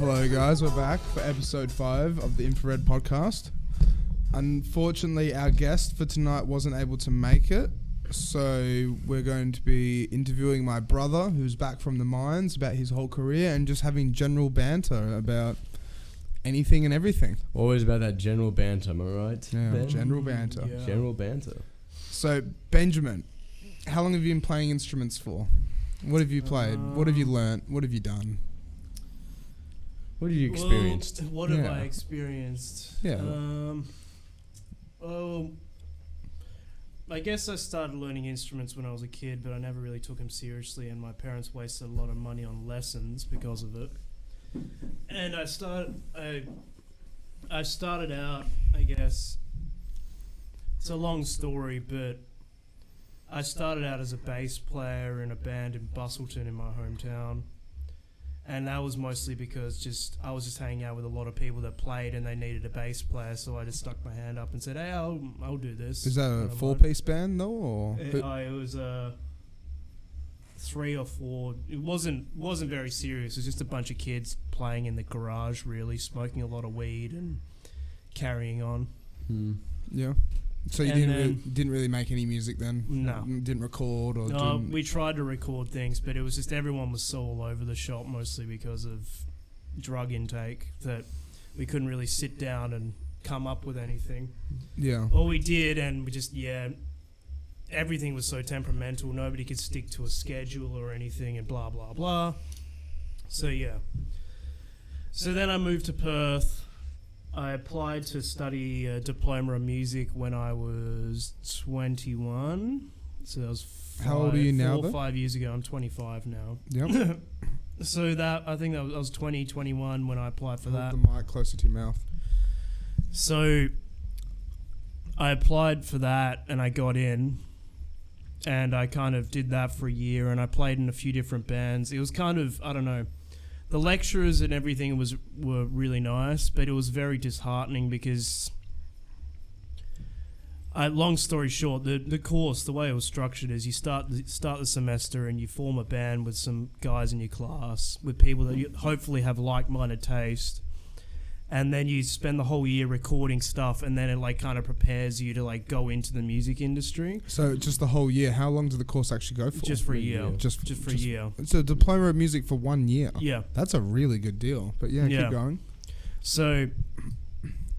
Hello guys, we're back for episode 5 of the Infra-Red podcast. Unfortunately, our guest for tonight wasn't able to make it, so we're going to be interviewing my brother, who's back from the mines, about his whole career and just having general banter about anything and everything. Always about that general banter, am I right? Yeah, Ben? general banter. Yeah. General banter. So, Benjamin, how long have you been playing instruments for? What have you played? What have you learnt? What have you done? What have you experienced? What have I experienced? Yeah. I guess I started learning instruments when I was a kid, but I never really took them seriously, and my parents wasted a lot of money on lessons because of it. And I started out, I guess, it's a long story, but I started out as a bass player in a band in Bustleton in my hometown. And that was mostly because I was just hanging out with a lot of people that played and they needed a bass player, so I just stuck my hand up and said, hey, I'll do this. Is that a 4-piece band though? Or it was 3 or 4. It wasn't very serious. It was just a bunch of kids playing in the garage, really, smoking a lot of weed and carrying on. Yeah. So you didn't really make any music then? No. Didn't record or No, we tried to record things, but it was just everyone was so all over the shop, mostly because of drug intake, that we couldn't really sit down and come up with anything. Yeah. All we did, and we just, everything was so temperamental. Nobody could stick to a schedule or anything and blah, blah, blah. So, yeah. So then I moved to Perth. I applied to study a diploma of music when I was 21. So that was How old are you now? 4 or 5 years ago. I'm 25 now. Yep. So I think I was 21 when I applied for that. Hold the mic closer to your mouth. So I applied for that and I got in. And I kind of did that for a year, and I played in a few different bands. It was kind of, I don't know. The lecturers and everything were really nice, but it was very disheartening because, long story short, the course, the way it was structured is you start the semester and you form a band with some guys in your class, with people that you hopefully have like-minded taste, and then you spend the whole year recording stuff, and then it kind of prepares you to go into the music industry. So just the whole year. How long did the course actually go for? Just for a year. Just for a year. It's a diploma of music for 1 year. Yeah. That's a really good deal. But keep going. So,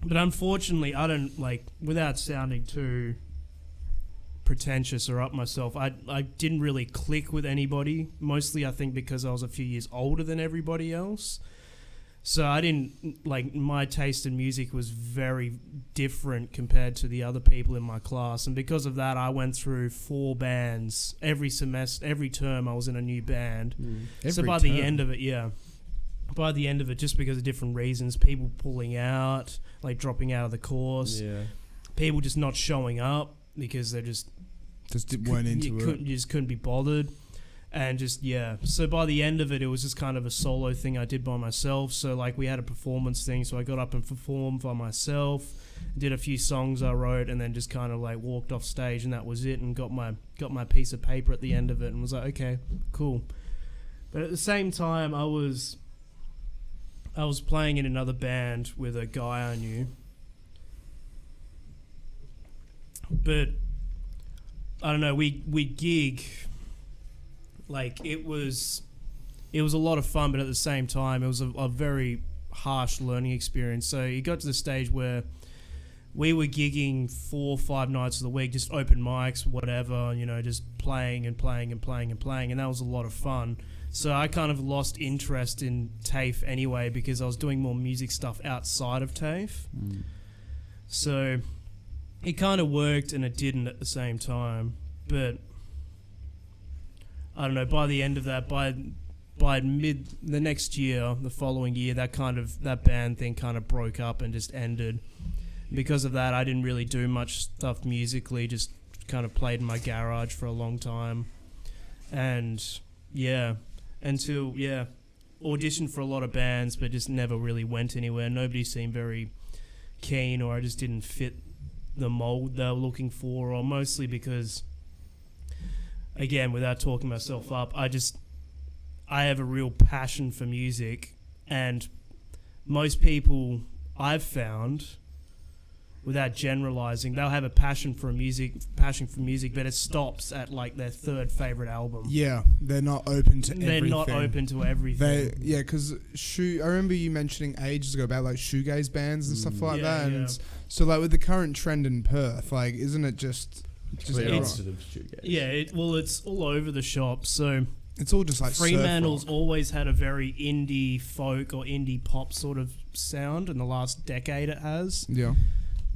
but unfortunately, I don't, without sounding too pretentious or up myself, I didn't really click with anybody. Mostly, I think, because I was a few years older than everybody else. So I didn't, my taste in music was very different compared to the other people in my class. And because of that, I went through 4 bands. Every semester, every term, I was in a new band. So by the end of it, just because of different reasons, people pulling out, dropping out of the course, people just not showing up because they just weren't into it. You just couldn't be bothered. And so by the end of it, it was just kind of a solo thing I did by myself. So we had a performance thing, so I got up and performed by myself, did a few songs I wrote, and then just kind of walked off stage, and that was it. And got my piece of paper at the end of it, and was like, okay, cool. But at the same time, I was playing in another band with a guy I knew, but I don't know. We gig. It was a lot of fun, but at the same time, it was a very harsh learning experience. So it got to the stage where we were gigging 4 or 5 nights of the week, just open mics, whatever, just playing and playing and playing and playing, and that was a lot of fun. So I kind of lost interest in TAFE anyway because I was doing more music stuff outside of TAFE. So it kind of worked and it didn't at the same time, but I don't know, by the end of that, by mid the next year, the following year, that band thing kind of broke up and just ended. Because of that, I didn't really do much stuff musically, just kind of played in my garage for a long time. And auditioned for a lot of bands, but just never really went anywhere. Nobody seemed very keen, or I just didn't fit the mold they were looking for, or mostly because, again, without talking myself up, I have a real passion for music, and most people I've found, without generalizing, they'll have a passion for music, but it stops at like their third favorite album. Yeah, they're not open to everything. They're not open to everything. Because I remember you mentioning ages ago about like shoegaze bands and stuff like that. And so like with the current trend in Perth, like isn't it just it's all over the shop. So it's all just like Fremantle's always had a very indie folk or indie pop sort of sound. In the last decade, it has. Yeah.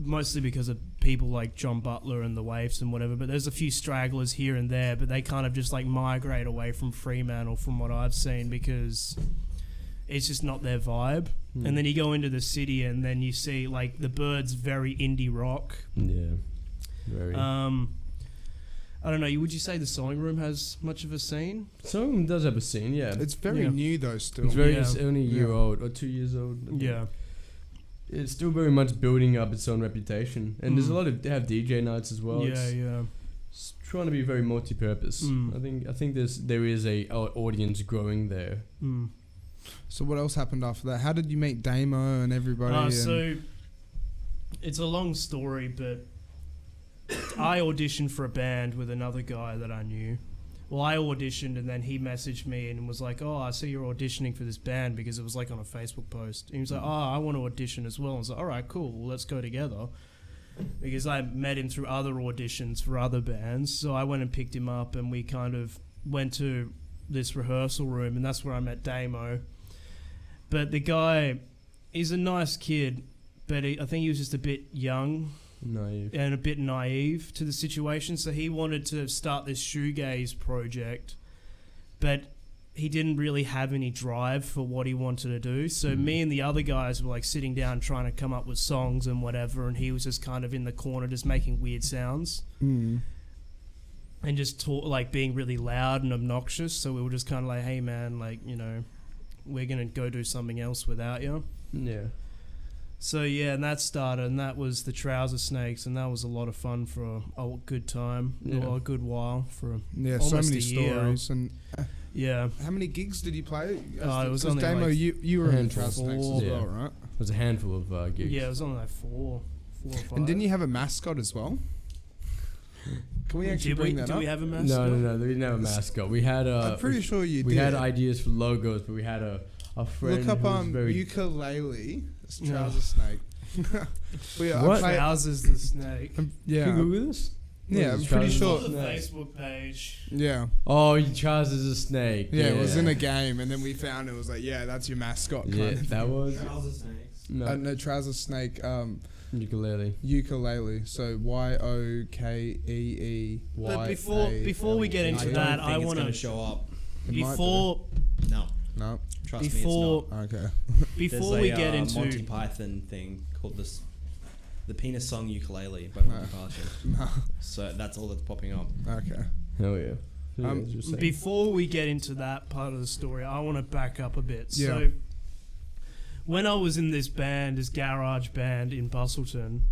Mostly because of people like John Butler and the Waifs and whatever, but there's a few stragglers here and there, but they kind of just like migrate away from Fremantle from what I've seen because it's just not their vibe. And then you go into the city and then you see like the Birds, very indie rock. Yeah, very. I don't know, would you say the Sewing Room has much of a scene? Sewing Room does have a scene, yeah. It's very new though still. It's only a year old or 2 years old. Yeah. It's still very much building up its own reputation, and there's a lot of they have DJ nights as well. It's trying to be very multi-purpose. I think there is a audience growing there. So what else happened after that? How did you meet Damo and everybody? So it's a long story, but I auditioned for a band with another guy that I knew. Well, I auditioned and then he messaged me and was like, oh, I see you're auditioning for this band, because it was like on a Facebook post. And he was like, oh, I want to audition as well. And I was like, all right, cool, well, let's go together. Because I met him through other auditions for other bands. So I went and picked him up and we kind of went to this rehearsal room, and that's where I met Damo. But the guy, he's a nice kid, but I think he was just a bit young. And a bit naive to the situation. So he wanted to start this shoegaze project, but he didn't really have any drive for what he wanted to do. So me and the other guys were like sitting down trying to come up with songs and whatever, and he was just kind of in the corner just making weird sounds and just like being really loud and obnoxious. So we were just kind of like, hey man, like, you know, we're gonna go do something else without you. Yeah. So yeah, and that started, and that was the Trouser Snakes, and that was a lot of fun for a good time, or a good while for almost so many a year. stories. And how many gigs did you play? It was only Damo, like you were in the Trouser Snakes as well, right? It was a handful of gigs. Yeah, it was only like four or five. And didn't you have a mascot as well? Can we actually bring that up? Did we have a mascot? No, we didn't have a mascot. We had I'm pretty sure you did. We had ideas for logos, but we had a friend. Look up very ukulele. It's Trouser Snake. What? Trousers the Snake. Can you Google this? Yeah, I'm pretty sure. On the Facebook page. Yeah. Oh, he trousers a snake. Yeah, it was in a game, and then we found it was like, yeah, that's your mascot. Yeah, that was. Trouser Snakes. No, Trouser Snake. Ukulele. So YOKEEY. But before we get into that, I want to show up. Before. No. Trust before, me, it's not. Okay. Before we get into Monty Python thing called the penis song Ukulele by Monty Python. No. So that's all that's popping up. Okay. Hell yeah. Before we get into that part of the story, I want to back up a bit. Yeah. So when I was in this garage band in Bustleton,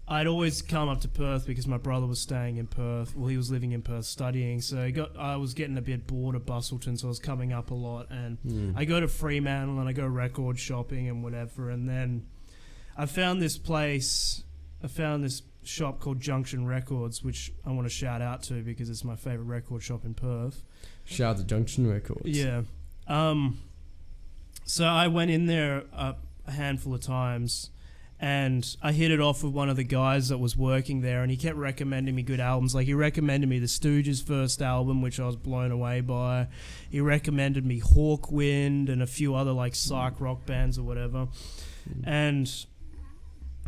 I'd always come up to Perth because my brother was staying in Perth. Well, he was living in Perth studying, so I was getting a bit bored of Bustleton, so I was coming up a lot. And I go to Fremantle and I go record shopping and whatever. And then I found this shop called Junction Records, which I want to shout out to because it's my favourite record shop in Perth. Shout out to Junction Records. Yeah. So I went in there a handful of times, and I hit it off with one of the guys that was working there, and he kept recommending me good albums. Like, he recommended me the Stooges' first album, which I was blown away by. He recommended me Hawkwind and a few other, like, psych rock bands or whatever. And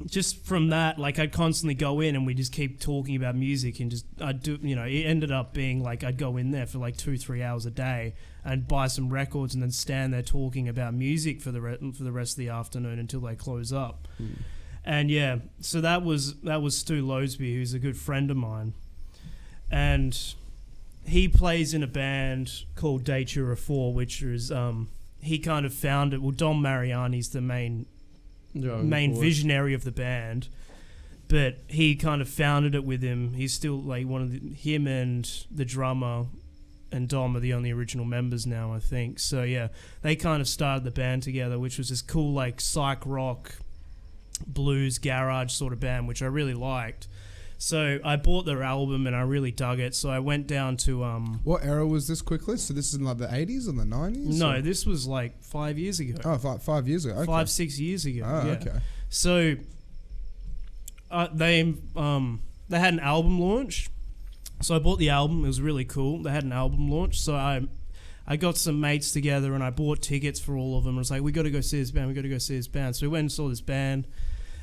just from that, like, I'd constantly go in and we just keep talking about music, and just, it ended up being like I'd go in there for like 2-3 hours a day and buy some records and then stand there talking about music for the rest of the afternoon until they close up. And yeah, so that was Stu Loseby, who's a good friend of mine, and he plays in a band called Datura 4, which is he kind of founded. Well, Dom Mariani's the main visionary of the band, but he kind of founded it with him. He's still like him and the drummer and Dom are the only original members now, I think. So yeah, they kind of started the band together, which was this cool like psych rock, blues, garage sort of band, which I really liked. So I bought their album and I really dug it. So I went down to What era was this quickly? So this is in like the 80s or the 90s? no, or? this was like 5 years ago. Oh, 5 years ago. Okay. 5-6 years ago. Oh, yeah. okay. So they had an album launch. So I bought the album. It was really cool. They had an album launch. So I got some mates together and I bought tickets for all of them. I was like, we got to go see this band. We got to go see this band. So we went and saw this band.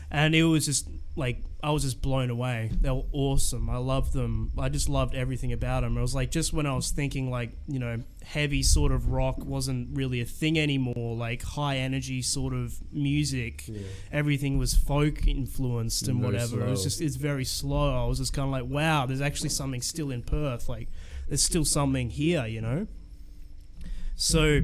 And it was just like, I was just blown away. They were awesome. I loved them. I just loved everything about them. It was like, just when I was thinking like, you know, heavy sort of rock wasn't really a thing anymore, like high energy sort of music, everything was folk influenced and whatever. Slow. It was just, it's very slow. I was just kind of like, wow, there's actually something still in Perth. Like, there's still something here, you know? So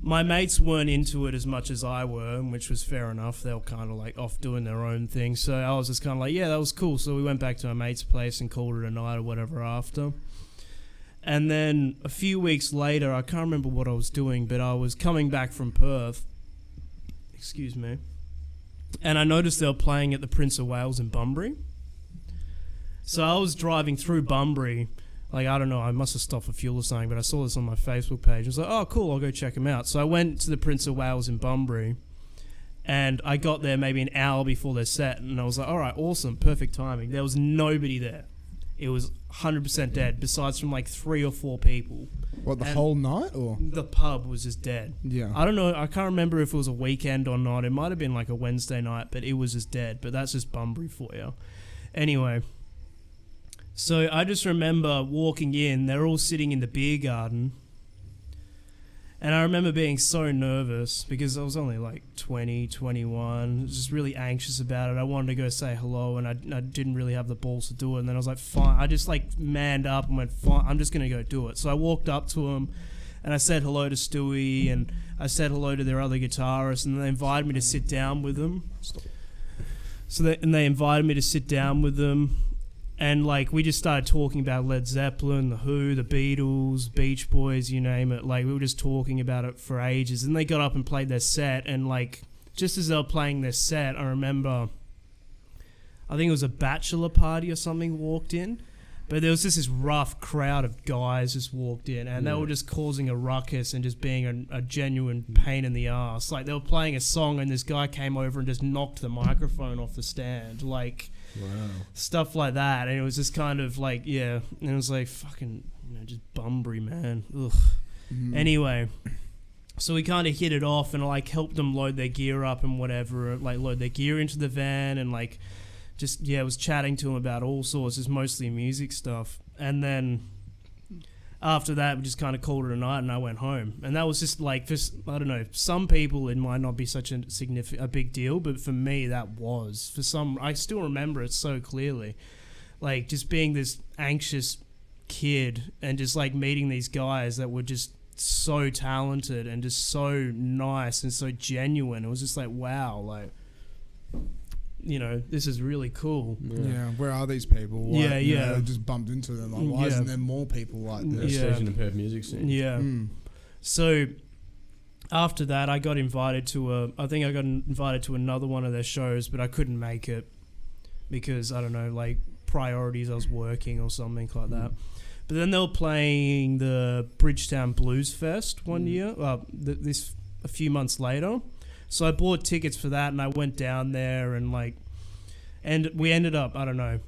my mates weren't into it as much as I were, which was fair enough. They were kind of like off doing their own thing. So I was just kind of like, yeah, that was cool. So we went back to my mate's place and called it a night or whatever after. And then a few weeks later, I can't remember what I was doing, but I was coming back from Perth. Excuse me. And I noticed they were playing at the Prince of Wales in Bunbury. So I was driving through Bunbury. Like, I don't know, I must have stopped for fuel or something, but I saw this on my Facebook page. I was like, oh, cool, I'll go check them out. So I went to the Prince of Wales in Bunbury, and I got there maybe an hour before their set, and I was like, all right, awesome, perfect timing. There was nobody there. It was 100% dead, besides from like 3 or 4 people. What, the whole night, or? The pub was just dead. Yeah. I don't know, I can't remember if it was a weekend or not. It might have been like a Wednesday night, but it was just dead. But that's just Bunbury for you. Anyway, so I just remember walking in, they're all sitting in the beer garden. And I remember being so nervous because I was only like 20, 21. I was just really anxious about it. I wanted to go say hello and I didn't really have the balls to do it. And then I was like, fine. I just like manned up and went, fine, I'm just going to go do it. So I walked up to them and I said hello to Stewie and I said hello to their other guitarist and they invited me to sit down with them. So they invited me to sit down with them. And, like, we just started talking about Led Zeppelin, The Who, The Beatles, Beach Boys, you name it. Like, we were just talking about it for ages. And they got up and played their set. And, like, just as they were playing their set, I remember, I think it was a bachelor party or something walked in. But there was just this rough crowd of guys just walked in. And they were just causing a ruckus and just being a genuine pain in the ass. Like, they were playing a song and this guy came over and just knocked the microphone off the stand. Like... Wow. Stuff like that, and it was just kind of like, yeah, and it was like fucking, you know, just Bunbury, man. Ugh. Anyway, so we kind of hit it off, and I like helped them load their gear up and whatever, like load their gear into the van, and like, just yeah, was chatting to them about all sorts, just mostly music stuff, and then after that, we just kind of called it a night, and I went home. And that was just like, just I don't know. Some people it might not be such a big deal, but for me, that was. For some, I still remember it so clearly. Like just being this anxious kid and just like meeting these guys that were just so talented and just so nice and so genuine. It was just like, wow, like, you know, this is really cool. Yeah, where are these people? Why, yeah. You know, just bumped into them. Like, why isn't there more people like this? Especially in the Perth music scene. Yeah. So after that, I got invited to another one of their shows, but I couldn't make it because, I don't know, like priorities, I was working or something like that. But then they were playing the Bridgetown Blues Fest one year, a few months later. So I bought tickets for that and I went down there and we ended up, I don't know,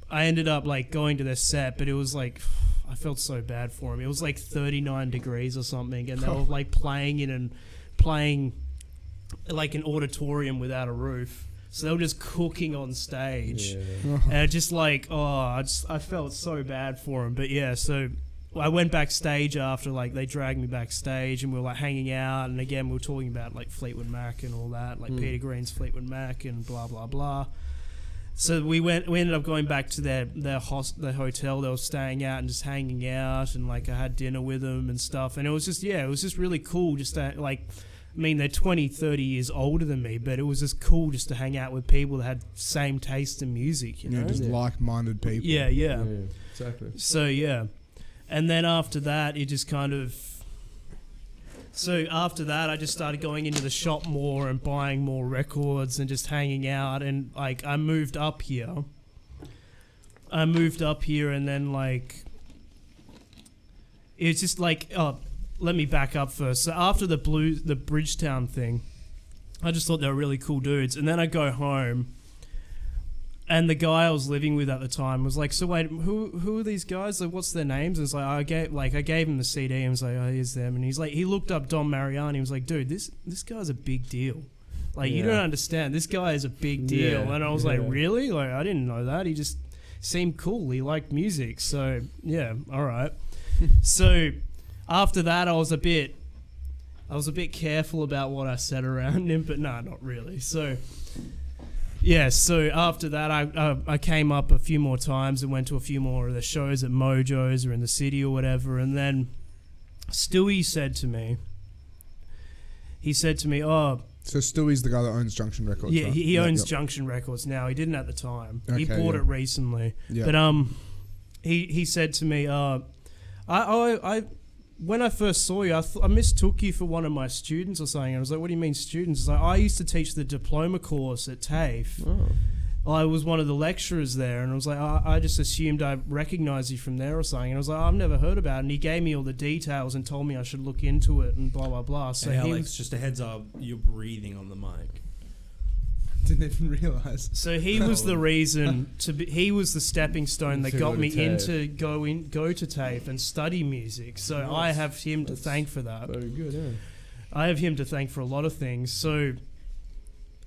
I ended up like going to their set, but it was like, I felt so bad for them. It was like 39 degrees or something and they were like playing like an auditorium without a roof. So they were just cooking on stage. Yeah. And just like, I felt so bad for them. But yeah, so I went backstage after, like, they dragged me backstage and we were, like, hanging out. And, again, we were talking about, like, Fleetwood Mac and all that, like Peter Green's Fleetwood Mac and blah, blah, blah. So we ended up going back to their hotel they were staying at and just hanging out. And, like, I had dinner with them and stuff. And it was just, it was just really cool just to, like, I mean, they're 20, 30 years older than me, but it was just cool just to hang out with people that had same taste in music, you know? Just like-minded people. Yeah. Exactly. So, yeah. And then after that, it just kind of... So after that, I just started going into the shop more and buying more records and just hanging out. And, like, I moved up here. And then, like... It's just like... Oh, let me back up first. So after the Bridgetown thing, I just thought they were really cool dudes. And then I go home... And the guy I was living with at the time was like, "So wait, who are these guys? Like, what's their names?" And it's like I gave him the CD and was like, "Oh, here's them." And he's like, he looked up Don Mariani. He was like, "Dude, this guy's a big deal. Like, you don't understand. This guy is a big deal." And I was like, "Really? Like, I didn't know that. He just seemed cool. He liked music. So yeah, all right." So after that, I was a bit careful about what I said around him, but nah, not really. So. Yeah, so after that, I came up a few more times and went to a few more of the shows at Mojo's or in the city or whatever. And then Stewie said to me, "Oh..." So Stewie's the guy that owns Junction Records, yeah, right? he owns Junction Records now. He didn't at the time. Okay, he bought it recently. Yeah. But he said to me, when I first saw you, I mistook you for one of my students or something. I was like, "What do you mean students?" It's like, "I used to teach the diploma course at TAFE. Oh. I was one of the lecturers there." And I was like, I just assumed I recognized you from there or something. And I was like, "I've never heard about it." And he gave me all the details and told me I should look into it and blah, blah, blah. So hey, Alex, just a heads up, you're breathing on the mic. Didn't even realise. So he was the reason he was the stepping stone that got me into go to TAFE and study music. So nice. I have him to thank for that. Very good, yeah. I have him to thank for a lot of things. So,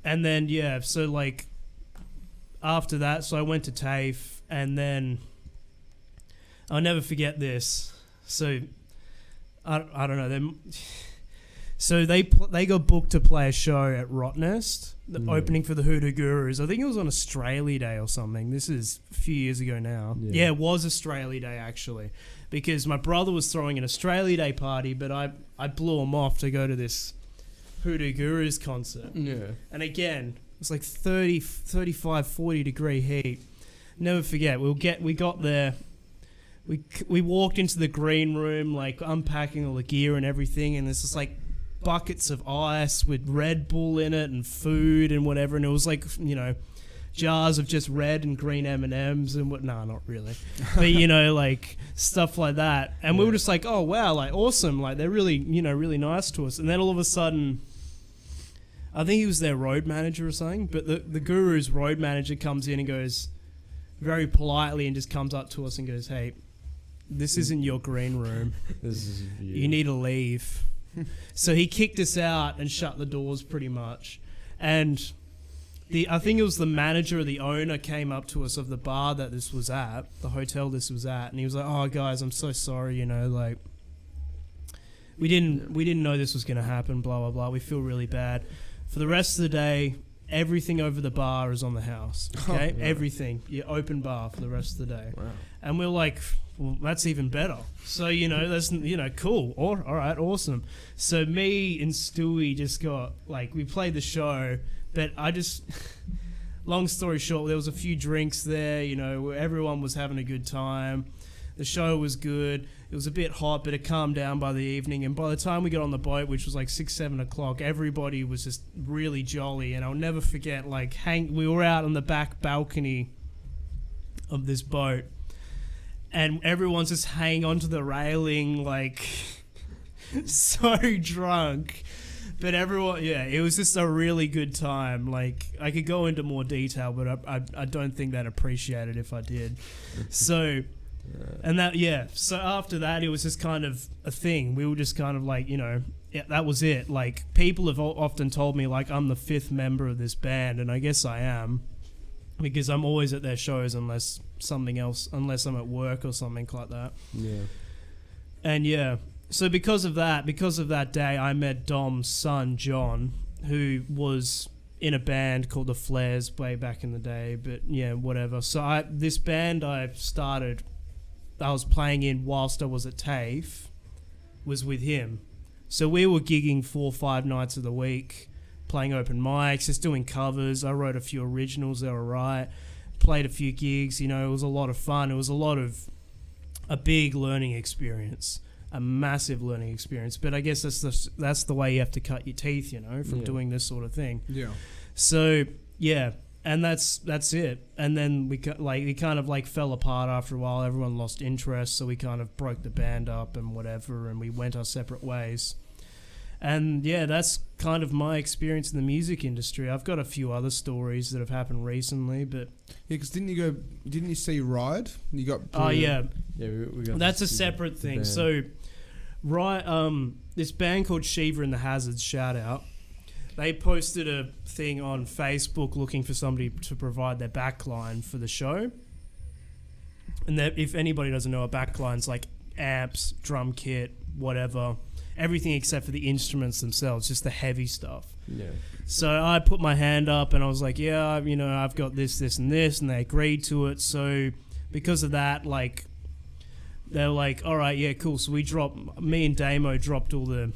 and then so like after that, so I went to TAFE, and then I'll never forget this. So I don't know. So they got booked to play a show at Rottnest, the opening for the Hoodoo Gurus. I think it was on Australia Day or something. This is a few years ago now. Yeah, it was Australia Day actually, because my brother was throwing an Australia Day party, but I blew him off to go to this Hoodoo Gurus concert. Yeah. And again, it was like 30, 35, 40 degree heat. Never forget, we got there. We walked into the green room, like unpacking all the gear and everything, and there's just like buckets of ice with Red Bull in it and food and whatever, and it was like, jars of just red and green M&Ms and what. Nah, not really, but like stuff like that. And we were just like, oh wow, like awesome, like they're really really nice to us. And then all of a sudden, I think he was their road manager or something, but the Guru's road manager comes in and goes very politely and just comes up to us and goes, "Hey, this isn't your green room. You need to leave." So he kicked us out and shut the doors pretty much. And I think it was the manager or the owner came up to us of the bar that this was at, the hotel this was at, and he was like, "Oh guys, I'm so sorry, like we didn't know this was going to happen, blah blah blah. We feel really bad. For the rest of the day, everything over the bar is on the house. Okay, everything. Open bar for the rest of the day." Wow. And we're like, well, that's even better. So, that's, cool. All right, awesome. So me and Stewie just got, like, we played the show, but I just, long story short, there was a few drinks there, where everyone was having a good time. The show was good. It was a bit hot, but it calmed down by the evening. And by the time we got on the boat, which was like 6, 7 o'clock, everybody was just really jolly. And I'll never forget, like, we were out on the back balcony of this boat, and everyone's just hanging onto the railing, like, so drunk. But everyone, it was just a really good time. Like, I could go into more detail, but I don't think they'd appreciate it if I did. So, and so after that, it was just kind of a thing. We were just kind of like, that was it. Like, people have often told me, like, I'm the 5th member of this band, and I guess I am, because I'm always at their shows unless I'm at work or something like that. Yeah. And so because of that day, I met Dom's son, John, who was in a band called the Flares way back in the day, but whatever. So this band I was playing in whilst I was at TAFE, was with him. So we were gigging 4 or 5 nights of the week, playing open mics, just doing covers. I wrote a few originals, they were right. Played a few gigs, it was a lot of fun. It was a lot of a big learning experience, a massive learning experience. But I guess that's the way you have to cut your teeth, from doing this sort of thing. Yeah. So yeah, and that's it. And then we kind of fell apart after a while. Everyone lost interest, so we kind of broke the band up and whatever, and we went our separate ways. And yeah, that's kind of my experience in the music industry. I've got a few other stories that have happened recently, but because didn't you see Ride? You got yeah, we got that's a separate thing. So, this band called Shiva and the Hazards, shout out. They posted a thing on Facebook looking for somebody to provide their backline for the show. And that, if anybody doesn't know, a backline's like amps, drum kit, whatever. Everything except for the instruments themselves, just the heavy stuff. Yeah. So I put my hand up and I was like, yeah, I've got this, and this, and they agreed to it. So because of that, they're like, all right, yeah, cool. So me and Damo dropped all the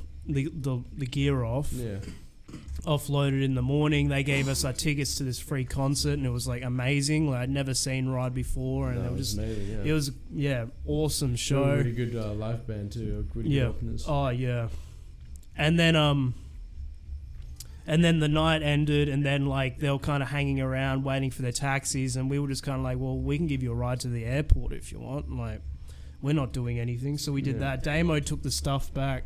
gear off. Yeah. Offloaded in the morning. They gave us our tickets to this free concert, and it was amazing. I'd never seen Ride before, and it was just amazing, yeah. It was awesome show. They were a really good live band too. Really good openers. Oh yeah. And then the night ended, and then they were kind of hanging around waiting for their taxis, and we were just kind of like, well, we can give you a ride to the airport if you want. We're not doing anything, so we did that. Damo took the stuff back.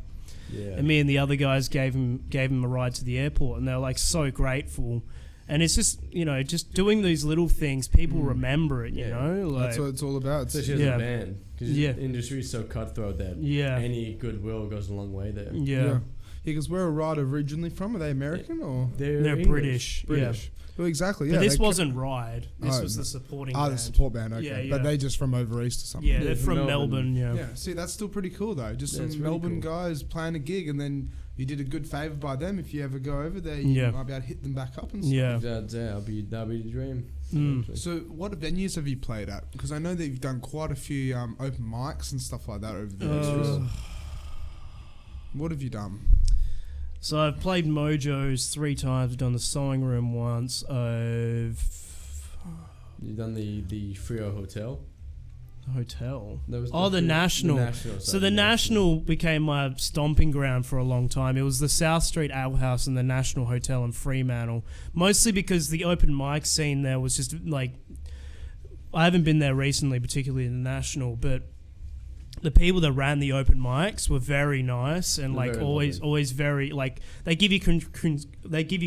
Yeah. And me and the other guys gave him a ride to the airport, and they were so grateful. And it's just just doing these little things, people remember it. You know, that's what it's all about. Especially as a band, because the industry is so cutthroat that any goodwill goes a long way there. Yeah, because where are Ride originally from? Are they American or they're British? British. Yeah. Well, exactly. Yeah, but this wasn't Ride. This was the supporting band. the support band. Okay, but they just from over east or something. Yeah, they're from Melbourne. Yeah. See, that's still pretty cool though. Just some Melbourne guys playing a gig, and then you did a good favour by them. If you ever go over there, you might be able to hit them back up and stuff. Yeah, that'll be the dream. So, what venues have you played at? Because I know that you've done quite a few open mics and stuff like that over the years. What have you done? So I've played Mojo's 3 times. I've done the Sewing Room once. You've done the Frio Hotel. The hotel. The National. So the National became my stomping ground for a long time. It was the South Street Ale House and the National Hotel in Fremantle. Mostly because the open mic scene there was just I haven't been there recently, particularly in the National, but the people that ran the open mics were very nice and always very they give you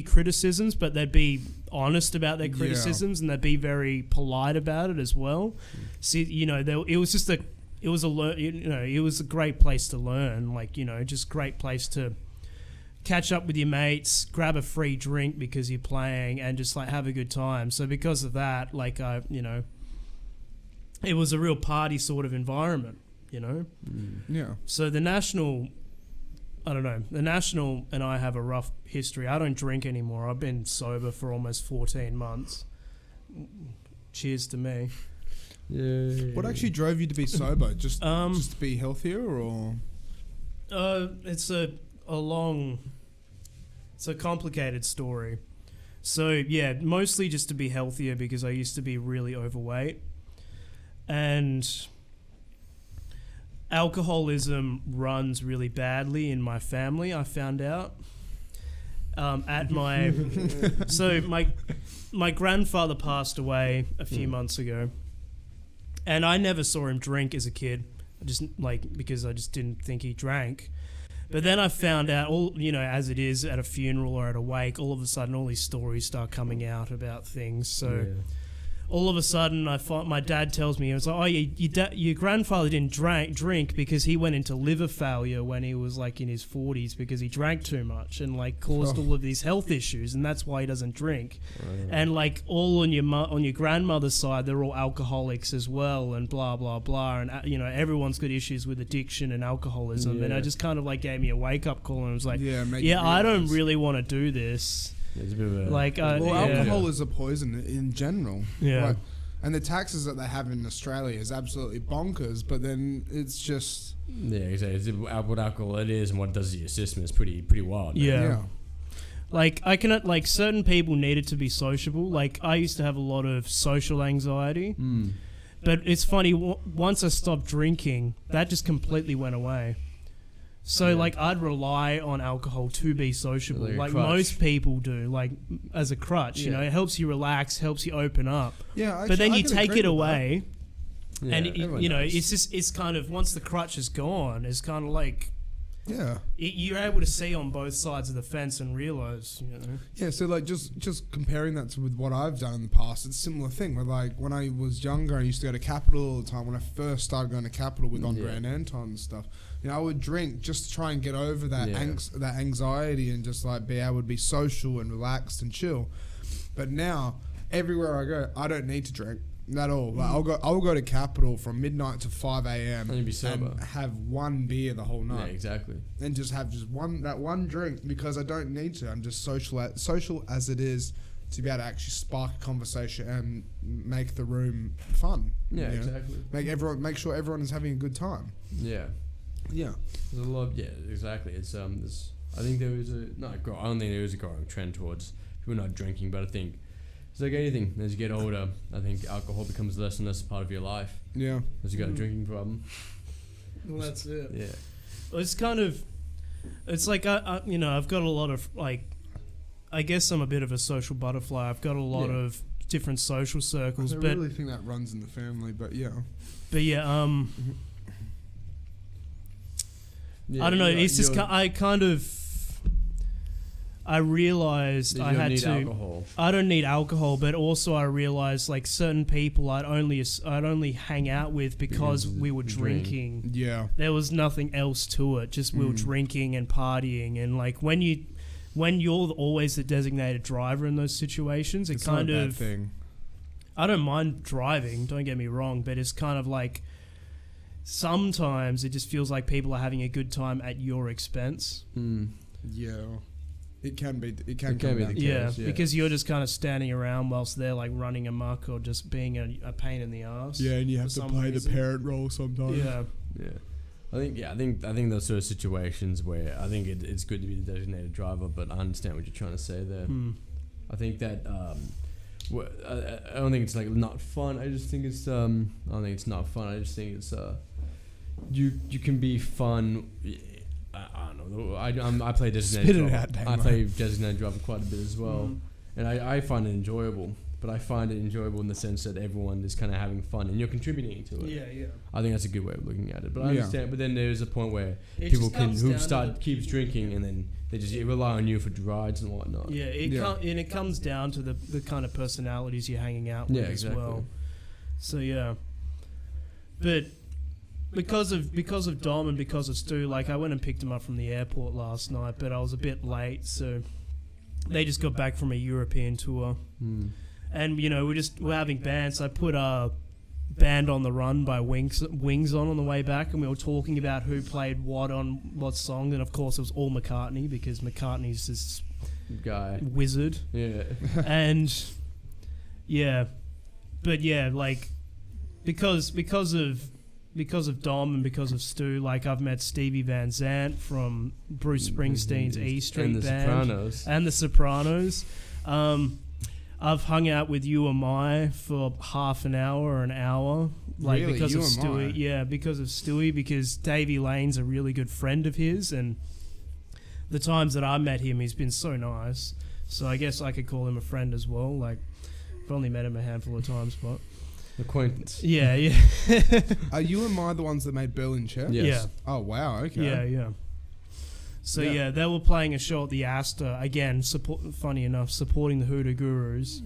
criticisms, but they'd be honest about their criticisms and they'd be very polite about it as well. So it was a great place to learn, just great place to catch up with your mates, grab a free drink because you're playing, and just have a good time. So because of that, it was a real party sort of environment. So the National, I don't know. The National and I have a rough history. I don't drink anymore. I've been sober for almost 14 months. Cheers to me. Yeah. What actually drove you to be sober? Just to be healthier, or? It's a complicated story. So yeah, mostly just to be healthier because I used to be really overweight, and alcoholism runs really badly in my family, I found out. So my grandfather passed away a few months ago, and I never saw him drink as a kid, because I just didn't think he drank. But then I found out, as it is at a funeral or at a wake, all of a sudden all these stories start coming out about things. So all of a sudden, my dad tells me, he was like, oh, your grandfather didn't drink because he went into liver failure when he was in his 40s because he drank too much and caused all of these health issues, and that's why he doesn't drink. And all on your grandmother's side, they're all alcoholics as well, and blah blah blah, and everyone's got issues with addiction and alcoholism. And I just kind of gave me a wake up call, and was like, I don't really want to do this. It's a bit of a alcohol is a poison in general. Yeah. And the taxes that they have in Australia is absolutely bonkers, but then it's just... Yeah, exactly. What alcohol it is and what it does to your system is pretty wild. Yeah. I cannot... certain people need it to be sociable. I used to have a lot of social anxiety. But it's funny, once I stopped drinking, that just completely went away. So, like, I'd rely on alcohol to be sociable, like most people do, like, as a crutch, you know, it helps you relax, helps you open up. Yeah, actually, but then you take it away, and, you know, knows. it's kind of, once the crutch is gone, it's kind of like... Yeah. You're able to see on both sides of the fence and realize, you know. Yeah, so like just comparing that with what I've done in the past, it's a similar thing. Where like when I was younger, I used to go to Capital all the time. When I first started going to Capital with Andre and Anton and stuff, you know, I would drink just to try and get over that that anxiety and just like be able to be social and relaxed and chill. But now everywhere I go, I don't need to drink. At all. Like I'll go to Capital from midnight to 5 a.m. and be sober. And have one beer the whole night. Yeah, exactly. And just have one drink because I don't need to. I'm just social as it is to be able to actually spark a conversation and make the room fun. Yeah, exactly. Make sure everyone is having a good time. Yeah. Yeah. There's a lot. Yeah, exactly. It's I think there is I don't think there is a growing trend towards people not drinking, but I think. It's like anything. As you get older, I think alcohol becomes less and less a part of your life. Yeah. As you got a drinking problem. Well, that's it. Yeah. Well, it's kind of... It's like, you know, I've got a lot of, like... I guess I'm a bit of a social butterfly. I've got a lot of different social circles. I don't really think that runs in the family, but yeah. But yeah, I don't know. It's just... I realized I had to. Alcohol. I don't need alcohol, but also I realized like certain people I'd only hang out with because we were drinking. Yeah, there was nothing else to it. Just we were drinking and partying, and like when you're always the designated driver in those situations, it's kind of. Not a bad thing. I don't mind driving. Don't get me wrong, but it's kind of like sometimes it just feels like people are having a good time at your expense. Yeah. It can be. It can be the case, yeah, because you're just kind of standing around whilst they're like running amok or just being a pain in the ass. Yeah, and you have to play the parent role sometimes. Yeah, yeah. I think those sort of situations where I think it's good to be the designated driver, but I understand what you're trying to say there. I think that I don't think it's like not fun. I just think it's I don't think it's not fun. I just think it's you can be fun. I don't know. I play designated driver. I play designated driver quite a bit as well, and I find it enjoyable. But I find it enjoyable in the sense that everyone is kind of having fun and you're contributing to it. Yeah. I think that's a good way of looking at it. But I understand. But then there's a point where it people keeps drinking and then they just rely on you for rides and whatnot. Yeah, it comes down to the kind of personalities you're hanging out with as well. So yeah, but. Because of Dom and because of Stu, like I went and picked him up from the airport last night, but I was a bit late, so they just got back from a European tour, and you know we're having bands. I put a Band on the Run by Wings on the way back, and we were talking about who played what on what song, and of course it was all McCartney because McCartney's this guy wizard, and like because of Dom and because of Stu, like I've met Stevie Van Zandt from Bruce Springsteen's E Street Band and the Sopranos. I've hung out with You and My for half an hour or an hour, like really? because you of Stewie. Yeah, because of Stewie, because Davey Lane's a really good friend of his, and the times that I met him, he's been so nice. So I guess I could call him a friend as well. Like I've only met him a handful of times, but. Acquaintance. Yeah. Are You and My the ones that made Berlin Chair? Yes. Yeah. Oh wow. Okay. Yeah. So they were playing a show at the Astor again. Funny enough, supporting the Hoodoo Gurus,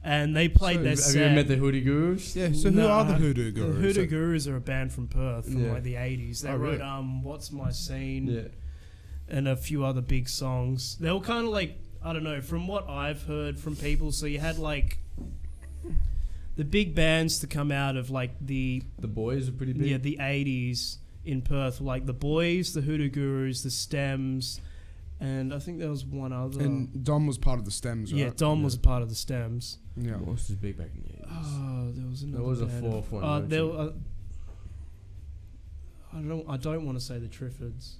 and they played their set. Have you ever met the Hoodoo Gurus? Yeah. So who are the Hoodoo Gurus? The Hoodoo Gurus are a band from Perth from like the 80s. They wrote What's My Scene, and a few other big songs. They were kind of like, I don't know, from what I've heard from people. So you had like. The big bands to come out of like the Boys are pretty big. Yeah, the 80s in Perth, like the Boys, the Hoodoo Gurus, the Stems, and I think there was one other. And Dom was part of the Stems, right? Yeah, Dom was a part of the Stems. Yeah. What was big back in the 80s? Oh, there was another. There was a band. fourth one. I don't want to say the Triffids.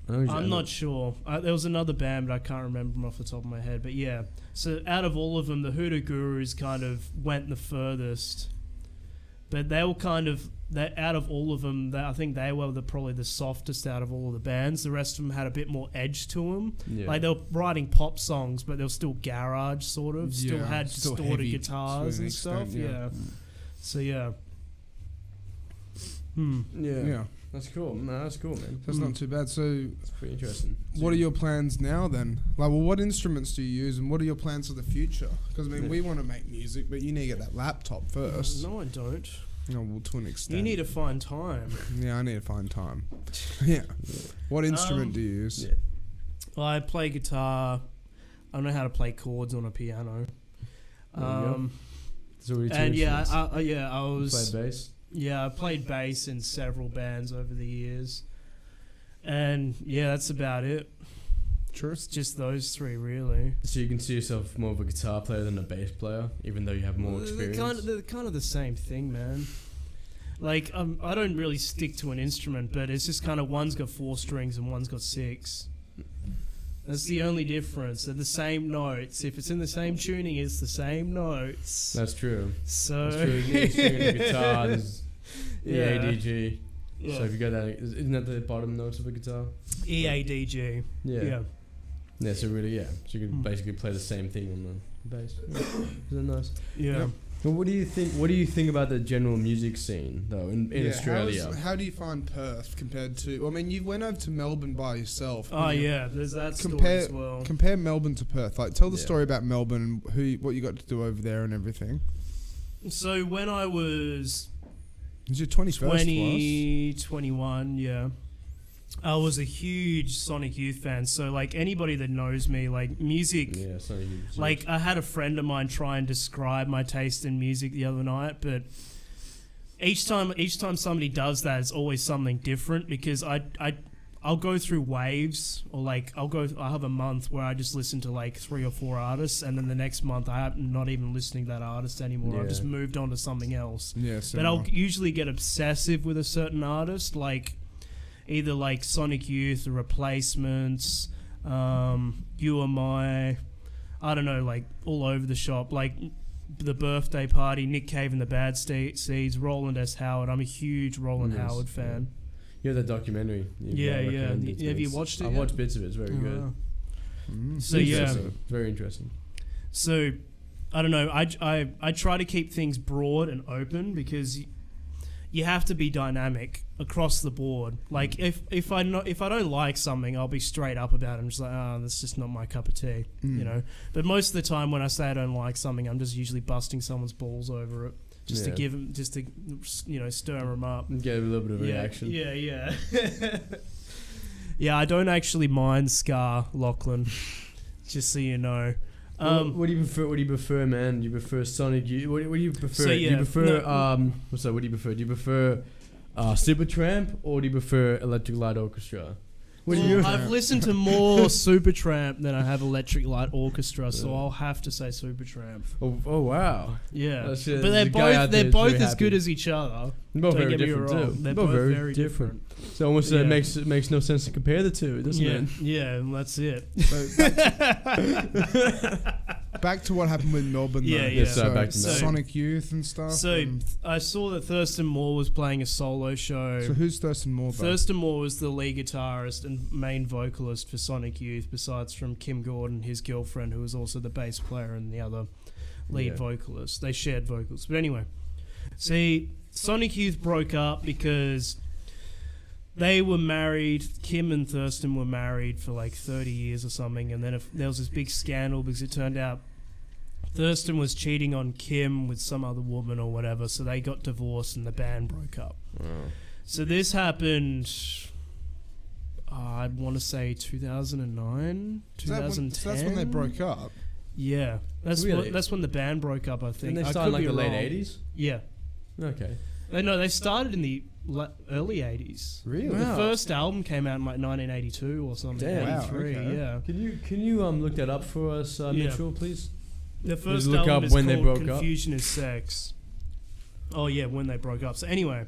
I'm not sure. There was another band, but I can't remember them off the top of my head. But yeah, so out of all of them, the Hoodoo Gurus kind of went the furthest. But they were kind of out of all of them. I think they were probably the softest out of all of the bands. The rest of them had a bit more edge to them. Yeah. Like they were writing pop songs, but they were still garage sort of. Still had distorted guitars and stuff. Yeah. So yeah. Yeah. That's cool. No, that's cool, man. That's not too bad. So, that's pretty interesting. What are your plans now then? Like, well, what instruments do you use, and what are your plans for the future? Because I mean, we want to make music, but you need to get that laptop first. No, I don't. No, well, to an extent. You need to find time. Yeah, I need to find time. Yeah. What instrument do you use? Yeah. Well, I play guitar. I don't know how to play chords on a piano. So and yeah, I was. Played bass. Yeah, I played bass in several bands over the years. And yeah, that's about it. Sure. It's just those three, really. So you can see yourself more of a guitar player than a bass player, even though you have more experience? They're kind of the same thing, man. Like, I don't really stick to an instrument, but it's just kind of one's got 4 strings and one's got 6. That's the only difference. They're the same notes. If it's in the same tuning, it's the same notes. That's true. So that's true. You string a guitar, there's E, A, D, G. Yeah. So if you go that, isn't that the bottom notes of a guitar? E, A, D, G. Yeah. Yeah. So really, yeah. So you can basically play the same thing on the bass. Isn't that nice? Yeah. Well, what do you think? What do you think about the general music scene though in Australia? How do you find Perth compared to? I mean, you went over to Melbourne by yourself. Oh yeah, there's that story as well. Compare Melbourne to Perth. Like, tell the story about Melbourne, what you got to do over there and everything. So when I was your 21st 21, yeah. I was a huge Sonic Youth fan, so like anybody that knows me, like music, like I had a friend of mine try and describe my taste in music the other night, but each time somebody does that, it's always something different because I'll go through waves, or like I have a month where I just listen to like 3 or 4 artists, and then the next month I'm not even listening to that artist anymore. Yeah. I've just moved on to something else. Yeah, but I'll usually get obsessive with a certain artist, like either like Sonic Youth, The Replacements, You Are My, I don't know, like all over the shop, like The Birthday Party, Nick Cave and the Bad Seeds, Roland S. Howard. I'm a huge Roland Howard fan. You have that documentary. Yeah. Have you watched it? I've watched bits of it. It's very good. So yeah, very interesting. So I don't know. I try to keep things broad and open because you have to be dynamic across the board. Like if I don't like something, I'll be straight up about it. I'm just like, that's just not my cup of tea, you know. But most of the time, when I say I don't like something, I'm just usually busting someone's balls over it, to give them, just to stir them up, and get a little bit of a reaction. Yeah. Yeah, I don't actually mind ska, Lachlan. Just so you know. What do you prefer? What do you prefer, man? Do you prefer Sonic Youth? What do you prefer? So, do you prefer what's that? What do you prefer? Do you prefer Supertramp or do you prefer Electric Light Orchestra? I've listened to more Supertramp than I have Electric Light Orchestra, so I'll have to say Supertramp. Oh wow! Yeah, but they're both as good as each other. They're both very different too. They're both very different. So almost makes no sense to compare the two, doesn't it? Yeah, and that's it. Back to what happened with Melbourne. Yeah. So back to Sonic Youth and stuff. So I saw that Thurston Moore was playing a solo show. So who's Thurston Moore? Thurston Moore was the lead guitarist and main vocalist for Sonic Youth, besides from Kim Gordon, his girlfriend, who was also the bass player and the other lead vocalist. They shared vocals. But anyway, see, Sonic Youth broke up because they were married. Kim and Thurston were married for like 30 years or something, and then there was this big scandal because it turned out Thurston was cheating on Kim with some other woman or whatever, so they got divorced and the band broke up. So this happened, I'd want to say 2009, 2010. So that's when they broke up? Yeah. That's when the band broke up, I think. And they started in like the late 80s? Yeah. Okay. They started in the early 80s. Really? Wow. The first album came out in like 1982 or something. Damn. 83, okay. yeah. Can you look that up for us, Mitchell, please? The first look album up is when called they broke Confusion is Sex. Oh yeah, when they broke up. So anyway,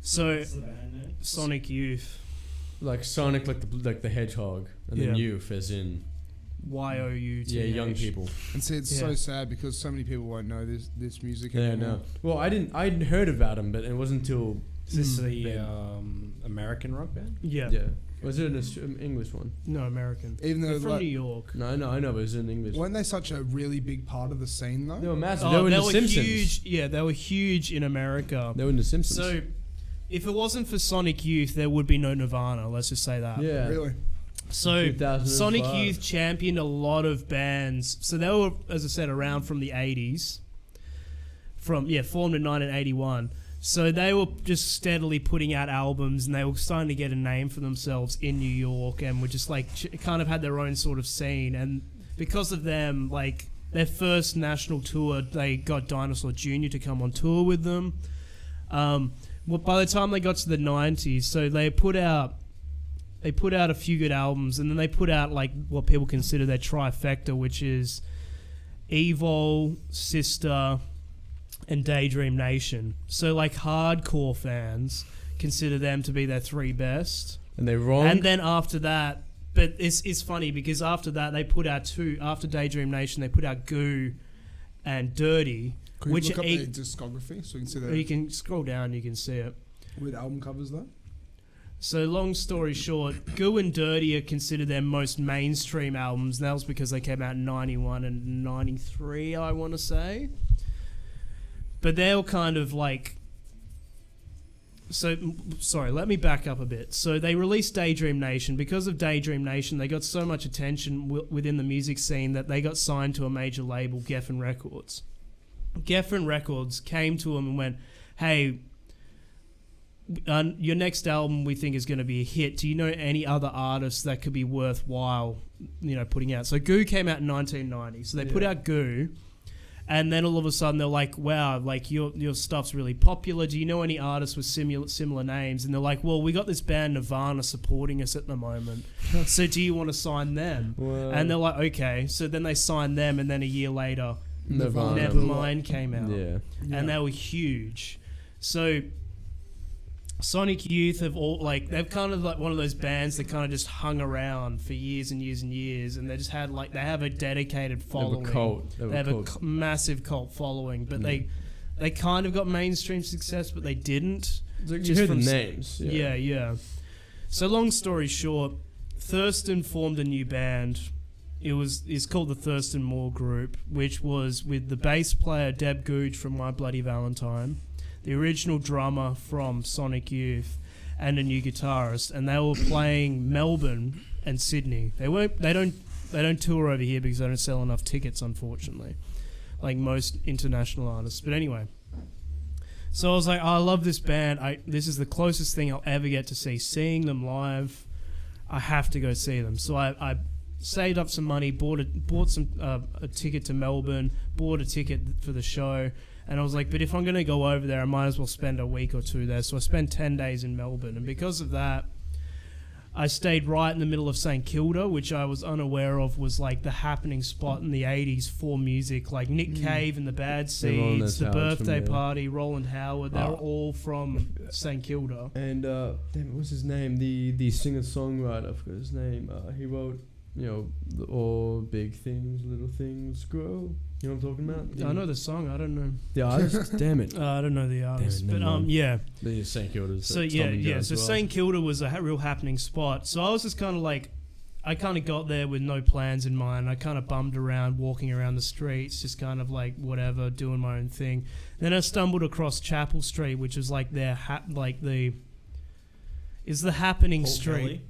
Sonic Youth. Like Sonic, like the Hedgehog, and then youth, as in YOUTH. yeah, young people. And see, it's so sad because so many people won't know this music Yeah, anymore. no. Well, I'd heard about him, but it wasn't until Is this the American rock band? Yeah. yeah. Was it an English one? No, American. Even though They're from like, New York. No, I know, but it was in English. weren't they such a really big part of the scene though? They were massive. Oh, they were in they The were Simpsons. huge. Yeah, they were huge in America. They were in The Simpsons. So, if it wasn't for Sonic Youth, there would be no Nirvana. Let's just say that. yeah. Really? So 2005. Sonic Youth championed a lot of bands. So they were, as I said, around from the 80s. Formed in 1981. So they were just steadily putting out albums, and they were starting to get a name for themselves in New York, and were just like kind of had their own sort of scene. And because of them, like their first national tour, they got Dinosaur Jr. to come on tour with them. Well, by the time they got to the 90s, so they put out a few good albums, and then they put out like what people consider their trifecta, which is Evil, Sister, and Daydream Nation. So like hardcore fans consider them to be their three best. And they're wrong. And then after that, but it's funny because after that they put out after Daydream Nation they put out Goo and Dirty. Could which you look up are their discography so you can see you that can scroll down, you can see it. with album covers though? So long story short, Goo and Dirty are considered their most mainstream albums. And that was because they came out in 91 and 93, I want to say. But they're kind of like... So, sorry, let me back up a bit. So they released Daydream Nation. Because of Daydream Nation, they got so much attention within the music scene that they got signed to a major label, Geffen Records. Geffen Records came to them and went, hey... your next album we think is going to be a hit. Do you know any other artists that could be worthwhile, putting out? So Goo came out in 1990. So they put out Goo, and then all of a sudden they're like, wow, like your stuff's really popular. Do you know any artists with similar names? And they're like, well, we got this band Nirvana supporting us at the moment. So do you want to sign them? Well, And they're like, okay. So then they signed them, and then a year later, Nirvana. Nevermind came out. Yeah. And they were huge. So Sonic Youth have they've kind of like one of those bands that kind of just hung around for years and years and years, and they just had they have a dedicated following. They have a cult. They have a massive cult following, but they kind of got mainstream success, but they didn't. You Just heard the from names. Yeah. So long story short, Thurston formed a new band. It's called the Thurston Moore Group, which was with the bass player Deb Googe from My Bloody Valentine, the original drummer from Sonic Youth, and a new guitarist, and they were playing Melbourne and Sydney. They don't tour over here because they don't sell enough tickets, unfortunately, like most international artists. But anyway, so I was like, I love this band. This is the closest thing I'll ever get to seeing them live. I have to go see them. So I saved up some money, bought a ticket to Melbourne, bought a ticket for the show. And I was like, but if I'm going to go over there, I might as well spend a week or two there. So I spent 10 days in Melbourne. And because of that, I stayed right in the middle of St Kilda, which I was unaware of was like the happening spot in the 80s for music. Like Nick Cave and the Bad Seeds, the Birthday Party, Roland Howard, they were all from St Kilda. And, what's his name? The singer-songwriter, I forgot his name. He wrote, all big things, little things grow. You know what I'm talking about? I know the song. I don't know the artist. Damn it! I don't know the artist, But yeah. The St Kilda. So yeah. So St Kilda was a real happening spot. So I was just kind of like, I kind of got there with no plans in mind. I kind of bummed around, walking around the streets, just kind of like whatever, doing my own thing. Then I stumbled across Chapel Street, which is like the happening Paul street. Kelly?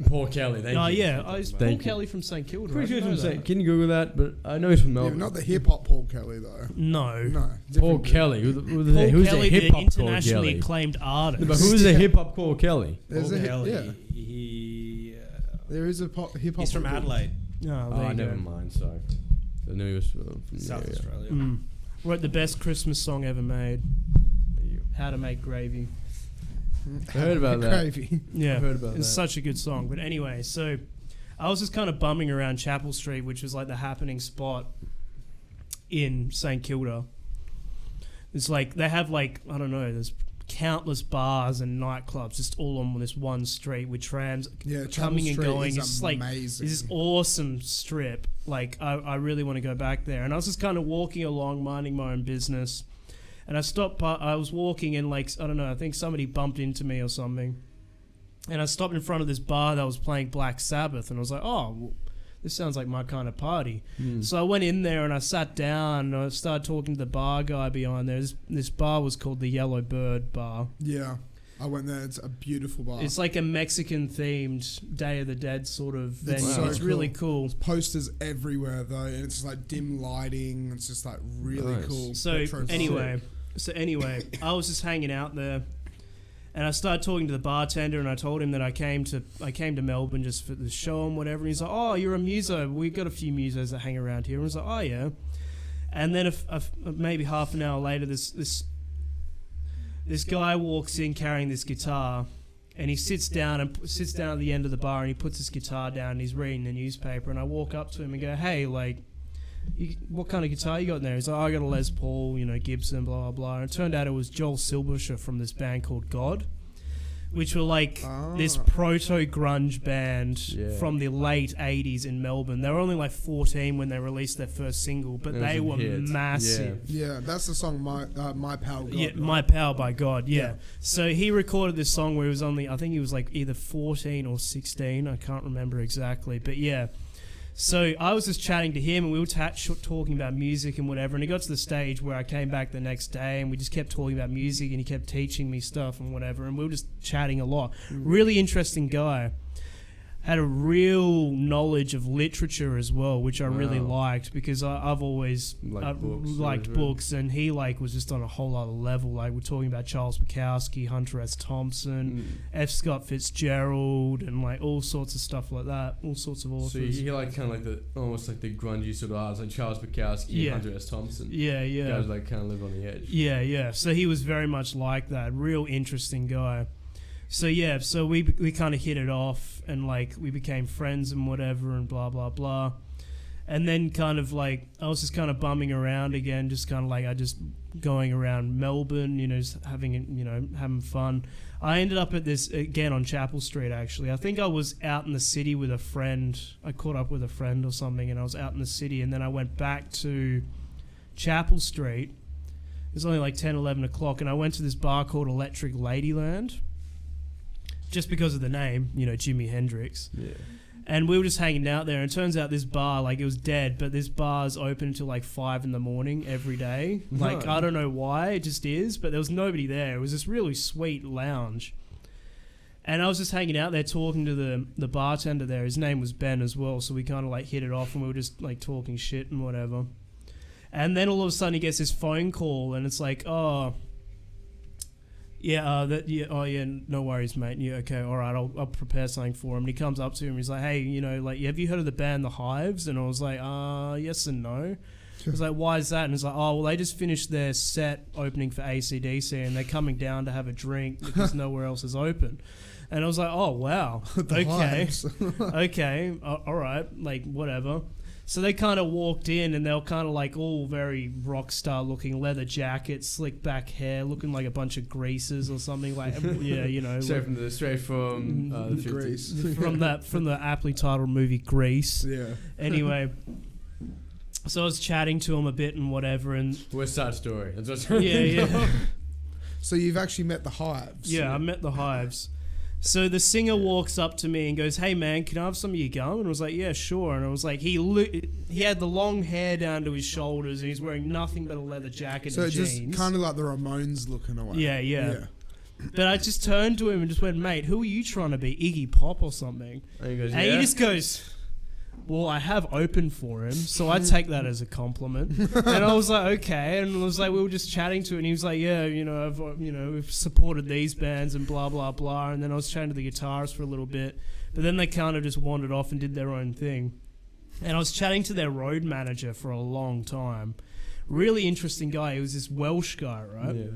Paul Kelly. Oh yeah, Paul Kelly from St Kilda. Pretty sure I he's from didn't know St. Can you Google that? But I know he's from Yeah, Melbourne. not the hip hop Paul Kelly though. No. No. Paul different dude. Kelly. Who's Kelly, the hip the hop Paul internationally Kelly? acclaimed artist. But who's the hip hop Paul Kelly? There's Paul a Kelly. Yeah. There is a hip hop. He's from Adelaide, Oh, there you never go. mind. Sorry. I knew he was from South the area. Australia. Wrote the best Christmas song ever made. There you How to Make Gravy. I heard about that. Gravy. Yeah, I've heard about it's that. such a good song. But anyway, so I was just kind of bumming around Chapel Street, which was like the happening spot in St Kilda. It's like they have like, I don't know, there's countless bars and nightclubs just all on this one street with trams coming and going. It's like this awesome strip. Like I really want to go back there. And I was just kind of walking along, minding my own business, and I stopped. I was walking and like I don't know. I think somebody bumped into me or something, and I stopped in front of this bar that was playing Black Sabbath, and I was like, oh. Well, this sounds like my kind of party. So I went in there and I sat down and I started talking to the bar guy behind there. This bar was called the Yellow Bird Bar. Yeah, I went there. It's a beautiful bar. It's like a Mexican-themed Day of the Dead sort of venue. It's cool. really cool. There's posters everywhere though, and it's just like dim lighting. It's just like really cool. So anyway, I was just hanging out there. And I started talking to the bartender, and I told him that I came to Melbourne just for the show and whatever. And he's like, "Oh, you're a muso. We've got a few musos that hang around here." And I was like, "Oh yeah." And then maybe half an hour later, this guy walks in carrying this guitar, and he sits down at the end of the bar, and he puts his guitar down, and he's reading the newspaper. And I walk up to him and go, "Hey, like, what kind of guitar you got in there?" He's like, I got a Les Paul, Gibson, blah, blah, blah. And it turned out it was Joel Silbersher from this band called God, which were like this proto-grunge band from the late 80s in Melbourne. They were only like 14 when they released their first single, but they were massive. Yeah, that's the song My Pal God. Yeah, right? My Pal by God, yeah. So he recorded this song where he was I think he was like either 14 or 16, I can't remember exactly, but yeah. So I was just chatting to him, and we were talking about music and whatever, and it got to the stage where I came back the next day, and we just kept talking about music, and he kept teaching me stuff and whatever, and we were just chatting a lot. Really interesting guy. Had a real knowledge of literature as well, which I really liked, because I've always liked books, and he was just on a whole other level. Like, we're talking about Charles Bukowski, Hunter S. Thompson, F. Scott Fitzgerald, and like all sorts of stuff like that, all sorts of authors. So you like kind of like almost like the grungy sort of arts, like Charles Bukowski, and Hunter S. Thompson. Yeah. Guys like kind of live on the edge. Yeah. So he was very much like that, real interesting guy. So we kind of hit it off, and like we became friends and whatever, and blah blah blah. And then kind of like I was just kind of bumming around again, just kind of like I just going around Melbourne, just having fun. I ended up at this again on Chapel Street. Actually, I think I was out in the city with a friend. I caught up with a friend or something, and I was out in the city, and then I went back to Chapel Street. It was only like 10, 11 o'clock, and I went to this bar called Electric Ladyland. Just because of the name, Jimi Hendrix. Yeah. And we were just hanging out there, and it turns out this bar, like, it was dead, but this bar's open until like 5 a.m. every day. Like, I don't know why, it just is, but there was nobody there. It was this really sweet lounge. And I was just hanging out there talking to the bartender there. His name was Ben as well, so we kind of like hit it off, and we were just like talking shit and whatever. And then all of a sudden he gets this phone call, and it's like, oh... no worries, mate. Yeah, okay, all right, I'll prepare something for him. And he comes up to him, he's like, hey, have you heard of the band The Hives? And I was like, yes and no. He was like, why is that? And he's like, oh, well, they just finished their set opening for AC/DC, and they're coming down to have a drink because nowhere else is open. And I was like, oh, wow, okay, okay, all right, like, whatever. So they kind of walked in, and they were kind of like all very rock star looking, leather jackets, slick back hair, looking like a bunch of greasers or something like. Straight from the Grease. from the aptly titled movie Grease. Yeah. Anyway, so I was chatting to him a bit and whatever, and West Side Story. That's what's yeah. So you've actually met the Hives. Yeah, I met the Hives. So the singer walks up to me and goes, hey man, can I have some of your gum? And I was like, yeah, sure. And I was like, he had the long hair down to his shoulders, and he's wearing nothing but a leather jacket and jeans. So just kind of like the Ramones looking away. Yeah. But I just turned to him and just went, mate, who are you trying to be, Iggy Pop or something? And he goes, and he just goes, well, I have opened for him, so I take that as a compliment. And I was like, okay. And I was like, we were just chatting to it, and he was like, yeah, we've supported these bands and blah, blah, blah. And then I was chatting to the guitarist for a little bit, but then they kind of just wandered off and did their own thing. And I was chatting to their road manager for a long time. Really interesting guy. He was this Welsh guy, right? Yeah.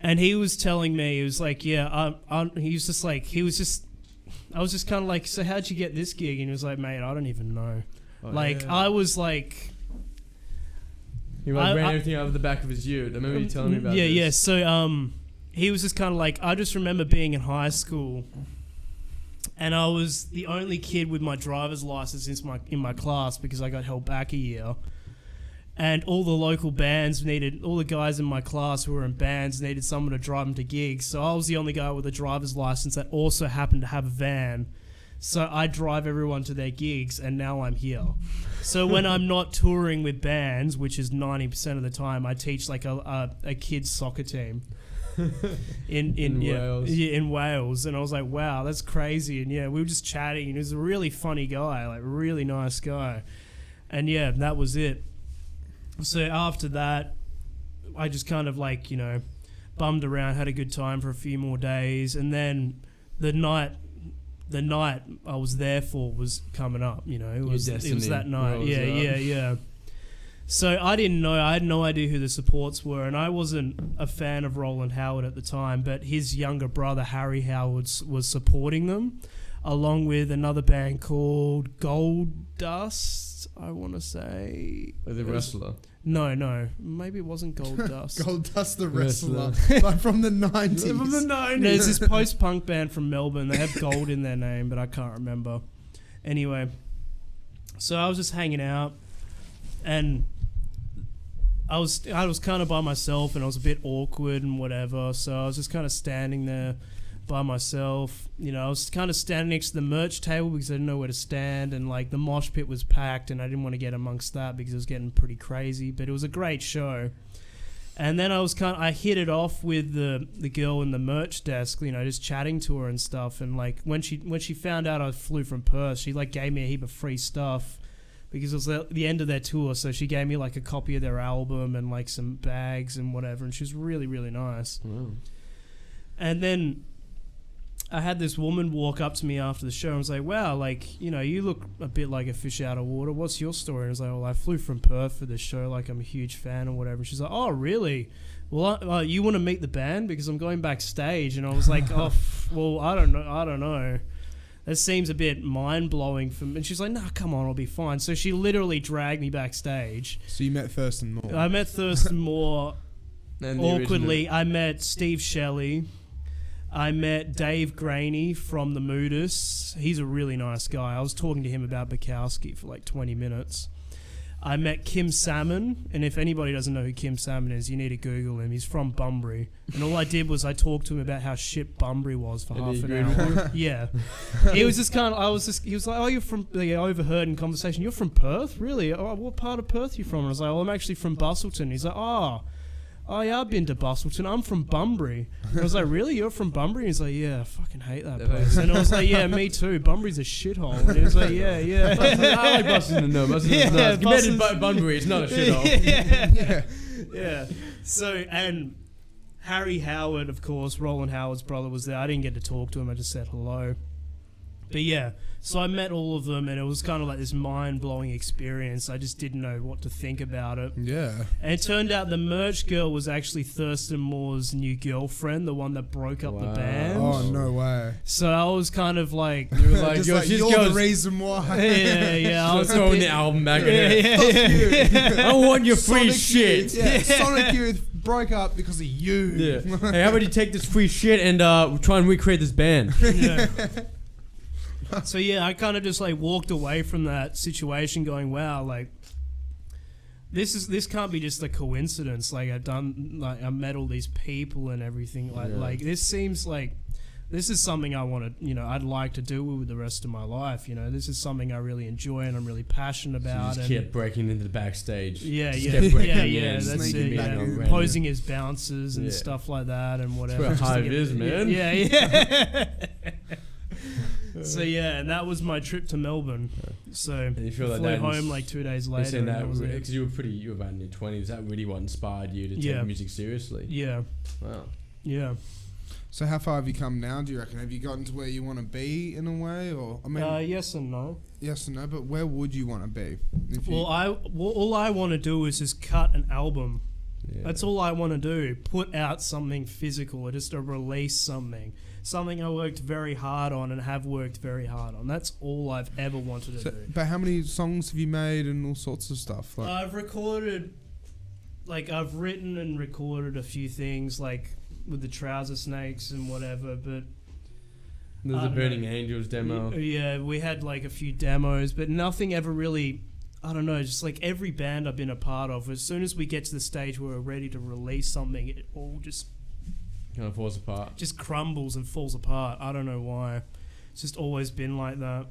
And he was telling me, he was like, yeah, I was just kind of like, so how'd you get this gig? And he was like, mate, I don't even know. I was like... He ran everything out of the back of his ute. I remember you telling me about this. Yeah, so he was just kind of like, I just remember being in high school, and I was the only kid with my driver's license in my class because I got held back a year. And all the local bands all the guys in my class who were in bands needed someone to drive them to gigs. So I was the only guy with a driver's license that also happened to have a van. So I drive everyone to their gigs, and now I'm here. So when I'm not touring with bands, which is 90% of the time, I teach like a kids soccer team in Wales. Yeah, in Wales. And I was like, wow, that's crazy. And yeah, we were just chatting, and he was a really funny guy, like really nice guy. And yeah, that was it. So after that, I just kind of like, bummed around, had a good time for a few more days, and then the night I was there for was coming up. It was that night. Yeah. So I didn't know. I had no idea who the supports were, and I wasn't a fan of Roland Howard at the time. But his younger brother Harry Howard was supporting them, along with another band called Gold Dust. I want to say the wrestler. No, maybe it wasn't Gold Dust. Gold Dust, the wrestler, like from the 90s. From the 90s. There's this post-punk band from Melbourne. They have gold in their name, but I can't remember. Anyway, so I was just hanging out, and I was kind of by myself, and I was a bit awkward and whatever. So I was just kind of standing there by myself. I was kind of standing next to the merch table because I didn't know where to stand, and like the mosh pit was packed, and I didn't want to get amongst that because it was getting pretty crazy. But it was a great show. And then I hit it off with the girl in the merch desk, just chatting to her and stuff. And like when she found out I flew from Perth, she like gave me a heap of free stuff because it was the end of their tour. So she gave me like a copy of their album and like some bags and whatever. And she was really, really nice. Wow. And then I had this woman walk up to me after the show and was like, wow, like, you look a bit like a fish out of water. What's your story? And I was like, well, I flew from Perth for this show. Like, I'm a huge fan or whatever. And she's like, oh, really? Well, you want to meet the band? Because I'm going backstage. And I was like, oh, well, I don't know. That seems a bit mind-blowing for me. And she's like, nah, come on, I'll be fine. So she literally dragged me backstage. So you met Thurston Moore? I met Thurston Moore awkwardly. I met Steve Shelley. I met Dave Graney from the Moodus. He's a really nice guy. I was talking to him about Bukowski for like 20 minutes. I met Kim Salmon, and if anybody doesn't know who Kim Salmon is, you need to Google him. He's from Bunbury. And all I did was I talked to him about how shit Bunbury was for half an hour. Yeah. He was just kind of, he was like, oh, you're from, I overheard in conversation, you're from Perth? Really? Oh, what part of Perth are you from? And I was like, well, I'm actually from Bustleton. He's like, oh yeah, I've been to Bustleton. I'm from Bunbury. And I was like, really? You're from Bunbury? And he's like, yeah, I fucking hate that place. And I was like, yeah, me too. Bunbury's a shithole. And he was like, yeah. I like Bustleton, no. Bustleton's nice. Compared to Bunbury, it's not a shithole. Yeah. So, and Harry Howard, of course, Roland Howard's brother, was there. I didn't get to talk to him. I just said hello. But yeah, so I met all of them, and it was kind of like this mind-blowing experience. I just didn't know what to think about it. Yeah. And it turned out the merch girl was actually Thurston Moore's new girlfriend, the one that broke up the band. Oh, no way. So I was kind of like... You were like, you're the reason why. Yeah. I was throwing the album back in. I want your free shit. Sonic Youth broke up because of you. Yeah. Hey, how about you take this free shit and try and recreate this band? Yeah. So yeah, I kind of just like walked away from that situation going, wow, like this can't be just a coincidence. Like I met all these people and everything. Like this seems like this is something I want to, I'd like to do with the rest of my life. This is something I really enjoy and I'm really passionate about. So you just kept breaking into the backstage. Yeah. That's it. Yeah. Posing as bouncers and stuff like that and whatever. That's where Hive is, man. Yeah. So yeah, and that was my trip to Melbourne. So and you feel like flew home like 2 days later. Because you were about in your 20s. That really what inspired you to take music seriously. Yeah. Wow. Yeah. So how far have you come now, do you reckon? Have you gotten to where you want to be in a way? Or I mean, yes and no. Yes and no, but where would you want to be? All I want to do is just cut an album. Yeah. That's all I want to do. Put out something physical, just to release something I worked very hard on and have worked very hard on. That's all I've ever wanted to do. But how many songs have you made and all sorts of stuff? I've recorded, I've written and recorded a few things, with the Trouser Snakes and whatever, but There's a Burning Angels demo. Yeah, we had like a few demos, but nothing ever really. I don't know, just like every band I've been a part of, as soon as we get to the stage where we're ready to release something, it all just Kind of falls apart. just crumbles and falls apart. I don't know why. It's just always been like that.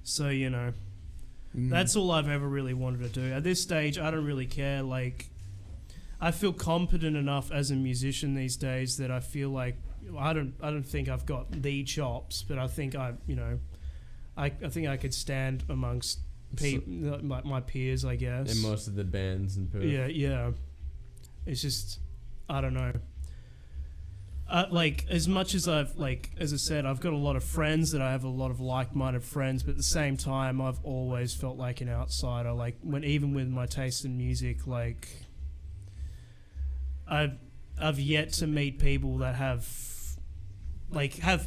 So, you know, that's all I've ever really wanted to do. At this stage, I don't really care. Like, I feel competent enough as a musician these days that I feel like I don't think I've got the chops, but I think I think I could stand amongst my peers, I guess. In most of the bands in Perth. Yeah. It's just, I don't know. Like, as much as as I said, I've got a lot of friends that I have a lot of like-minded friends, but at the same time, I've always felt like an outsider. Like, even with my taste in music, like, I've yet to meet people that have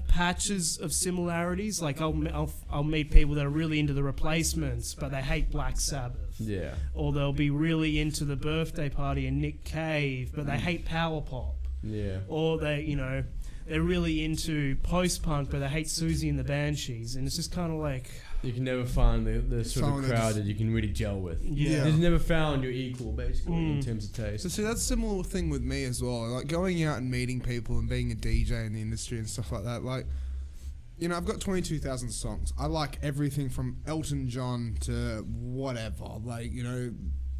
patches of similarities. Like, I'll meet people that are really into the Replacements, but they hate Black Sabbath. Yeah. Or they'll be really into the Birthday Party and Nick Cave, but they hate power pop. Yeah. Or they're really into post-punk, but they hate Susie and the Banshees. And it's just kind of like... You can never find the sort Someone of crowd that you can really gel with. Yeah. You've never found your equal, basically, in terms of taste. So see, that's a similar thing with me as well. Like going out and meeting people and being a DJ in the industry and stuff like that. Like, you know, I've got 22,000 songs. I like everything from Elton John to whatever. Like, you know,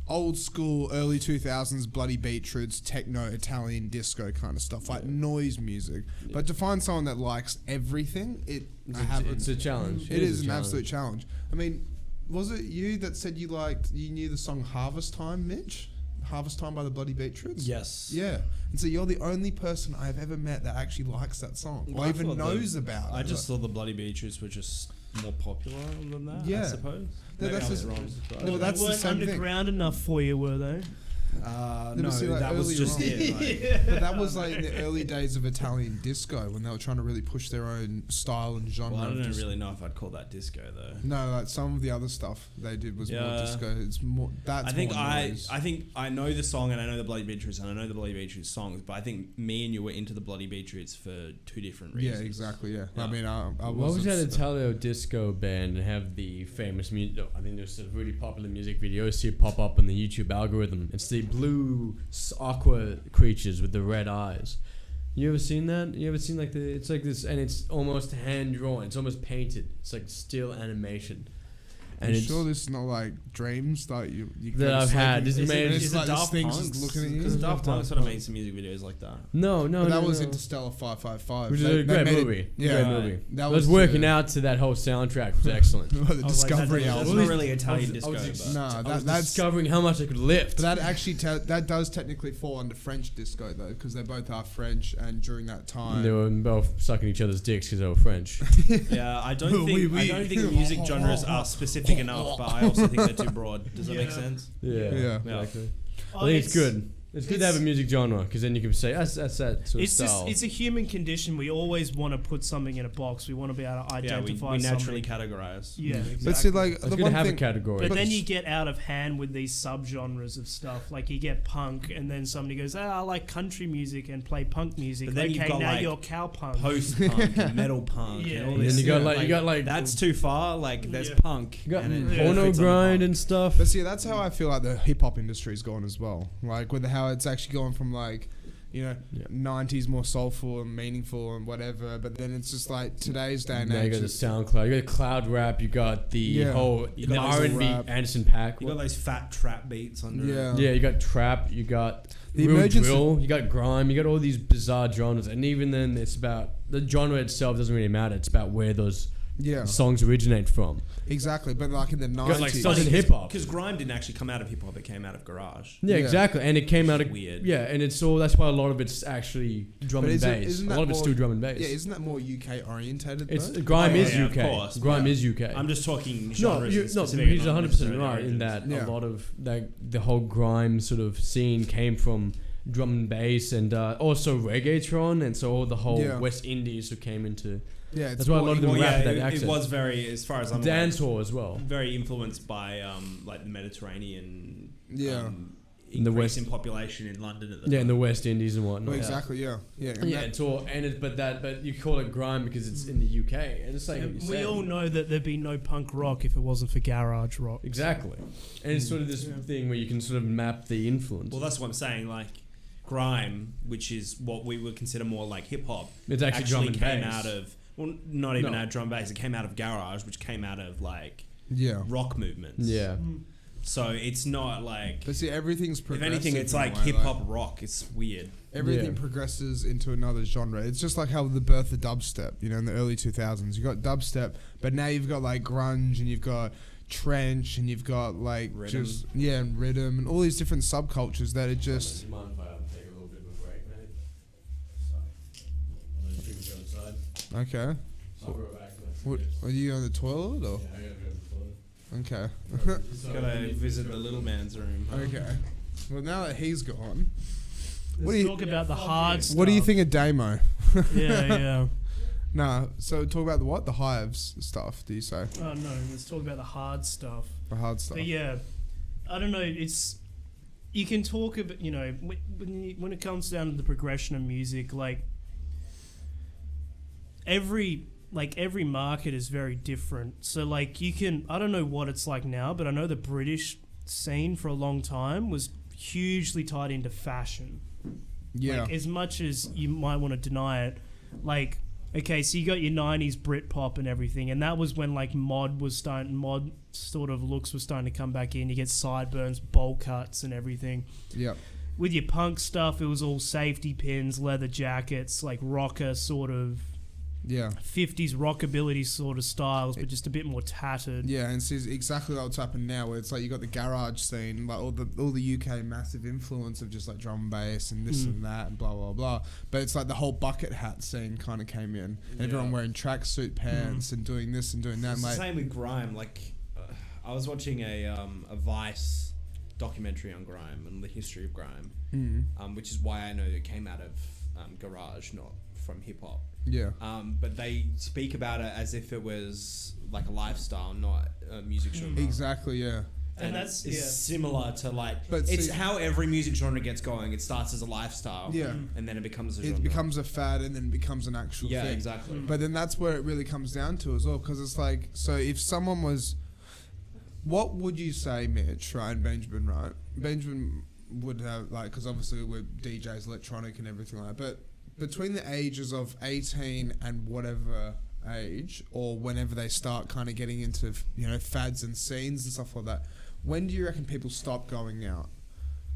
old school, early 2000s, Bloody Beetroots, techno, Italian disco kind of stuff, like noise music. Yeah. But to find someone that likes everything, it's a challenge. It is an absolute challenge. I mean, was it you that said you knew the song Harvest Time, Mitch? Harvest Time by the Bloody Beetroots? Yes. Yeah. And so you're the only person I've ever met that actually likes that song, or even knows about it. I just thought the Bloody Beetroots were just more popular than that, I suppose. That's just wrong. No, that's they the weren't same underground enough for you, were they? No, see, like, that was just it. But that was like in the early days of Italian disco when they were trying to really push their own style and genre. Well, I don't really know if I'd call that disco though. No, like some of the other stuff they did was more disco. It's more that's. I think more noise. I think I know the song and I know the Bloody Beetroots and I know the Bloody Beetroots songs, but I think me and you were into the Bloody Beetroots for two different reasons. Yeah, exactly. Yeah. I mean, I what was that Italo disco band and have the famous music? I think there's a really popular music video. See it pop up on the YouTube algorithm. It's the blue aqua creatures with the red eyes. You ever seen that? You ever seen like it's like this, and it's almost hand drawn. It's almost painted. It's like still animation. And you sure this is not like dreams that you that I've had? This is like this thing's just looking at you. Because Daft Punk sort of made some music videos like that. No, that was Interstellar 555, which is a great movie. Great movie. That was working out to that whole soundtrack was excellent. The Discovery album. That's not really Italian disco. That's discovering how much I could lift. But that actually that does technically fall under French disco though, because they both are French, and during that time they were both sucking each other's dicks because they were French. Yeah, I don't think music genres are specific enough, but I also think they're too broad. Does that make sense? Yeah. Exactly. I think it's good. It's good to have a music genre because then you can say that's that sort of style. It's a human condition. We always want to put something in a box. We want to be able to identify. We naturally categorize. Yeah, exactly. But see, like the one have a category. But then you get out of hand with these subgenres of stuff. Like you get punk, and then somebody goes, I like country music and play punk music. But then okay, you've got now like you're cowpunk, post punk, and metal punk, and all this. And you got like that's too far. Like there's punk. You got porno grind and stuff. But see, that's how I feel like the hip hop industry's gone as well. Like with how it's actually gone from like, you know, 90s more soulful and meaningful and whatever, but then it's just like today's day and age. You got the SoundCloud, you got cloud rap, you got the whole the R&B Anderson .Paak. You got those fat trap beats under it. Yeah, you got trap, you got the real drill, you got grime, you got all these bizarre genres, and even then it's about the genre itself doesn't really matter. It's about where those songs originate from. Exactly, but like in the 90s. Like stuff in hip hop. Because grime didn't actually come out of hip hop, it came out of garage. Yeah, exactly. And it came out of weird. Yeah, and it's all that's why a lot of it's actually drum and bass. A lot of it's still drum and bass. Yeah, isn't that more UK orientated? It's grime is UK. Of course, grime is UK. I'm just talking No, genres. he's 100% right in that a lot of the whole grime sort of scene came from drum and bass and also reggaeton, and so all the whole West Indies who came into. Yeah, that's why a lot of them rap that accent. It was very, as far as I'm dancehall as well. Very influenced by like the Mediterranean increase in population in London at the time. in the West Indies and whatnot. Well, exactly. Yeah. It's all but you call it grime because it's in the UK, and it's like what you we said. all know that there'd be no punk rock if it wasn't for garage rock. Exactly, and it's sort of this thing where you can sort of map the influence. Well, that's what I'm saying. Like grime, which is what we would consider more like hip hop, it's actually drum and came bass. out of not even out of drum and bass. It came out of garage, which came out of like rock movements. Yeah. So it's not like. But see, everything's If progressive. anything, it's in a like way, hip hop rock. It's weird. Everything progresses into another genre. It's just like how the birth of dubstep, in the early 2000s. You got dubstep, but now you've got like grunge and you've got trench and you've got like rhythm. and rhythm and all these different subcultures that are just. Do you mind if I take a little bit of a break, mate? Sorry. I'm going to go inside. Okay. I'll go back. What, are you on the toilet or? Yeah, I gotta go to the toilet. Okay. Gotta visit the little man's room. Huh? Okay. Well, now that he's gone, Let's talk about the hard stuff. what do you think of Damo? Yeah. Nah. So talk about the what? The hives stuff. Do you say Oh no, let's talk about the hard stuff. the hard stuff? But yeah, I don't know. It's you can talk about when it comes down to the progression of music, like every market is very different. So like I don't know what it's like now, but I know the British scene for a long time was hugely tied into fashion. Yeah. Like, as much as you might want to deny it, like, okay, so you got your 90s Britpop and everything, and that was when like mod sort of looks was starting to come back in. You get sideburns, bowl cuts and everything. Yep. With your punk stuff, it was all safety pins, leather jackets, like rocker sort of Yeah. 50s rockabilly sort of styles, but just a bit more tattered. Yeah, and it's exactly what's happened now, where it's like you got the garage scene, like all the UK massive influence of just like drum and bass and this and that and blah blah blah. But it's like the whole bucket hat scene kind of came in, and everyone wearing tracksuit pants and doing this and doing that. It's and the like, same with grime. Like, I was watching a Vice documentary on grime and the history of grime, which is why I know it came out of garage, not from hip hop. Yeah. But they speak about it as if it was like a lifestyle, not a music genre. Exactly. Yeah. And that's similar to like, But it's see, how every music genre gets going. It starts as a lifestyle, Yeah. and then it becomes a genre. It becomes a fad and then becomes an actual yeah, thing. exactly. But then that's where it really comes down to as well, because it's like, so if someone was, what would you say, Mitch, right, and Benjamin, right? Benjamin would have, like, because obviously we're DJs, electronic and everything like that, but between the ages of 18 and whatever age, or whenever they start kind of getting into, fads and scenes and stuff like that, when do you reckon people stop going out?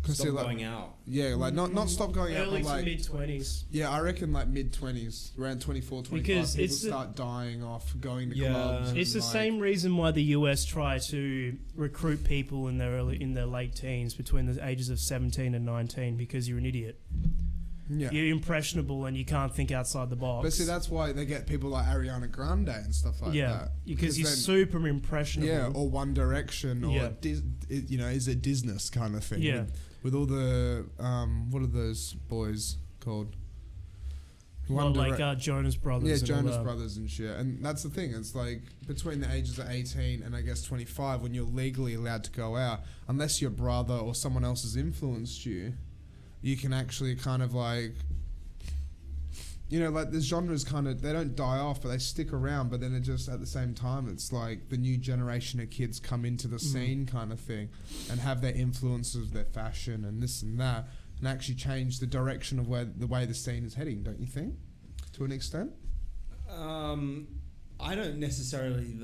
Stop going out. Yeah, like not stop going out, Early but to like mid-20s. yeah, I reckon like mid-20s, around 24, 25, Because people it's start dying off, going to Yeah. clubs. It's the and, like, same reason why the US try to recruit people in their late teens between the ages of 17 and 19 because you're an idiot. Yeah. You're impressionable and you can't think outside the box. But see, that's why they get people like Ariana Grande and stuff like that. because you're then- super impressionable. Yeah, or One Direction, or Yeah. is it Disney kind of thing? Yeah. With all the what are those boys called? Jonas Brothers. Yeah, and all Jonas that. Brothers and shit. And that's the thing. It's like between the ages of 18 and I guess 25, when you're legally allowed to go out, unless your brother or someone else has influenced you, you can actually kind of like, like the genres kind of, they don't die off, but they stick around. But then it just, at the same time, it's like the new generation of kids come into the scene kind of thing and have their influences of their fashion and this and that, and actually change the direction of the way the scene is heading, don't you think? To an extent? I don't necessarily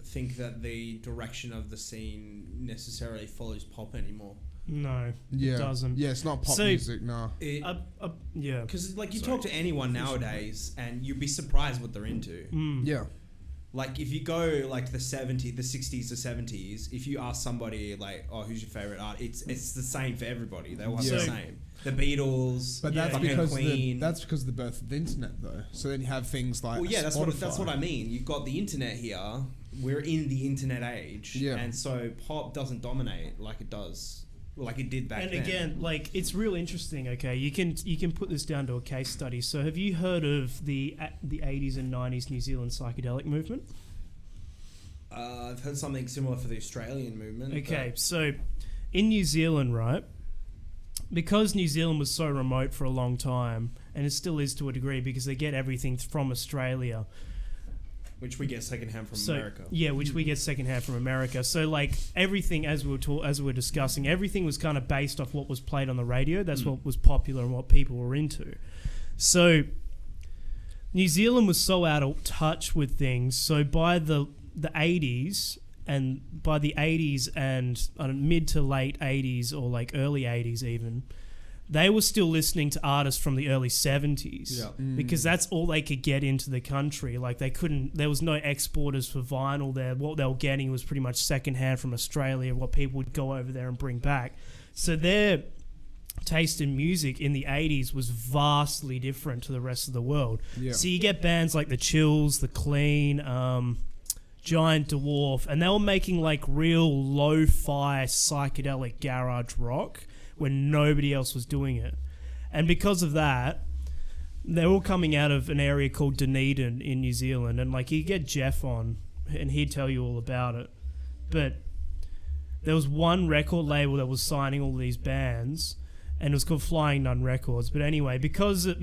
think that the direction of the scene necessarily follows pop anymore. No, Yeah. it doesn't. Yeah, it's not pop So- music, no. Yeah. Because like you talk to anyone nowadays and you'd be surprised what they're into. Yeah. Like if you go like the 60s to 70s, if you ask somebody like, oh, who's your favorite art? It's the same for everybody. They all have the Yeah. same. The Beatles, But that's fucking because Queen. that's because of the birth of the internet, though. So then you have things like Well, yeah, that's Spotify. what I mean. You've got the internet here. We're in the internet age, Yeah. and so pop doesn't dominate like it does, like it did back And then. again, like it's real interesting. Okay, you can put this down to a case study. So, have you heard of the 80s and 90s New Zealand psychedelic movement? I've heard something similar for the Australian movement. Okay, so in New Zealand, right, because New Zealand was so remote for a long time, and it still is to a degree because they get everything from Australia. Which we get secondhand from America. Yeah, which we get secondhand from America. So like everything, as we were discussing, everything was kind of based off what was played on the radio. That's what was popular and what people were into. So New Zealand was so out of touch with things. So by the 80s and mid to late 80s or like early 80s even, they were still listening to artists from the early 70s because that's all they could get into the country. Like there was no exporters for vinyl there. What they were getting was pretty much secondhand from Australia, what people would go over there and bring back. So their taste in music in the 80s was vastly different to the rest of the world. Yeah. So you get bands like The Chills, The Clean, Giant Dwarf, and they were making like real lo-fi psychedelic garage rock when nobody else was doing it. And because of that, they're all coming out of an area called Dunedin in New Zealand. And like you get Jeff on and he'd tell you all about it. But there was one record label that was signing all these bands and it was called Flying Nun Records. But anyway, because they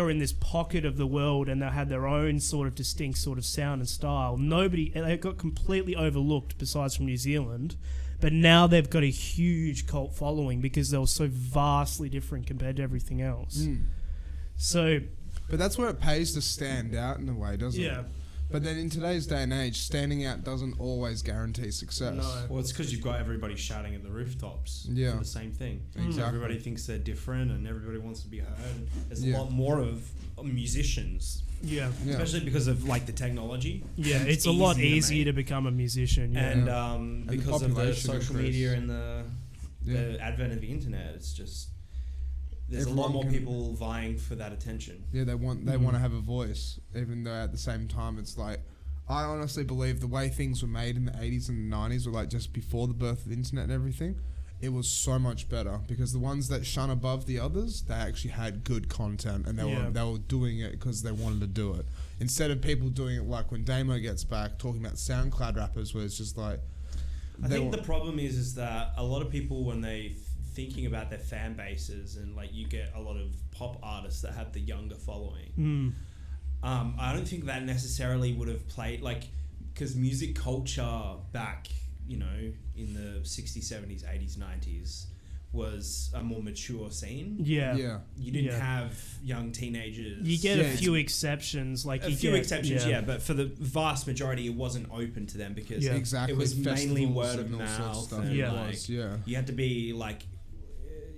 were in this pocket of the world and they had their own sort of distinct sort of sound and style, they got completely overlooked besides from New Zealand. But now they've got a huge cult following because they were so vastly different compared to everything else. So, but that's where it pays to stand out in a way, doesn't it? Yeah. But then in today's day and age, standing out doesn't always guarantee success. No. Well, it's because you've got everybody shouting at the rooftops for the same thing. Exactly. Everybody thinks they're different and everybody wants to be heard. There's a lot more of musicians. Yeah. Especially because of like the technology. Yeah, it's a lot easier to become a musician. Yeah. And because of the social media and the advent of the internet, it's just there's a lot more people vying for that attention. Yeah, they want to have a voice, even though at the same time it's like, I honestly believe the way things were made in the 80s and the 90s were like just before the birth of the internet and everything. It was so much better because the ones that shone above the others, they actually had good content and they were doing it because they wanted to do it. Instead of people doing it like when Damo gets back, talking about SoundCloud rappers where it's just like... I think the problem is that a lot of people when they thinking about their fan bases and like you get a lot of pop artists that have the younger following. I don't think that necessarily would have played like because music culture back, you know, in the 60s, 70s, 80s, 90s was a more mature scene. Yeah. You didn't have young teenagers. You get a few exceptions. Like but for the vast majority, it wasn't open to them because exactly. it was mainly Festivals word of and all sorts mouth. of stuff. And You had to be like,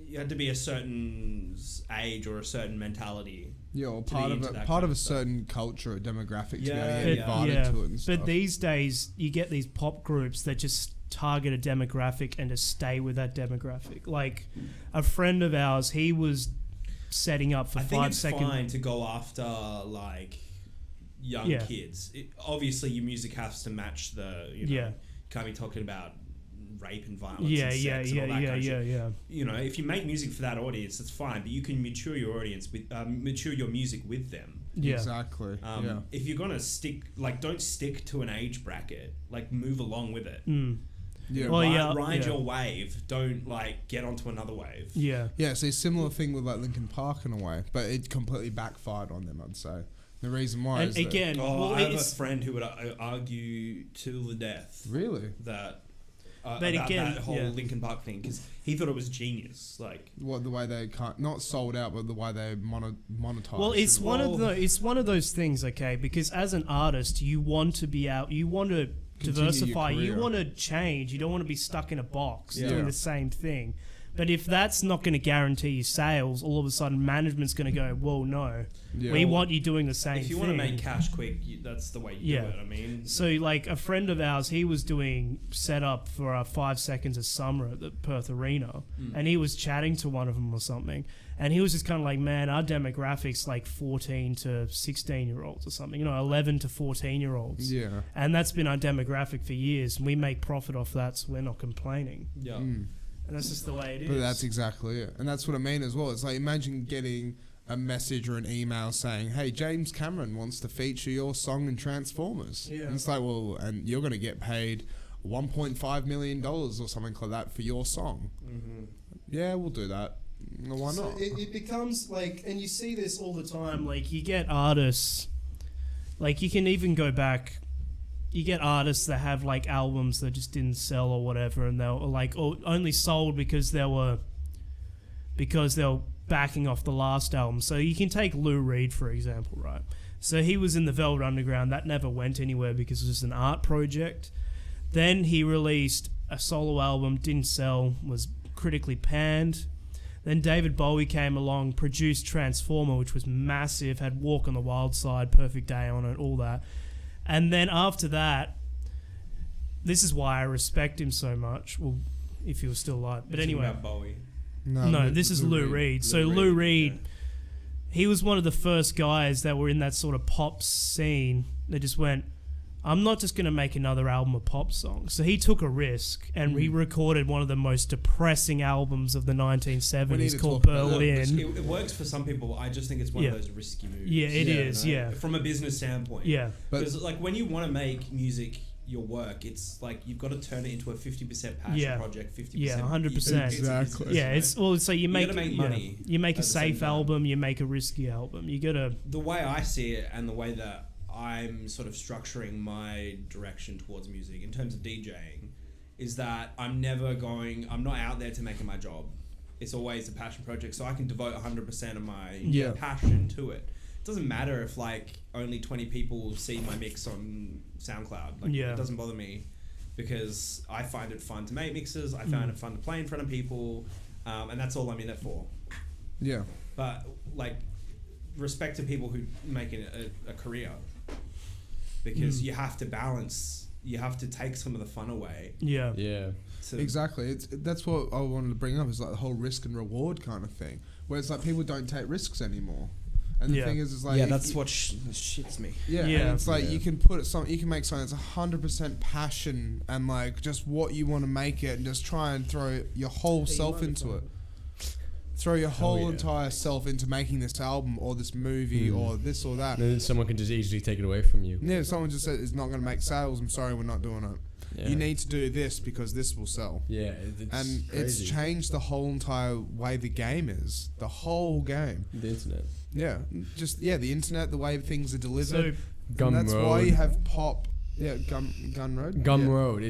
you had to be a certain age or a certain mentality. Yeah, or part of a certain culture or demographic to be able to get invited to it and stuff. But these days, you get these pop groups that just target a demographic and to stay with that demographic. Like a friend of ours, he was setting up for 5 seconds. I think it's fine to go after like young kids. Obviously, your music has to match the. Can't be talking about rape and violence and sex and all that kind of shit. You know, if you make music for that audience, that's fine. But you can mature your audience with mature your music with them. Yeah, exactly. If you're gonna stick, like, don't stick to an age bracket. Like, move along with it. Yeah, ride your wave. Don't like get onto another wave. Yeah. So a similar thing with like Linkin Park in a way, but it completely backfired on them. I'd say the reason why is again, I have a friend who would argue till the death. Really? That. But about again, that whole Linkin Park thing because he thought it was genius. Like the way they not sold out, but the way they monetized. Well, it's one of those things, okay? Because as an artist, you want to be out. You want to diversify. You want to change. You don't want to be stuck in a box doing the same thing. But if that's not going to guarantee you sales, all of a sudden management's going to go, well, no. We want you doing the same thing. If you want to make cash quick, that's the way you do it. I mean... So, like, a friend of ours, he was doing setup for 5 Seconds of Summer at the Perth Arena, and he was chatting to one of them or something, and he was just kind of like, man, our demographic's like 14 to 16-year-olds or something, 11 to 14-year-olds. Yeah. And that's been our demographic for years, and we make profit off that, so we're not complaining. Yeah. And that's just the way it is. But that's exactly it. And that's what I mean as well. It's like, imagine getting a message or an email saying, hey, James Cameron wants to feature your song in Transformers. Yeah. And it's like, well, and you're going to get paid $1.5 million or something like that for your song. Yeah, we'll do that. Why So not? it becomes like, and you see this all the time. Like you get artists, like you can even go back. You get artists that have like albums that just didn't sell or whatever, and they'll like only sold because they were backing off the last album. So you can take Lou Reed for example, right? So he was in the Velvet Underground. That never went anywhere because it was an art project. Then he released a solo album, didn't sell, was critically panned. Then David Bowie came along, produced Transformer, which was massive, had Walk on the Wild Side, Perfect Day on it, all that. And then after that, this is why I respect him so much. Well, if he was still alive. But anyway. About Bowie. No, this is Lou Reed. So Lou Reed, he was one of the first guys that were in that sort of pop scene. They just went, I'm not just going to make another album of pop songs. So he took a risk and he recorded one of the most depressing albums of the 1970s called Berlin. It works for some people. I just think it's one of those risky moves. Yeah, it is. You know? From a business standpoint. Yeah. Because like when you want to make music your work, it's like you've got to turn it into a 50% passion project, 50%. Yeah, 100%. Exactly. Yeah, it's well. So you make money. You make a safe album. You make a risky album. You gotta. The way I see it, and the way that I'm sort of structuring my direction towards music in terms of DJing, is that I'm not out there to make it my job. It's always a passion project, so I can devote 100% of my passion to it. It doesn't matter if like only 20 people see my mix on SoundCloud. Like it doesn't bother me because I find it fun to make mixes. I find it fun to play in front of people, and that's all I'm in it for. Yeah. But like, respect to people who make it a career, because you have to balance. You have to take some of the fun away. Yeah. Exactly. That's what I wanted to bring up, is like the whole risk and reward kind of thing, where it's like people don't take risks anymore. And the thing is like, that's what shits me. And it's like you can put it you can make something that's 100% passion and like just what you want to make it, and just try and throw your whole self into it. Throw your whole entire self into making this album or this movie or this or that. And then someone can just easily take it away from you. Yeah, someone just said it's not going to make sales. I'm sorry, we're not doing it. Yeah. You need to do this because this will sell. Yeah, and it's changed the whole entire way the game is. The whole game. The internet. Yeah, the internet, the way things are delivered. So, that's why you have pop. Yeah, Gumroad. Gumroad.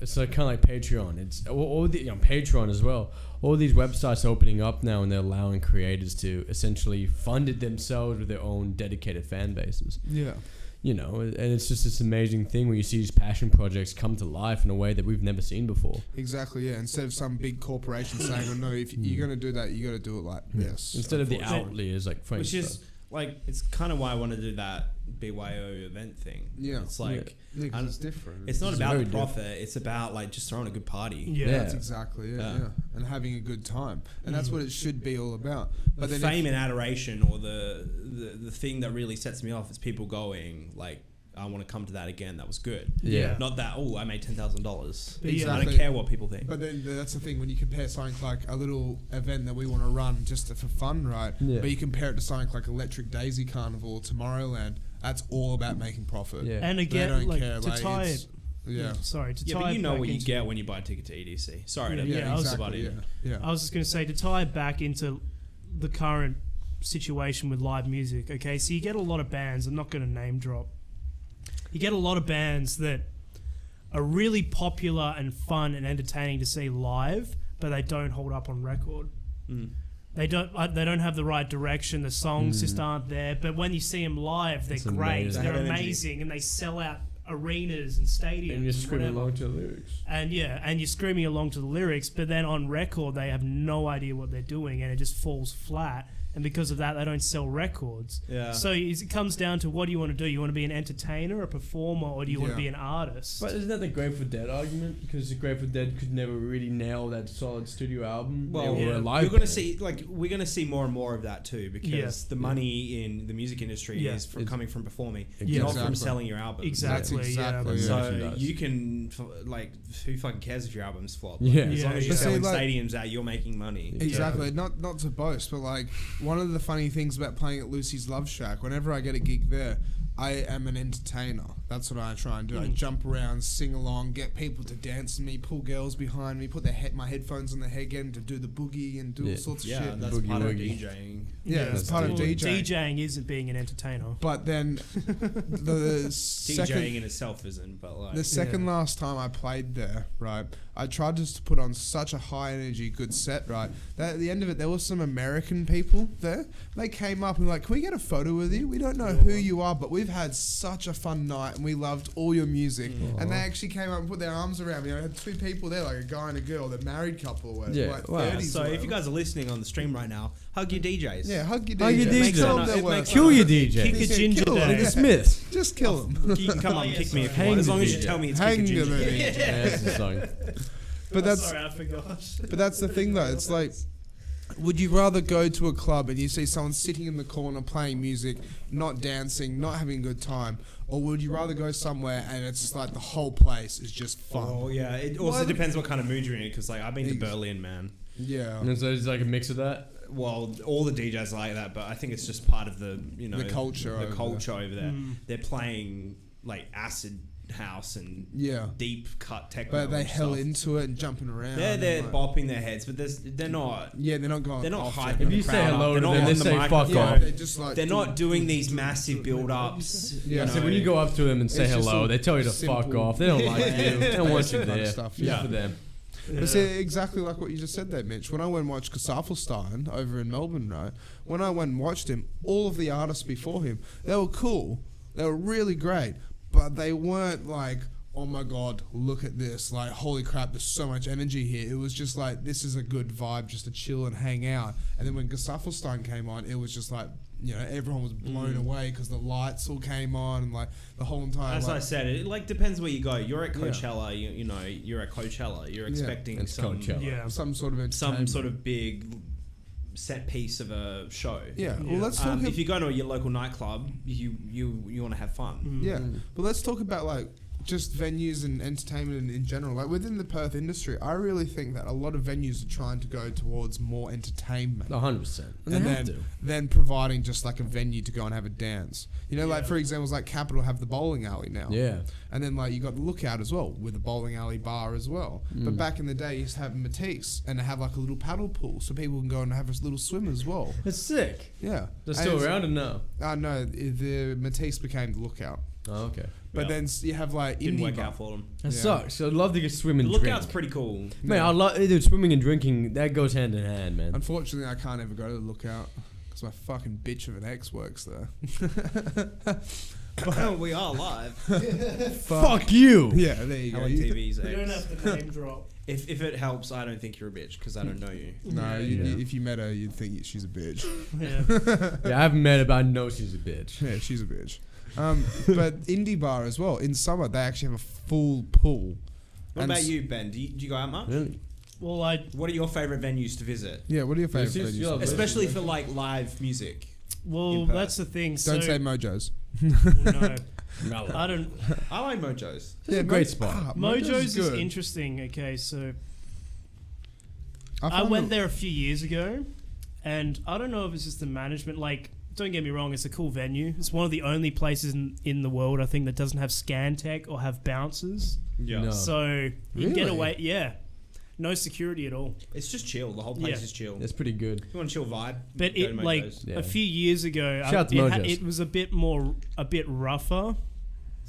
It's like kind of like Patreon. It's all the Patreon as well. All these websites are opening up now, and they're allowing creators to essentially fund it themselves with their own dedicated fan bases. Yeah. You know, and it's just this amazing thing where you see these passion projects come to life in a way that we've never seen before. Exactly, yeah. Instead of some big corporation saying, "Oh no, if you're going to do that, you got to do it like this." Instead of the outliers like Frank. Which is like, it's kind of why I want to do that BYO event thing. Yeah, it's like it's different. It's not about the profit. It's about like just throwing a good party. Yeah, that's exactly it. Yeah, and having a good time, and that's what it should be all about. But the fame and adoration, or the thing that really sets me off, is people going like, I want to come to that again. That was good. Yeah. Not that, I made $10,000. Exactly. I don't care what people think. But then that's the thing, when you compare something like a little event that we want to run just for fun, right? Yeah. But you compare it to something like Electric Daisy Carnival or Tomorrowland, that's all about making profit. Yeah. And again, like, to tie it. Yeah. Sorry, to tie but you it know back what you get when you buy a ticket to EDC. Sorry. I was just going to say, to tie it back into the current situation with live music, okay? So you get a lot of bands, I'm not going to name drop. You get a lot of bands that are really popular and fun and entertaining to see live, but they don't hold up on record. They don't have the right direction. The songs just aren't there. But when you see them live, they're great. Amazing. They're amazing, and they sell out arenas and stadiums. And you're screaming along to the lyrics. And you're screaming along to the lyrics. But then on record, they have no idea what they're doing, and it just falls flat. And because of that, they don't sell records. Yeah. So it comes down to, what do you want to do? You want to be an entertainer, a performer, or do you want to be an artist? But isn't that the Grateful Dead argument? Because the Grateful Dead could never really nail that solid studio album. Well, you're going to see, we're going to see more and more of that too, because the money in the music industry is coming from performing, not from selling your album. Exactly. So you can, who fucking cares if your album's flop? As long as you're selling stadiums out, you're making money. Exactly. Not to boast, but one of the funny things about playing at Lucy's Love Shack, whenever I get a gig there, I am an entertainer. That's what I try and do. I jump around, sing along, get people to dance with me, pull girls behind me, put my headphones on their head, get them to do the boogie and do all sorts of shit. Yeah, that's part of DJing. Yeah, that's part of DJing. DJing isn't being an entertainer. But then the DJing in itself isn't, but like... The second last time I played there, right, I tried just to put on such a high energy, good set, right, that at the end of it, there were some American people there. They came up and were like, can we get a photo with you? We don't know who you are, but we've had such a fun night and we loved all your music. And they actually came up and put their arms around me. I had two people there, like a guy and a girl, the married couple or whatever. Yeah, like wow. 30s So or if whatever. you guys are listening on the stream right now, hug your DJs. Yeah, hug your Hug your DJ. DJ. Tell them they're worth Kill it. your DJ. Kick a ginger kill day. them. The Smiths. Just kill them. You can come up and kick me if you Hang want, as the long as you DJ. tell me it's Hang kick a ginger. the DJ. Yeah, that's the song. But that's Sorry, I forgot. But that's the thing, though. It's like, would you rather go to a club and you see someone sitting in the corner playing music, not dancing, not having a good time, or would you rather go somewhere and it's just like the whole place is just fun? Oh yeah, it also depends what kind of mood you're in, because like I've been to Berlin, man. Yeah. And so it's like a mix of that. Well, all the DJs are like that, but I think it's just part of the The culture over over there. They're playing like acid house and Yeah. deep cut techno. But they and hell stuff. into it and jumping around. They're and like, bopping their heads, but they're not. yeah, they're not going. They're not off hyping it. If you the say crowd hello up. to They're them, not they on the say mic. fuck Yeah, off. they're just like. They're not doing these massive build-ups. Yeah. So when you go up to them and say It's just hello, all they tell you to fuck simple- off. They don't like you. They don't want you Basic kind of there. stuff, Just yeah. for them. But see, exactly like what you just said there, Mitch. When I went and watched Kasaffelstein over in Melbourne, right? When I went and watched him, all of the artists before him, they were cool. They were really great. But they weren't like, oh my God, look at this. Like, holy crap, there's so much energy here. It was just like, this is a good vibe just to chill and hang out. And then when Kasaffelstein came on, it was just like, you know, everyone was blown away because the lights all came on and like the whole entire. As like, I said, it like depends where you go. You're at Coachella, you know, you're at Coachella. You're expecting It's some Coachella. some sort of some entertainment. sort of big set piece of a show. Yeah. Well, let's talk. If you go to your local nightclub, you want to have fun. Yeah, but let's talk about like just venues and entertainment in general. Like within the Perth industry, I really think that a lot of venues are trying to go towards more entertainment. 100%. And then providing just like a venue to go and have a dance. You know, like for example, like Capital have the bowling alley now. Yeah. And then like you got the Lookout as well with the bowling alley bar as well. But back in the day, you used to have Matisse and have like a little paddle pool so people can go and have a little swim as well. It's sick. Yeah. They're still around or no? No, the Matisse became the Lookout. Oh, okay. But then you have like Didn't indie work bar. out for them. That Yeah. sucks. I'd love to get swimming The and Lookout's drink. pretty cool. Man, I love dude, swimming and drinking. That goes hand in hand, man. Unfortunately, I can't ever go to the Lookout because my fucking bitch of an ex works there. We are live. Fuck you. Yeah, there you go. Helen TV's You don't ex. have to name drop. If it helps, I don't think you're a bitch because I don't know you. No, Yeah. if you met her, you'd think she's a bitch. Yeah. Yeah, I haven't met her, but I know she's a bitch. Yeah, she's a bitch. But indie bar as well. In summer, they actually have a full pool. What And about you, Ben? Do you go out much? Really? Well, I What are your favorite venues to visit? Yeah, what are your favourite This is your- venues? Especially for like live music. well In Perth. that's the thing. Don't So say Mojo's. no, I don't. I like Mojo's. It's a great spot. Mojo's is good. interesting. Okay, so I found went it- there a few years ago, and I don't know if it's just the management. Like, don't get me wrong, it's a cool venue. It's one of the only places in the world, I think, that doesn't have scan tech or have bouncers. Yeah. No. So you can get Really? away. Yeah, no security at all. It's just chill. The whole place Yeah. is chill. It's pretty good. If you want a chill vibe, But go to it like Mojo's. Yeah. a few years ago, Shout out to Mojo's. it was a bit rougher,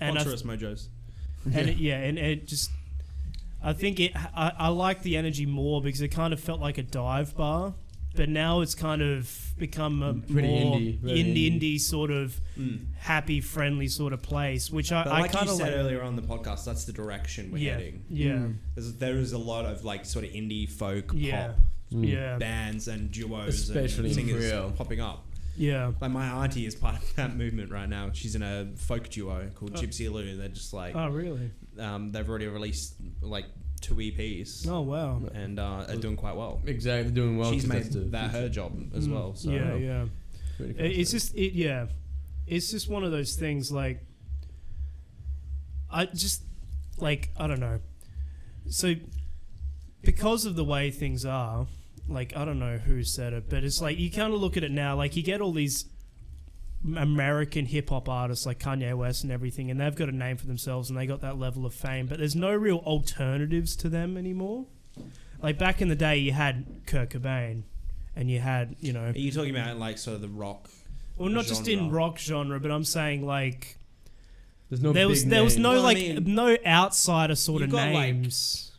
and Sponsor us, Mojo's. and it just. I think I like the energy more because it kind of felt like a dive bar, but now it's kind of become a Pretty more indie, very indie. indie sort of happy, friendly sort of place, which But I like you kind of said like. earlier on the podcast, that's the direction we're Yeah, heading. yeah, There is a lot of like sort of indie folk yeah, pop yeah, bands and duos Especially and in singers Korea. popping up. yeah. Like my auntie is part of that movement right now. She's in a folk duo called Gypsy Lou, and they're just like Oh, really? they've already released like 2 EPs Oh, wow. and are doing quite well. Exactly, doing well. She's 'cause made that's the that her job as well. So Yeah, yeah. Pretty cool It's stuff. just yeah, it's just one of those things. Like, I just like I don't know. So because of the way things are, like I don't know who said it, but it's like you kind of look at it now. Like you get all these American hip hop artists like Kanye West and everything, and they've got a name for themselves and they got that level of fame, but there's no real alternatives to them anymore. Like back in the day, you had Kurt Cobain, and you had, you know. Are you talking about like sort of the rock? Well, not just in rock genre, but I'm saying like there was no Well, like I mean, no outsider sort of you've got, like, names.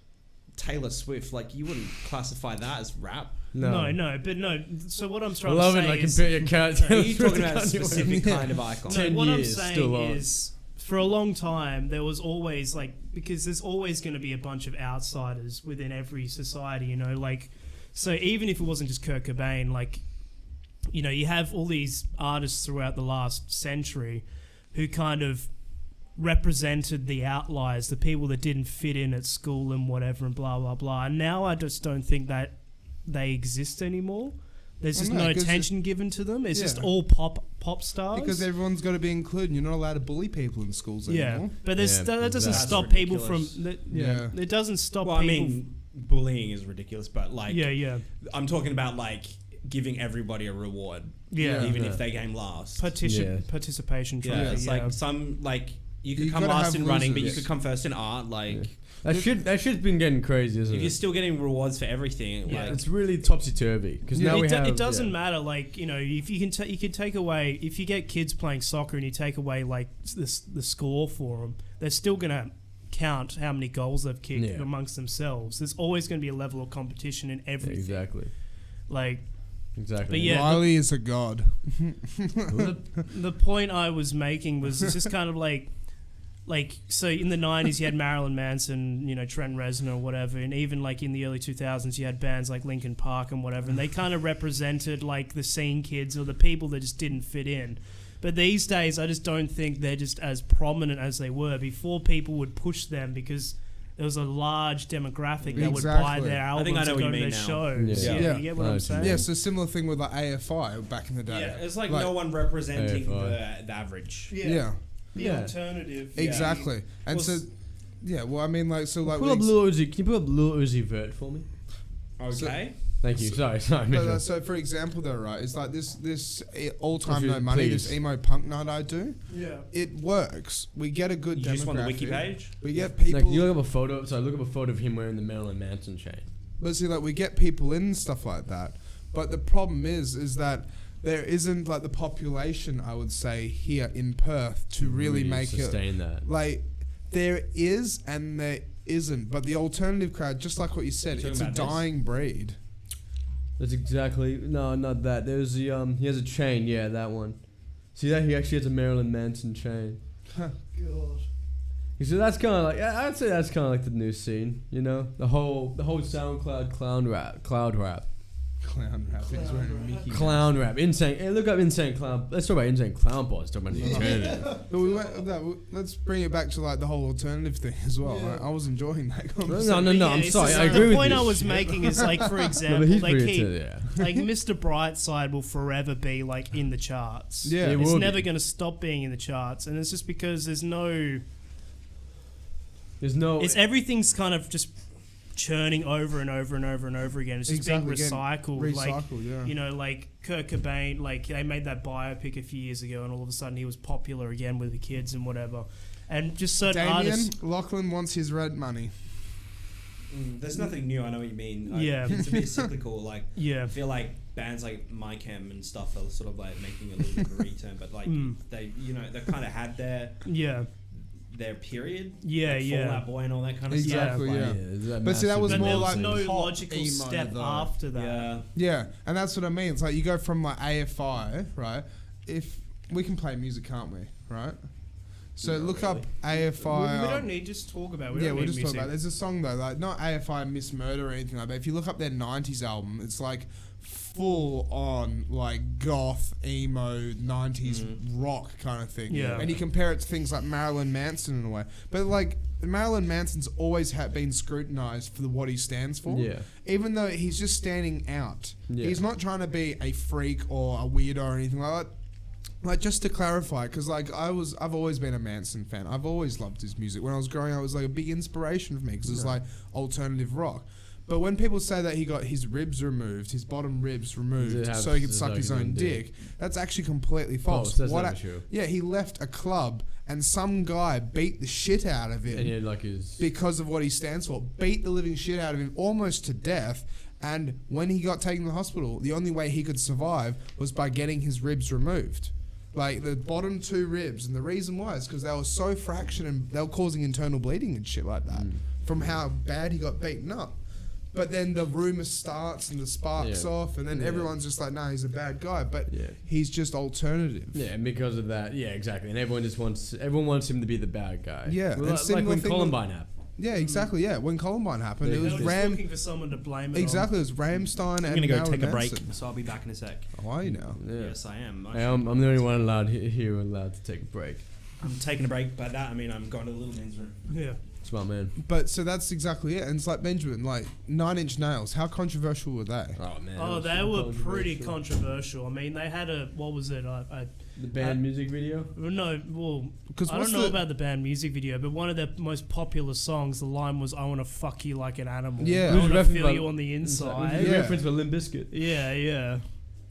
Taylor Swift, like you wouldn't classify that as rap. No. So what I'm I trying love to it. say Like is, compare your character. Are you talking about a specific kind of icon? no, 10 what I'm years, saying still on. is, for a long time, there was always like, because there's always going to be a bunch of outsiders within every society, you know, like, so even if it wasn't just Kurt Cobain, like, you know, you have all these artists throughout the last century who kind of represented the outliers, the people that didn't fit in at school and whatever and blah, blah, blah. And now I just don't think that they exist anymore. There's just no attention given to them. It's just all pop stars. Because everyone's got to be included. You're not allowed to bully people in schools anymore. But that doesn't That's stop ridiculous. people from... It doesn't stop Well, people... I mean, bullying is ridiculous, but like... Yeah. I'm talking about like giving everybody a reward. Yeah. Even if they came last. Participation trophy. Yeah, it's like some... like you could come gotta last have in running, but you losers. could come first in art. Like... That shit's been getting crazy, isn't If it? you're still getting rewards for everything, like It's really topsy turvy because now it doesn't matter. Like, you know, if you can you can take away, if you get kids playing soccer and you take away like the score for them, they're still gonna count how many goals they've kicked amongst themselves. There's always going to be a level of competition in everything. Exactly. Like. Exactly. But yeah, Riley is a god. the point I was making was just kind of like, so in the 90s you had Marilyn Manson, you know, Trent Reznor or whatever, and even like in the early 2000s you had bands like Linkin Park and whatever, and they kind of represented like the scene kids or the people that just didn't fit in. But these days I just don't think they're just as prominent as they were. Before, people would push them because there was a large demographic that would buy their albums and go to their shows. Yeah. You get what I'm saying? Yeah, so similar thing with like AFI back in the day. yeah, it's like no one representing the average. Yeah. The alternative. Exactly. And so, yeah, well, I mean, like, so, like... Can you put up Lil Uzi Vert for me? Okay. Thank you. Sorry. So, for example, though, right, it's like this all-time Please. no money, this emo punk night I do. Yeah. It works. We get a good demographic. You just want the wiki page? We get people... Like, you look up a photo. So I look up a photo of him wearing the Marilyn Manson chain. But see, like, we get people in and stuff like that. But the problem is that there isn't, like, the population, I would say, here in Perth to really make sustain that. Like, there is and there isn't. But the alternative crowd, just like what you said, it's a dying breed. That's exactly... No, not that. There's the... He has a chain. Yeah, that one. See that? He actually has a Marilyn Manson chain. God. So that's kind of like... I'd say that's kind of like the new scene, you know? The whole SoundCloud cloud rap. Clown rap. He's wearing a Mickey Clown rap. Insane. Hey, look up Insane Clown... Let's talk about Insane Clown Boys. Talk about the alternative. But let's bring it back to like the whole alternative thing as well. Right? I was enjoying that conversation. No. I'm sorry. I agree with you. The point I was making is like, for example, they keep yeah. like Mr. Brightside will forever be like in the charts. Yeah, it's never going to stop being in the charts, and it's just because there's no. It's everything's kind of just churning over and over and over and over again. It's just being recycled. Like, you know, like Kurt Cobain, like they made that biopic a few years ago, and all of a sudden he was popular again with the kids and whatever. And just certain artists. Lachlan wants his rent money. There's nothing new. I know what you mean. It's a bit cyclical. Like, I feel like bands like My Chem and stuff are sort of like making a little bit of a return, but like they, you know, they kind of had their period. Like Fall Out Boy and all that kind of stuff. Exactly. But see, that was more like no logical step after that. Yeah, and that's what I mean. It's like you go from like AFI, right? If we can play music, can't we? Right. So look up AFI. We don't need just talk about it. We'll just talk about it. There's a song though, like not AFI Miss Murder or anything like that. If you look up their 90s album, it's like full on like goth, emo, 90s rock kind of thing. Yeah. And you compare it to things like Marilyn Manson in a way. But like Marilyn Manson's always been scrutinized for what he stands for. Yeah. Even though he's just standing out. Yeah. He's not trying to be a freak or a weirdo or anything like that. Like, just to clarify, because like I've always been a Manson fan. I've always loved his music. When I was growing up, it was like a big inspiration for me because it's like alternative rock. But when people say that he got his ribs removed, his bottom ribs removed, so he could suck his own dick, that's actually completely false. That's not true. Yeah, he left a club and some guy beat the shit out of him. And he had like his... Because of what he stands for. Beat the living shit out of him almost to death. And when he got taken to the hospital, the only way he could survive was by getting his ribs removed. Like the bottom 2 ribs. And the reason why is because they were so fractured and they were causing internal bleeding and shit like that. From how bad he got beaten up. But then the rumour starts and the sparks off, and then everyone's just like, "No, he's a bad guy." But he's just alternative. Yeah, and because of that, exactly. And everyone wants him to be the bad guy. Yeah, well, like when Columbine happened. Yeah, exactly. Yeah, when Columbine happened, it was looking for someone to blame it Exactly, on. it was Ramstein. I'm gonna go take a break, so I'll be back in a sec. How are you now? Yes, I am. I'm the only one allowed to take a break. I'm taking a break. By that I mean I'm going to the little man's room. Yeah. Smart man. But so that's exactly it. And it's like Benjamin, like 9 Inch Nails. How controversial were they? Oh man. Oh, they were pretty controversial. I mean, they had what was it? The band music video? No, well, I don't know about the band music video, but one of their most popular songs, the line was, "I want to fuck you like an animal. Yeah. I want to feel you on the inside." Yeah. Reference by Limp Bizkit. Yeah.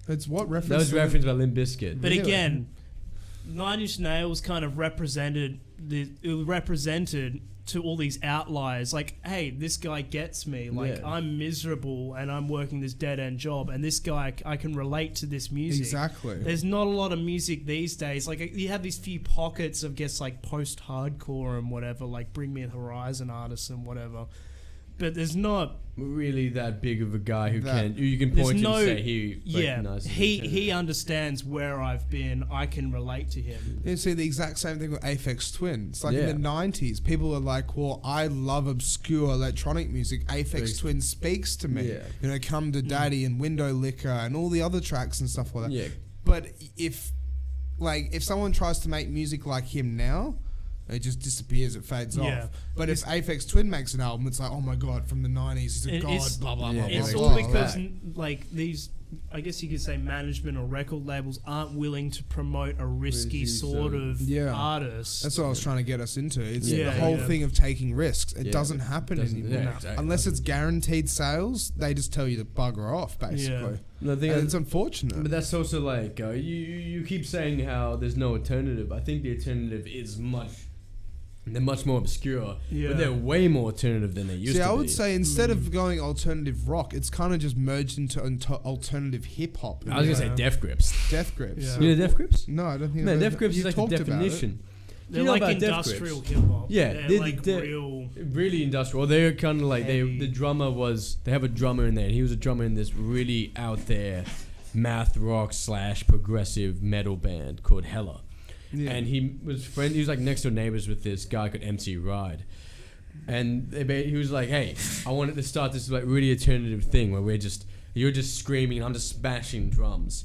It's what reference? That was reference by Limp Bizkit. But again, 9 Inch Nails kind of represented to all these outliers, like, hey, this guy gets me, like, I'm miserable and I'm working this dead-end job, and this guy, I can relate to this music. Exactly. There's not a lot of music these days. Like, you have these few pockets of, like, post-hardcore and whatever, like Bring Me the Horizon artists and whatever. But there's not really that big of a guy you can point to and say he recognizes. He understands where I've been. I can relate to him. You see the exact same thing with Aphex Twin. It's like in the 90s, people are like, well, I love obscure electronic music. Aphex Twin speaks to me. You know, Come to Daddy and Window Licker and all the other tracks and stuff like that. Yeah. But if someone tries to make music like him now, it just disappears, it fades off. But if Aphex Twin makes an album, it's like, oh my god, from the 90s, he's a god, blah, blah, blah, It's blah, all blah, because, like, these, I guess you could say management or record labels aren't willing to promote a risky sort of artist. That's what I was trying to get us into. It's the whole thing of taking risks. It doesn't happen anymore. Exactly. Unless it's guaranteed sales, they just tell you to bugger off, basically. No, and it's unfortunate. But that's also like, you keep saying how there's no alternative. I think the alternative is they're much more obscure, but they're way more alternative than they used to be. I would say instead of going alternative rock, it's kind of just merged into alternative hip hop. I was going to say Death Grips. Death Grips. Yeah. You know Death Grips? No, I don't think Man, Death Grips is like the definition. They're like industrial hip hop. Yeah, they're like real, really industrial. They're kind of like they have a drummer in there, and he was a drummer in this really out there math rock / progressive metal band called Hella. Yeah. And he was like next door neighbors with this guy called MC Ride, and he was like, "Hey, I wanted to start this like really alternative thing where you're just screaming and I'm just smashing drums,"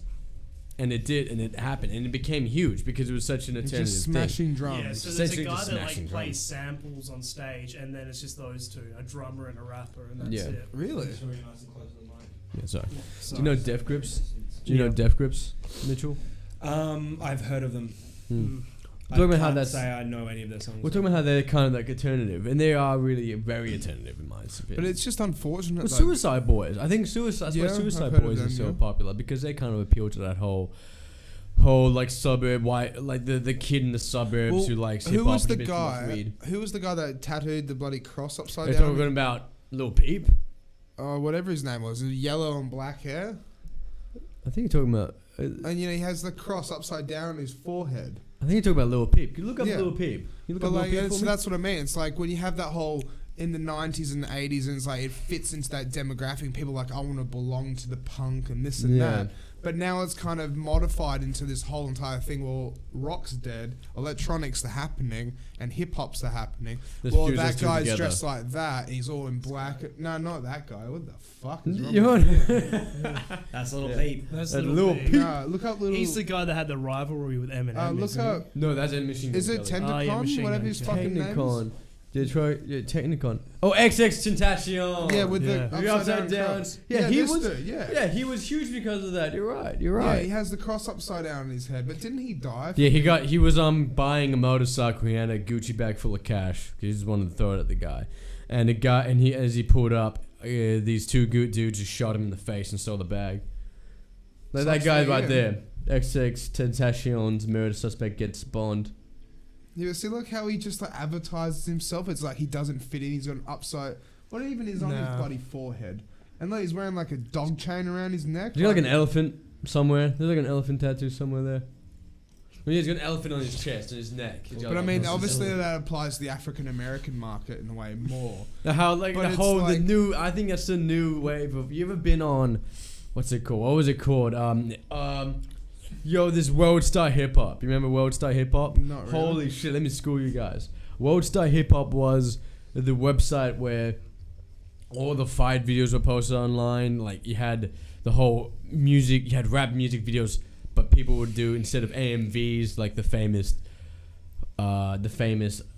and it did, and it happened, and it became huge because it was such an alternative just smashing thing. drums. Yeah, so there's a guy that like plays samples on stage, and then it's just those two, a drummer and a rapper, and that's it. Really? Yeah, sorry. Do you know Death Grips? Do you know Death Grips, Mitchell? I've heard of them. I can't say I know any of their songs. We're talking about how they're kind of like alternative, and they are really very alternative in my opinion. But it's just unfortunate. Well, Suicide Boys. I think Suicide Boys are so popular because they kind of appeal to that whole like suburb white, like the kid in the suburbs who likes hip hop. Who was the guy that tattooed the bloody cross upside down? They're talking about Lil Peep. Whatever his name was, yellow and black hair. I think you're talking about. And he has the cross upside down on his forehead. I think you're talking about Lil Peep. You look up Lil Peep. You look up Lil Peep. So that's what I mean. It's like when you have that whole in the 90s and the 80s, and it's like it fits into that demographic. People are like, I want to belong to the punk and this and that. But now it's kind of modified into this whole entire thing. Well, rock's dead, electronics are happening, and hip hop's are happening. That guy's dressed like that. He's all in black. No, not that guy. What the fuck is wrong with him? That's Lil Peep. That's Lil Peep. Look up Lil. He's the guy that had the rivalry with Eminem. Look up. No, that's in Machine Gun. Is it Tentacon? Whatever his fucking name is. Detroit, Technicon. Oh, XXXTentacion. Yeah, with the upside down. Yeah, he was. Yeah, he was huge because of that. You're right. Yeah, he has the cross upside down on his head. But didn't he die? Yeah, he was buying a motorcycle. He had a Gucci bag full of cash. He just wanted to throw it at the guy, and he as he pulled up, these two good dudes just shot him in the face and stole the bag. Like that Sucks guy for right him. there. XX Tentacion's murder suspect gets Bond. Yeah, see, look how he just like advertises himself. It's like he doesn't fit in. He's got an upside. What even is on his bloody forehead? And like he's wearing like a dog chain around his neck. He's got like an elephant somewhere. There's like an elephant tattoo somewhere there. Well, yeah, he's got an elephant on his chest and his neck. But I mean, obviously that applies to the African American market in a way more. How like But the it's whole like- the new. I think that's the new wave of. You ever been on? What's it called? What was it called? This World Star Hip Hop. You remember World Star Hip Hop? Not really. Holy shit! Let me school you guys. World Star Hip Hop was the website where all the fight videos were posted online. Like you had the whole music. You had rap music videos, but people would do instead of AMVs like the famous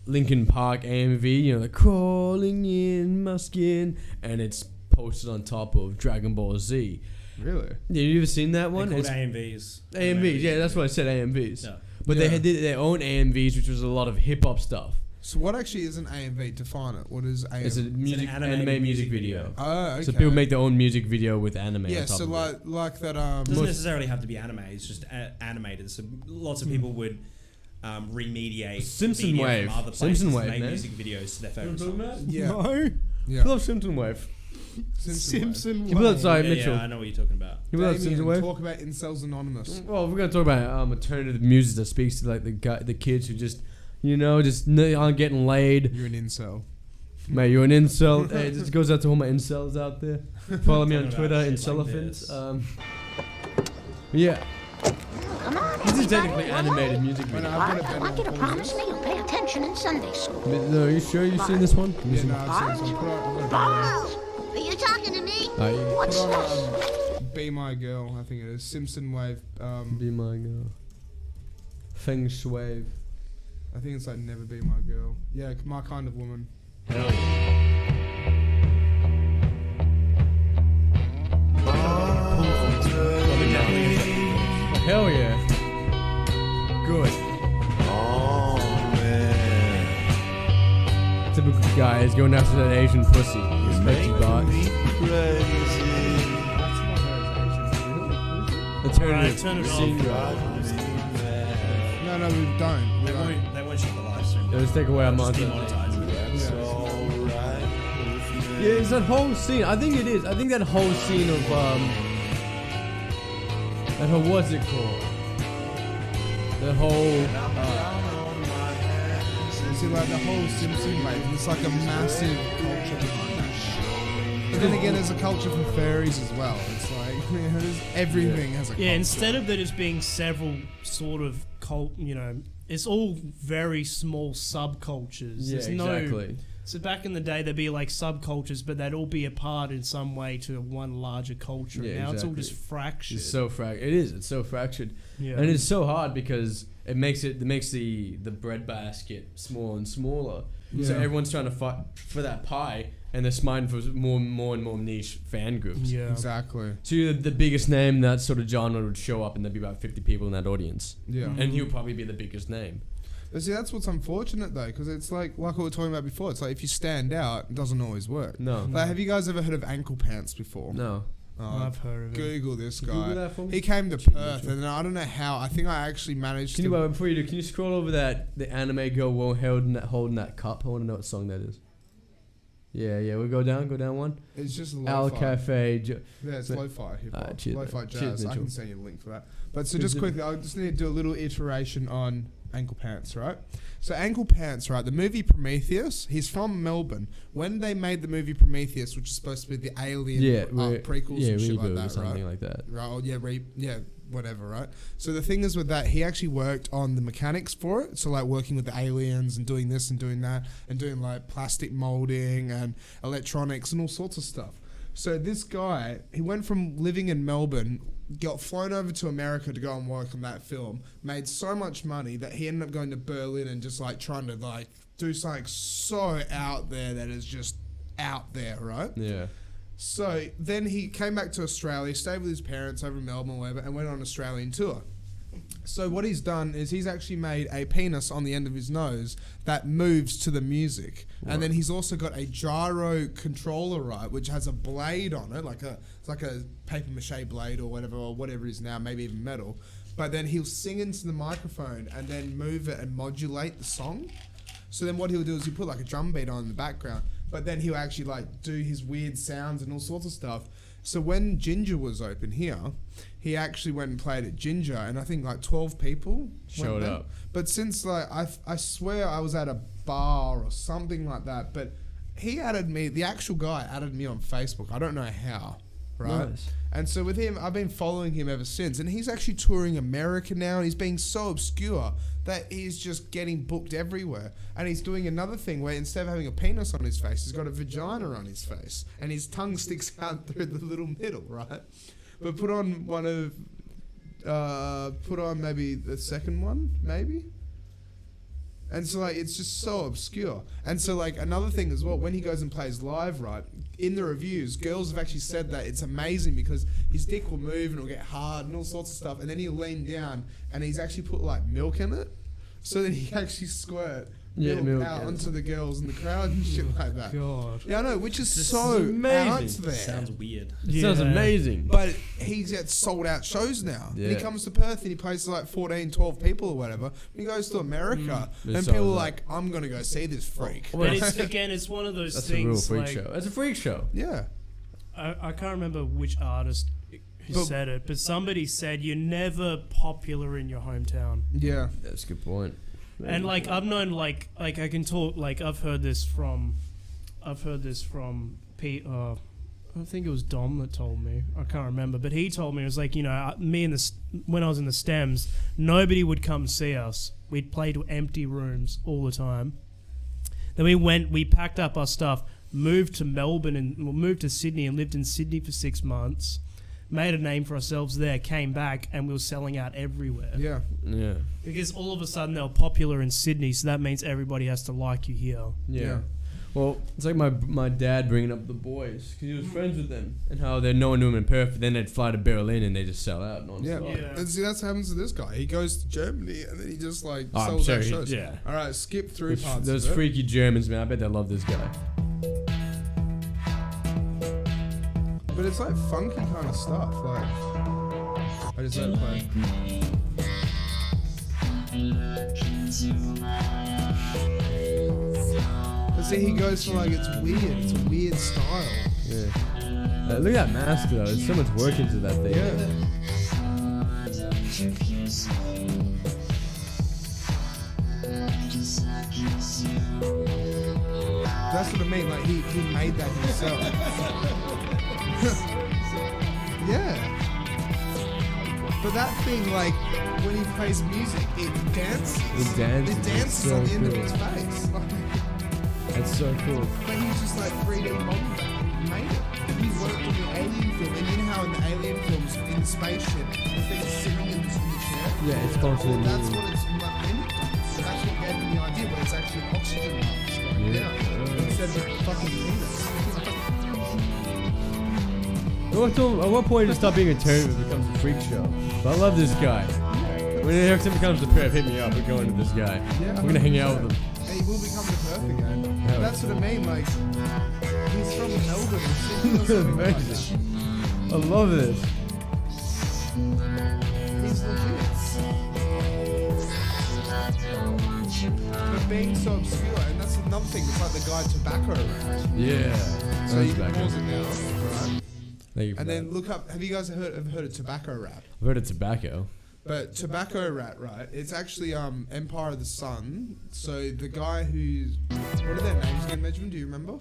Linkin Park AMV. You know, like crawling in my skin, and it's posted on top of Dragon Ball Z. Really? Yeah, you ever seen that one? They're It's called AMVs. AMVs, yeah, that's what I said, AMVs. Yeah. But they did their own AMVs, which was a lot of hip hop stuff. So what actually is an AMV? Define it. What is AMV? It's a music anime music video. Oh, okay. So people make their own music video with anime. Yeah, on top so of it. like that. Doesn't necessarily have to be anime. It's just animated. So lots of people would remediate Simpson media Wave. from other places Simpson to Wave, make man. music videos to their favorite You know what I'm songs. talking Yeah. No. Yeah. I love Simpson Wave. Simpson. You put that side, Yeah, Mitchell. I know what you're talking about. You put that Simpson Damien, Wave. talk about Incels Anonymous. Well, we're gonna talk about alternative music that speaks to like the kids who just aren't getting laid. You're an incel. Mate, you're an incel. Hey, this goes out to all my incels out there. Follow me on Talking Twitter, about shit like Incelelephant. this. Yeah. Come on, This is everybody, technically one animated more. music video. I've got a I better want you to one. promise me you'll pay attention in Sunday school. No, are you sure you've seen this one? Yeah, no, I've seen some. Put on, Balls! Are you talking to me? What's put this? on Be My Girl, I think it is. Simpson Wave. Be my girl. Feng Shui. I think it's like Never Be My Girl. Yeah, My Kind of Woman. Hell yeah. Hell yeah. Good. Typical guy is going after that Asian pussy. Respect you, God. Alright, turn it off. No, we don't. We don't. They won't shut the live stream. Let's take away our Just monster. demonetize it. Yeah, it's that whole scene. I think it is. I think that whole scene of that whole what's it called? The whole See, like the whole Simpson wave, it's like a massive culture behind that shit. But then again, there's a culture for furries as well. It's like, everything has a culture. Yeah, instead of there just being several sort of it's all very small subcultures. yeah, There's exactly. So back in the day, there'd be like subcultures, but they'd all be a part in some way to one larger culture. Yeah, Now it's all exactly. just fractured. It's so It is. It's so fractured, yeah. and it's so hard because it makes the breadbasket smaller and smaller. So Yeah. everyone's trying to fight for that pie, and they're smiting for more and more niche fan groups. yeah. Exactly. So the biggest name that sort of genre would show up, and there'd be about 50 people in that audience, Yeah. and he'll probably be the biggest name. But see, that's what's unfortunate though, because it's like what we were talking about before. It's like if you stand out, it doesn't always work. No, Like, have you guys ever heard of ankle pants before? no. I've heard of it. Google this guy. Google that for me? He came to Perth, and I don't know how. I think I actually managed Can to. you before you do? Can you scroll over the anime girl holding that cup? I want to know what song that is. Yeah, we'll go down one. It's just Al lo-fi. Cafe. Yeah, it's lo-fi hip hop, cheers, lo-fi mate. jazz. Cheers, I can Mitchell. send you a link for that. But so just quickly, I just need to do a little iteration on ankle pants, right? So ankle pants, right? The movie Prometheus. He's from Melbourne. When they made the movie Prometheus, which is supposed to be the Alien prequels and shit like reboot or that, something right? like that. Right? Oh, yeah, whatever, right? So the thing is with that, he actually worked on the mechanics for it. So like working with the aliens and doing this and doing that and doing like plastic molding and electronics and all sorts of stuff. So this guy, he went from living in Melbourne, got flown over to America to go and work on that film, made so much money that he ended up going to Berlin and just like trying to like do something so out there that is just out there, right? Yeah. So then he came back to Australia, stayed with his parents over in Melbourne or whatever, and went on an Australian tour. So what he's done is he's actually made a penis on the end of his nose that moves to the music, and then he's also got a gyro controller, right, which has a blade on it, it's like a paper mache blade or whatever it is now, maybe even metal. But then he'll sing into the microphone and then move it and modulate the song. So then what he'll do is he'll put like a drum beat on in the background, but then he'll actually like do his weird sounds and all sorts of stuff. So when Ginger was open here, he actually went and played at Ginger, and I think like 12 people showed up. But since like I swear I was at a bar or something like that, but he added me, the actual guy added me on Facebook. I don't know how, right? Nice. And so with him, I've been following him ever since, and he's actually touring America now, and he's being so obscure that he's just getting booked everywhere. And he's doing another thing where instead of having a penis on his face, he's got a vagina on his face, and his tongue sticks out through the little middle, right? But put on maybe the second one, maybe? And so like it's just so obscure. And so like another thing as well, when he goes and plays live, right, in the reviews, girls have actually said that it's amazing because his dick will move and it'll get hard and all sorts of stuff, and then he'll lean down and he's actually put like milk in it, so that he can actually squirt milk out onto the girls in the crowd and shit like that. God. Yeah, I know, which is This so is amazing. out there. Sounds weird. It sounds amazing. But he gets sold out shows now. Yeah. And he comes to Perth and he plays to like 14, 12 people or whatever. He goes to America and people are like, I'm going to go see this freak. But it's, again, it's one of those That's things. a real freak show. It's a freak show. Yeah. I can't remember which artist who said it, but somebody said you're never popular in your hometown. Yeah. That's a good point. And like I've known like I can talk like I've heard this from Pete. I think it was Dom that told me. I can't remember, but he told me it was like, you know, me and when I was in the Stems, nobody would come see us. We'd play to empty rooms all the time. Then we packed up our stuff, moved to Melbourne and moved to Sydney and lived in Sydney for 6 months. Made a name for ourselves there, came back, and we were selling out everywhere. Yeah. Yeah. Because all of a sudden they were popular in Sydney, so that means everybody has to like you here. Yeah. Well, it's like my dad bringing up the boys, because he was friends with them, and how no one knew him in Perth, then they'd fly to Berlin and they just sell out non-stop. Yeah. And see, that's what happens to this guy. He goes to Germany and then he just like I'm sells sure out he- shows. yeah. All right, skip through parts Those of it. freaky Germans, man, I bet they love this guy. But it's like funky kind of stuff. Like, I just let it play. But see, he goes for like, it's weird. It's a weird style. Yeah. Look at that mask though. There's so much work into that thing. Yeah. That's what I mean. Like he made that himself. Yeah. But that thing, like when he plays music, it dances. It dances. It dances so on the end of cool. his face. Like, That's so cool. but he's just like 3D modeling that. He made it. He worked on the Alien film, and you know how in the Alien films, in the spaceship, the thing's sitting in the chair. Yeah, it's constantly That's moving. what it's like mimicked. So that's what gave him the idea, but it's actually an oxygen mask going down instead of a fucking penis. At what point does it stop being a turn if it becomes a freak show? But I love this guy. When it next time comes to Perth, hit me up. We're going to this guy. Yeah, We're gonna hang out with him. And he will become the Perth again. Yeah. That's what I mean, like, he's from Melbourne or Sydney or something like that. I love this. He's legit. But being so obscure, and that's another thing, it's like the guy Tobacco Rat. Yeah. So you can Tobacco. pause it now, right? Thank you for And that. then look up, have you guys heard of Tobacco Rat? I've heard of tobacco. But Tobacco Rat, right? It's actually Empire of the Sun. So the guy who's, what are their names again, Benjamin? Do you remember?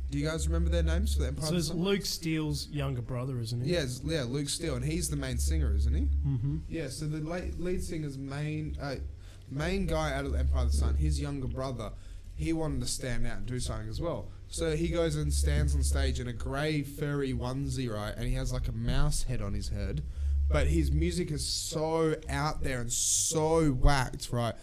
Do you guys remember their names for the Empire So of the it's Sun? Luke Steele's younger brother, isn't he? Yeah, Luke Steele, and he's the main singer, isn't he? Mm-hmm. Yeah. So the lead singer's main guy out of the Empire of the Sun, his younger brother, he wanted to stand out and do something as well. So he goes and stands on stage in a grey furry onesie, right? And he has like a mouse head on his head. But his music is so out there and so whacked, right?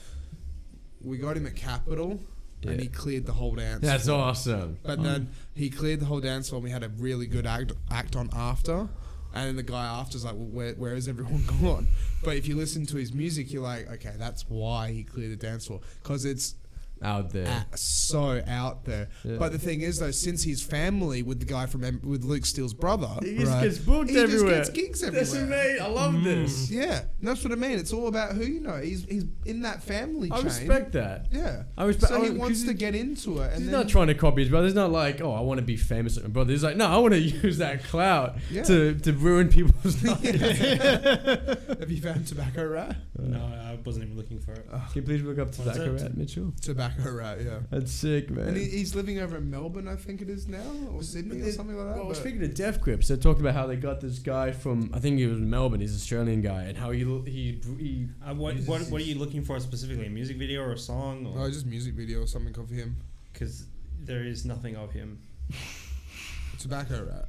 We got him at Capitol, and he cleared the whole dance. That's floor. awesome. But then he cleared the whole dance floor, and we had a really good act on after. And then the guy after's like, well, where is everyone gone? But if you listen to his music, you're like, okay, that's why he cleared the dance floor. Because it's out there. So out there. Yeah. But the thing is, though, since he's family with the guy with Luke Steele's brother, he just gets booked everywhere. He just gets gigs everywhere. That's amazing. I love this. Yeah, that's what I mean. It's all about who you know. He's in that family chain. I respect that. Yeah. So he wants to get into it. And he's not trying to copy his brother. He's not like, oh, I want to be famous like my brother. He's like, no, I want to use that clout to ruin people's lives. Have you found Tobacco Rat? No, I wasn't even looking for it. Can you please look up Tobacco Rat, Mitchell? Tobacco Rat, yeah. That's sick, man. And he's living over in Melbourne, I think it is now, or Sydney or something like that. Well, speaking of Death Grips, they talked about how they got this guy from, I think he was in Melbourne, he's an Australian guy, and how he what are you looking for specifically? A music video or a song? Or? No, just music video or something of him. Because there is nothing of him. Tobacco Rat.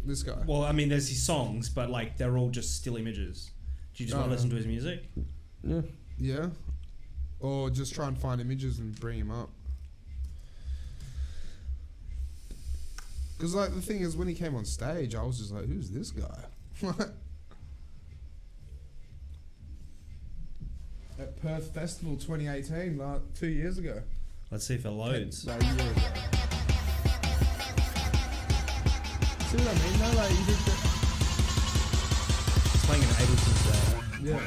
This guy. Well, I mean, there's his songs, but like they're all just still images. Do you just want to listen to his music? Yeah. Yeah. Or just try and find images and bring him up. Because like the thing is, when he came on stage, I was just like, who's this guy? At Perth Festival 2018, like 2 years ago. Let's see if it loads. Like a year ago. See what I mean? No, like you did He's playing in Ableton today. Yeah.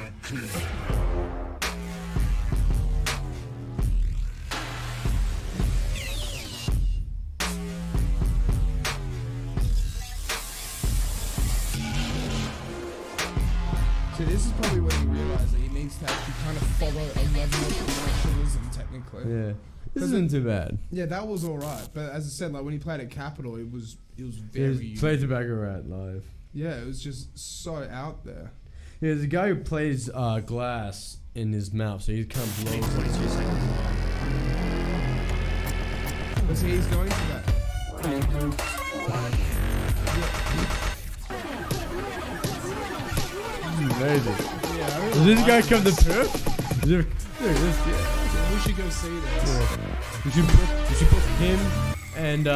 So this is probably when you realise that he needs to actually kind of follow a level of commercialism, technically. Yeah. This isn't too bad. Yeah, that was alright. But as I said, like when he played at Capitol, it was very... Played Tobacco Rat live. Yeah, it was just so out there. Yeah, there's a guy who plays glass in his mouth, so he kind of blows. 22 seconds. But see, he's going to that. Amazing. Yeah, Does this guy come to Perth? we should go see this. Yeah. You should put him and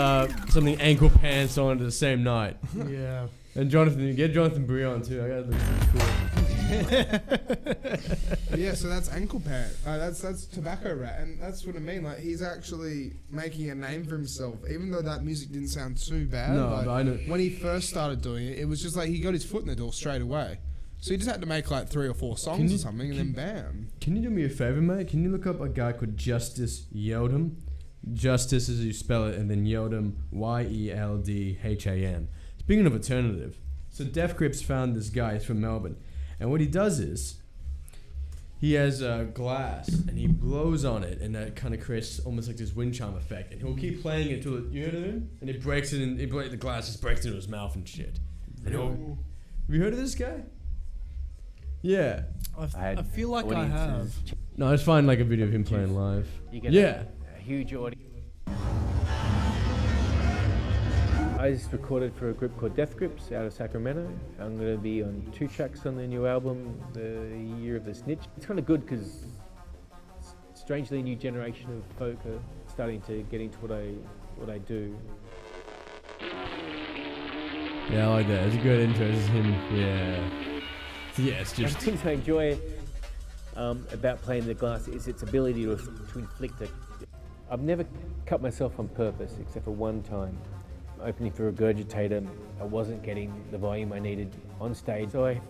something ankle pants on the same night. Yeah. And get Jonathan Bree on too. I got But yeah, so that's Ankle Pant. That's Tobacco Rat, and that's what I mean. Like he's actually making a name for himself, even though that music didn't sound too bad. No, like, but I know. When he first started doing it, it was just like he got his foot in the door straight away. So he just had to make like 3 or 4 songs or something, and then bam. Can you do me a favor, mate? Can you look up a guy called Justice Yeldham? Justice as you spell it, and then Yeldham, Yeldham. Speaking of alternative, so Death Grips found this guy. He's from Melbourne, and what he does is he has glass and he blows on it, and that kind of creates almost like this wind chime effect. And he'll keep playing it until you know what I mean? And it breaks it, and the glass just breaks into his mouth and shit. And have you heard of this guy? Yeah. I feel like I have. No, just find like a video of him playing live. You get a huge audience. I just recorded for a group called Death Grips out of Sacramento. I'm going to be on 2 tracks on their new album, The Year of the Snitch. It's kind of good because strangely a new generation of folk are starting to get into what I do. Yeah, I like that. It's a good intro. It's him. Yeah. Yeah, it's just... The things I enjoy about playing the glass is its ability to inflict it. I've never cut myself on purpose, except for one time. Opening for Regurgitator, I wasn't getting the volume I needed on stage, so I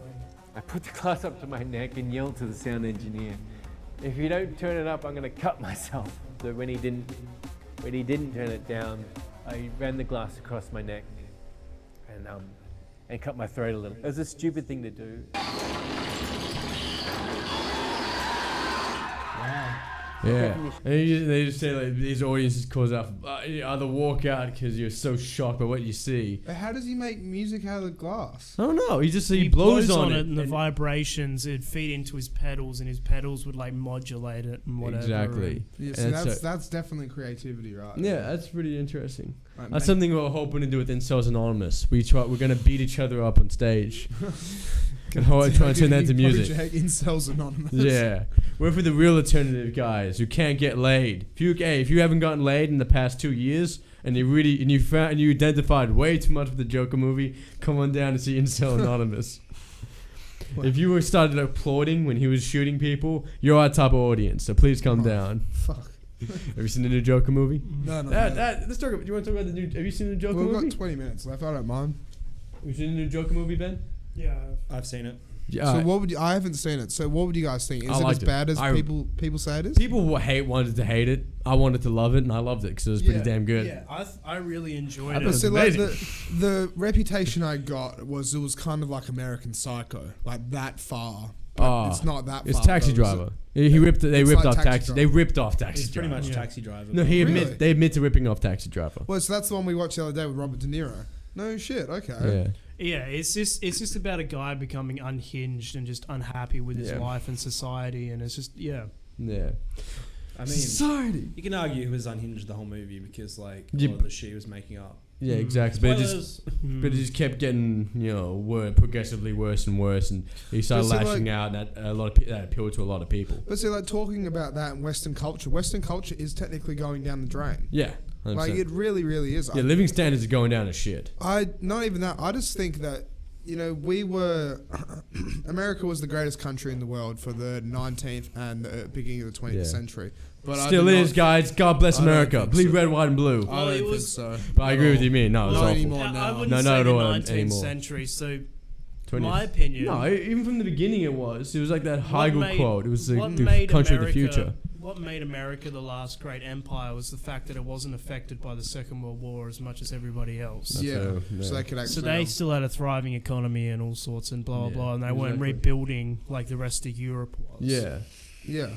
put the glass up to my neck and yelled to the sound engineer, "If you don't turn it up, I'm going to cut myself." So when he didn't turn it down, I ran the glass across my neck and cut my throat a little. It was a stupid thing to do. Yeah, and they just say like these audiences cause out either walk out because you're so shocked by what you see. But how does he make music out of the glass? I don't know. He blows on it, and the vibrations it'd feed into his pedals, and his pedals would like modulate it and whatever. Exactly. Yeah, so that's definitely creativity, right? Yeah, that's pretty interesting. Right, that's something we're hoping to do with Incels Anonymous. We're gonna beat each other up on stage. And try and turn that into music. Incels Anonymous. Yeah, we're for the real alternative guys who can't get laid. If you haven't gotten laid in the past 2 years, and you identified way too much with the Joker movie, come on down and see Incel Anonymous. If you were started applauding when he was shooting people, you're our type of audience. So please come down. Fuck. Have you seen the new Joker movie? No. Let's talk about. Do you want to talk about the new? Have you seen the Joker movie? We've got 20 minutes left. I don't mind. Have you seen the new Joker movie, Ben? Yeah. I've seen it. Yeah. So what would you? I haven't seen it. So what would you guys think? Is it as bad as people say it is? People wanted to hate it. I wanted to love it, and I loved it because it was pretty damn good. Yeah, I really enjoyed I it. thought So it like was the reputation I got was it was kind of like American Psycho, like that far. It's not that far. It's Taxi Driver. They ripped off Taxi. They ripped off Taxi It's Driver. pretty much Taxi Driver. No, they admit to ripping off Taxi Driver. Well, so that's the one we watched the other day with Robert De Niro. No shit. Okay. Yeah, it's just about a guy becoming unhinged and just unhappy with his life and society, and it's just Yeah. I mean, society. you can argue he was unhinged the whole movie because like a lot of the shit he was making up. Yeah, exactly. But it just kept getting progressively worse and worse, and he started lashing out, and that appealed to a lot of people. But see, like talking about that in Western culture is technically going down the drain. Yeah. 100%. Like it really, really is. Yeah, living standards are going down to shit. Not even that. I just think that we were America was the greatest country in the world for the 19th and the beginning of the 20th century. But still is, guys. God bless America. Bleed red, white, and blue. I don't think so. But I agree with you, man. No, it's awful. Anymore I now. wouldn't No, say not the at all 19th anymore. century. So, 20th. my opinion. No, even from the beginning it was. It was like that What Hegel made- quote. It was the what made country of the America- future. What made America the last great empire was the fact that it wasn't affected by the Second World War as much as everybody else. That's Yeah. fair, So they could actually. So they still had a thriving economy and all sorts and blah, blah, blah, and they weren't exactly. rebuilding like the rest of Europe was. Yeah. Yeah.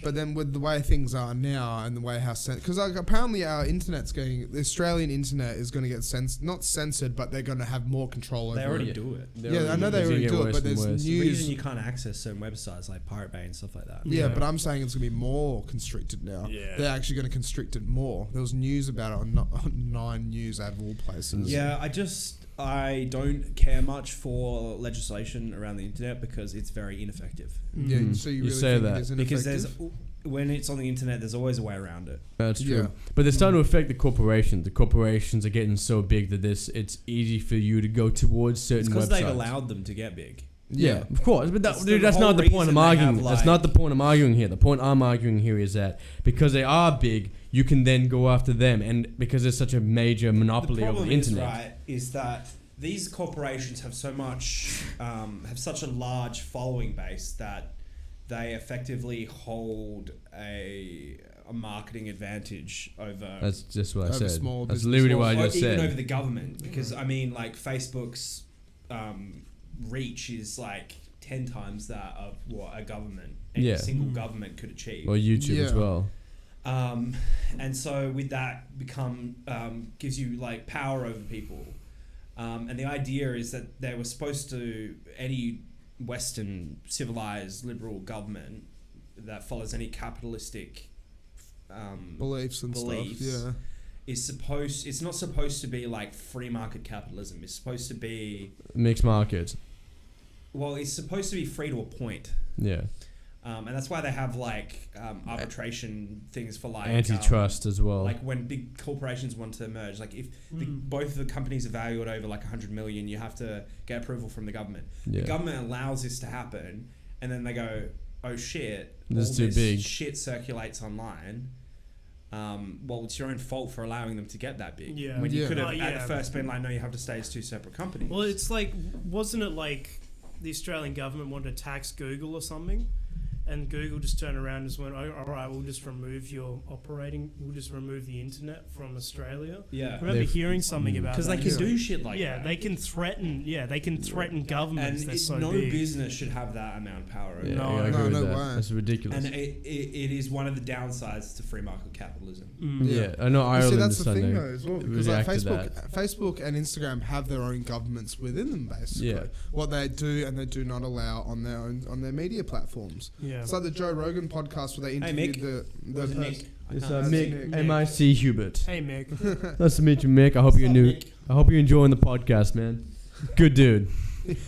But then with the way things are now and the way how because like apparently our internet's the Australian internet is going to get not censored, but they're going to have more control over They it. already do it. Yeah, I know they already do it, but there's The reason news. you can't access certain websites like Pirate Bay and stuff like that. Yeah, but I'm saying it's going to be more constricted now. Yeah. They're actually going to constrict it more. There was news about it on 9 News out of all places. Yeah, I don't care much for legislation around the internet because it's very ineffective. Yeah, so you really say think that. it is Because ineffective? when it's on the internet, there's always a way around it. That's true. Yeah. But they're starting to affect the corporations. The corporations are getting so big that it's easy for you to go towards certain It's websites. because they've allowed them to get big. Yeah, of course. But That's dude, the that's whole not the point reason I'm they have, arguing. That's like- not the point I'm arguing here. The point I'm arguing here is that because they are big, you can then go after them, and because there's such a major monopoly over the internet. Is that these corporations have such a large following base that they effectively hold a marketing advantage over. That's just what I Over said. small That's business. literally what I or just even said. over the government, because I mean, like Facebook's reach is like 10 times that of what a government, any single government could achieve. Or YouTube as well. And so with that gives you like power over people. And the idea is that they were supposed to, any Western civilized liberal government that follows any capitalistic beliefs and stuff. Yeah. It's not supposed to be like free market capitalism. It's supposed to be Mixed markets. well, it's supposed to be free to a point. Yeah. And that's why they have like arbitration things for like Antitrust as well. Like when big corporations want to merge, like if both of the companies are valued over like 100 million, you have to get approval from the government. Yeah. The government allows this to happen, and then they go, "Oh shit, This is all too big. Shit circulates online." Well, it's your own fault for allowing them to get that big. Yeah. When you Yeah. could have Oh, at yeah. first been like, "No, you have to stay as two separate companies." Well, it's like, wasn't it like the Australian government wanted to tax Google or something? And Google just turned around and just went, "Oh, all right, we'll just remove we'll just remove the internet from Australia." Yeah. I remember hearing something about that. Because they can do shit like yeah, that. they can threaten. Yeah, they can threaten governments. And They're so no big. business should have that amount of power. Yeah, No, I agree no, with no that. way. That's ridiculous. And it is one of the downsides to free market capitalism. yeah, I know You Ireland see, that's is the thing starting though to as well, because like react to that. Facebook and Instagram have their own governments within them, basically. Yeah. What they do and they do not allow on their media platforms. Yeah. It's like the Joe Rogan podcast where they Hey, interviewed Mick. the Was it person. Nick? It's I can't- Mick, Mick. M-I-C Hubert. Hey, Mick. Nice to meet you, Mick. I hope you're new. I hope you're enjoying the podcast, man. Good dude.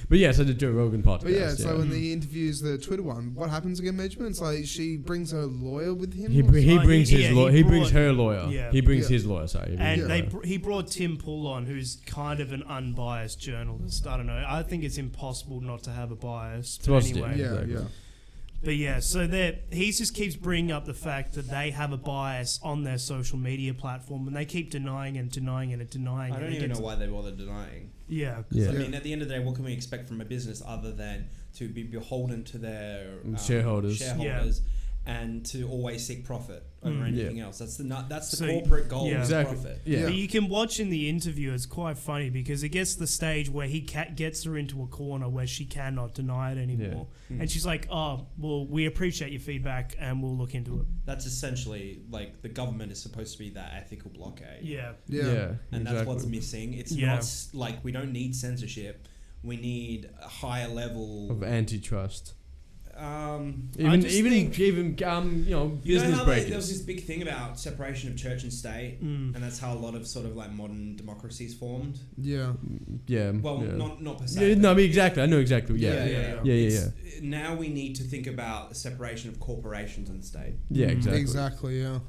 But yeah, so the Joe Rogan podcast. But yeah, it's like when he interviews the Twitter one. What happens again, Benjamin? It's like she brings her lawyer with him. He brings his lawyer. He brings her lawyer. Yeah. He brings his lawyer. Sorry. And he brought Tim Pool on, who's kind of an unbiased journalist. I don't know. I think it's impossible not to have a bias. But anyway. Yeah. But yeah, so he just keeps bringing up the fact that they have a bias on their social media platform, and they keep denying and denying and denying. I don't even know why they bother denying. Yeah. I mean, at the end of the day, what can we expect from a business other than to be beholden to their shareholders and to always seek profit over anything else? That's the So corporate goal. yeah. Is Exactly. profit. Yeah. But you can watch in the interview, it's quite funny because it gets to the stage where he gets her into a corner where she cannot deny it anymore. And she's like, oh, well, we appreciate your feedback and we'll look into it. That's essentially like the government is supposed to be that ethical blockade. Yeah. And that's what's missing. It's not like we don't need censorship. We need a higher level of antitrust. Even business breakers. There was this big thing about separation of church and state, and that's how a lot of sort of like modern democracies formed. Yeah. Well, not per se. No, I mean exactly. I know exactly. Yeah. Now we need to think about the separation of corporations and state. Yeah, exactly. Exactly. Yeah.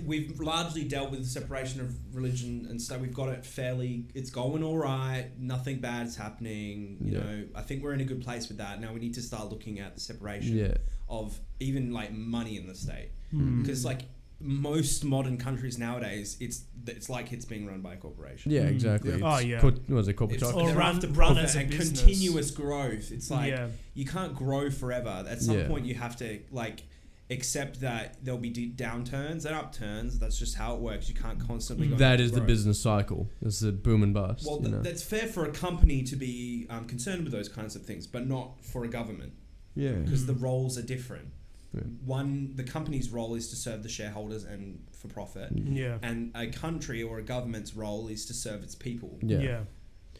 We've largely dealt with the separation of religion and state. We've got it fairly. It's going all right. Nothing bad is happening. You know, I think we're in a good place with that. Now we need to start looking at the separation of even like money in the state, because like most modern countries nowadays, it's like it's being run by a corporation. Yeah, exactly. What was it corporate? Run as a and business. Continuous growth. It's like you can't grow forever. At some point, you have to like accept that there'll be downturns and upturns. That's just how it works. You can't constantly go. That is the business cycle. It's the boom and bust. Well, that's fair for a company to be concerned with those kinds of things, but not for a government. Yeah, because the roles are different. The company's role is to serve the shareholders and for profit. And a country or a government's role is to serve its people.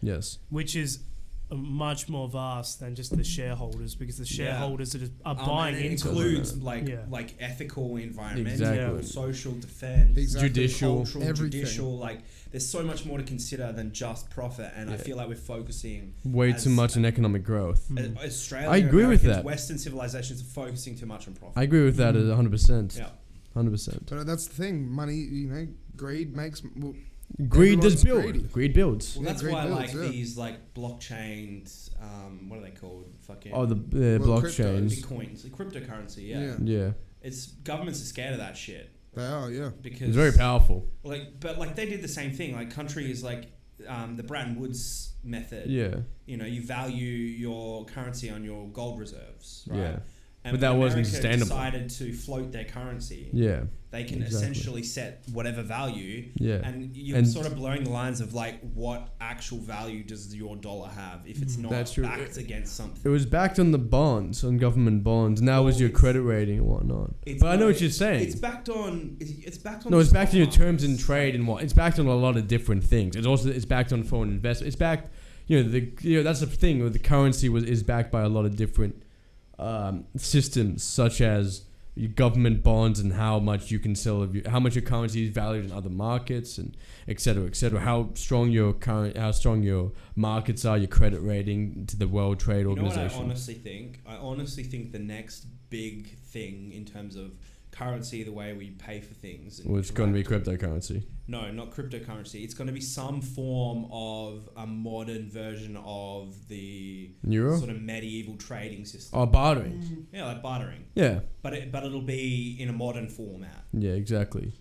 Yes. Which is much more vast than just the shareholders, because the shareholders are buying into it. It includes like ethical, environmental, social, defense, judicial, cultural, judicial. Like there's so much more to consider than just profit, and I feel like we're focusing way too much on economic growth. Australia, I agree with that. Western civilizations are focusing too much on profit. I agree with that 100%. Yeah, 100%. But that's the thing. Money, greed makes. Greed does build. Greed builds. Well, that's why these like blockchain. What are they called? Fucking. Oh, the blockchains. Bitcoins, cryptocurrency. Yeah. It's governments are scared of that shit. They are, because it's very powerful. But they did the same thing. Like countries like the Bretton Woods method. Yeah. You know, you value your currency on your gold reserves, right? Yeah. And but that wasn't America sustainable. Decided to float their currency. Yeah. They can essentially set whatever value. Yeah. And you're sort of blurring the lines of like what actual value does your dollar have if it's not backed against something. It was backed on the bonds, on government bonds, and that was your credit rating and whatnot. But I know what you're saying. It's backed on. It's backed on. No, it's backed on your terms in trade and what. It's backed on a lot of different things. It's backed on foreign investment. It's backed. That's the thing. The currency is backed by a lot of different systems, such as your government bonds and how much you can sell how much your currency is valued in other markets, and et cetera, how strong your markets are, your credit rating to the World Trade Organization. What I honestly think the next big thing in terms of currency, the way we pay for things. Well, it's going to be cryptocurrency. No, not cryptocurrency. It's going to be some form of a modern version of the Euro? Sort of medieval trading system. Oh, bartering. Yeah, like bartering. Yeah. But it'll be in a modern format. Yeah, exactly.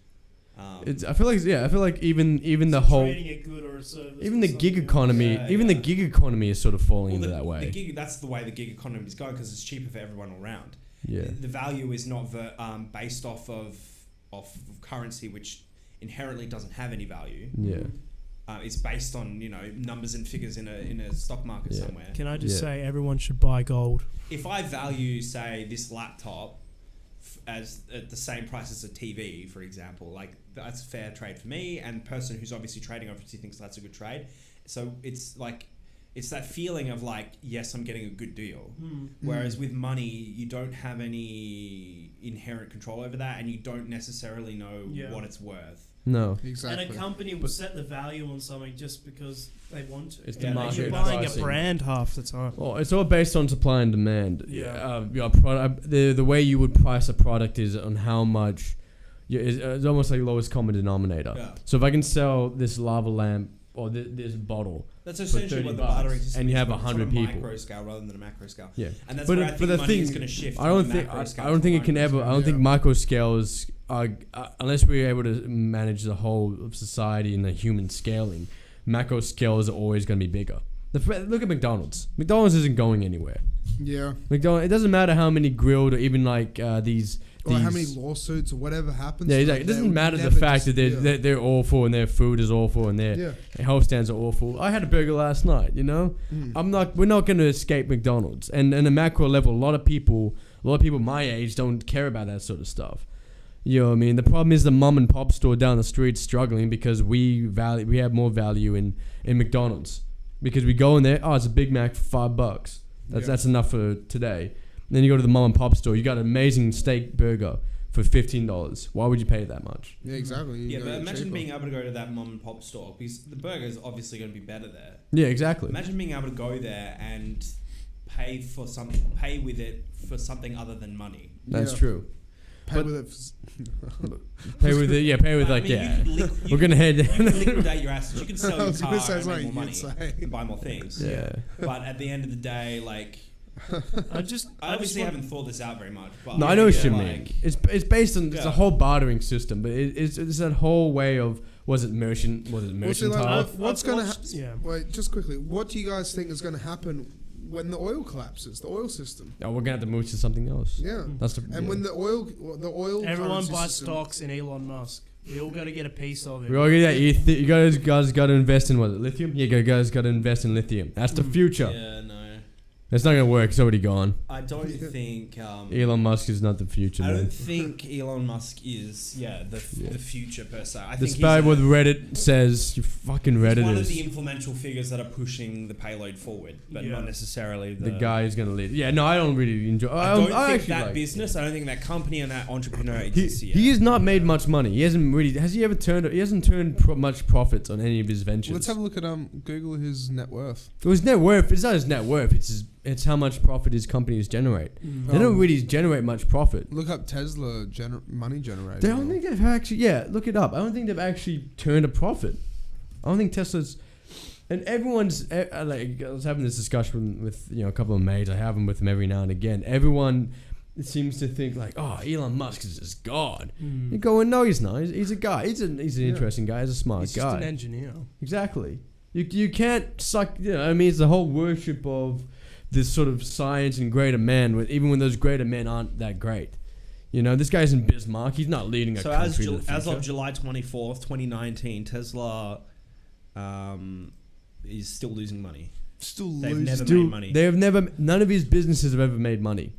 I feel like even the whole trading a good or a service, even the gig economy, the gig economy is sort of falling into that way. That's the way the gig economy is going because it's cheaper for everyone all around. Yeah. The value is not based off of currency, which inherently doesn't have any value. Yeah. It's based on numbers and figures in a stock market somewhere. Can I just say everyone should buy gold? If I value, say, this laptop as at the same price as a TV, for example, like that's a fair trade for me, and the person who's obviously trading obviously thinks that's a good trade. So it's like. It's that feeling of like, yes, I'm getting a good deal. Whereas with money, you don't have any inherent control over that, and you don't necessarily know what it's worth. No, exactly. And a company will set the value on something just because they want to. It's the market You're buying pricing. a brand half the time. well, it's all based on supply and demand. Yeah. Your product, the way you would price a product is on how much. It's almost like lowest common denominator. Yeah. So if I can sell this lava lamp or this bottle, That's essentially $30 what the bartering system and you is, have but it's on 100 a people. micro scale rather than a macro scale. yeah, And that's but where I but think the money thing is going to shift. I don't from think macro scale I don't to think it can micro ever. I scale. don't think micro scales are unless we're able to manage the whole of society and the human scaling. Macro scales are always going to be bigger. Look at McDonald's. McDonald's isn't going anywhere. Yeah. McDonald's. It doesn't matter how many grilled or even like these. Or how many lawsuits or whatever happens. Yeah, to exactly. It them, doesn't they matter the never fact that disappear. they're awful and their food is awful and their health standards are awful. I had a burger last night. You know, we're not going to escape McDonald's. And in a macro level, a lot of people my age don't care about that sort of stuff. You know what I mean? The problem is the mom and pop store down the street struggling because we have more value in McDonald's because we go in there. Oh, it's a Big Mac for $5. That's enough for today. And then you go to the mom and pop store. You got an amazing steak burger for $15. Why would you pay that much? Yeah, exactly. Yeah, but imagine being able to go to that mom and pop store because the burger is obviously going to be better there. Yeah, exactly. Imagine being able to go there and pay with it for something other than money. That's true. Pay with it. Pay with it. Yeah, pay with like we're gonna head. You can liquidate your assets. You can sell I your was gonna car say and make something more you'd money say. and buy more things. Yeah. But at the end of the day, like, I obviously haven't thought this out very much. But No, I know what you mean. It's based on it's a whole bartering system, but it's that whole way of was it mercantile? What's going to wait, just quickly, what do you guys think is going to happen when the oil collapses, the oil system? Oh, we're gonna have to move to something else. Yeah. That's when the oil everyone currency buys system, stocks in Elon Musk. We all got to get a piece of it. We all get that. You guys got to invest in lithium? Yeah, you guys got to invest in lithium. That's the future. Yeah, no. It's not gonna work. It's already gone. I don't think Elon Musk is not the future. I man. don't think Elon Musk is the future per se. I think Despite what Reddit says, you fucking Reddit he's one is of the influential figures that are pushing the payload forward, but not necessarily the guy who's gonna lead. Yeah, no, I don't really enjoy. I don't think that business. I don't think that company and that entrepreneur exists yet. He has not made much money. He hasn't really. Has he ever turned? He hasn't turned much profits on any of his ventures. Let's have a look at Google his net worth. Well, his net worth. It's not his net worth. It's how much profit his companies generate. They don't really generate much profit. Look up Tesla money generated. They don't think they've actually. Yeah, look it up. I don't think they've actually turned a profit. I don't think Tesla's. And everyone's like I was having this discussion with a couple of mates. I have them with them every now and again. Everyone seems to think like, oh, Elon Musk is just God. You're going, no, he's not. He's a guy. He's an interesting guy. He's a smart guy. He's just an engineer. Exactly. You can't suck. I mean, it's the whole worship of this sort of science and greater man. Even when those greater men aren't that great. This guy's in Bismarck. He's not leading a country. So as of July 24th, 2019, Tesla is still losing money. They've never made money. None of his businesses have ever made money.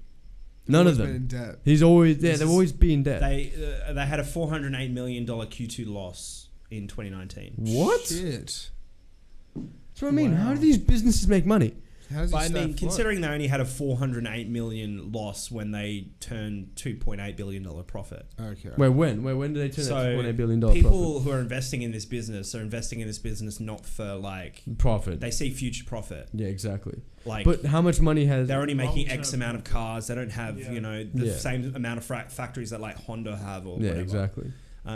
None of them. Been in debt. He's always there. They've always been in debt. They had a $408 million Q2 loss in 2019. What? Shit. That's what I mean. How do these businesses make money? Considering they only had a $408 million loss when they turned $2.8 billion profit. Okay. Wait, when did they turn that $2.8 billion profit? People who are investing in this business are investing in this business not for profit. They see future profit. Yeah, exactly. But how much money has? They're only making X amount of cars. They don't have the same amount of factories that Honda have or whatever. Exactly.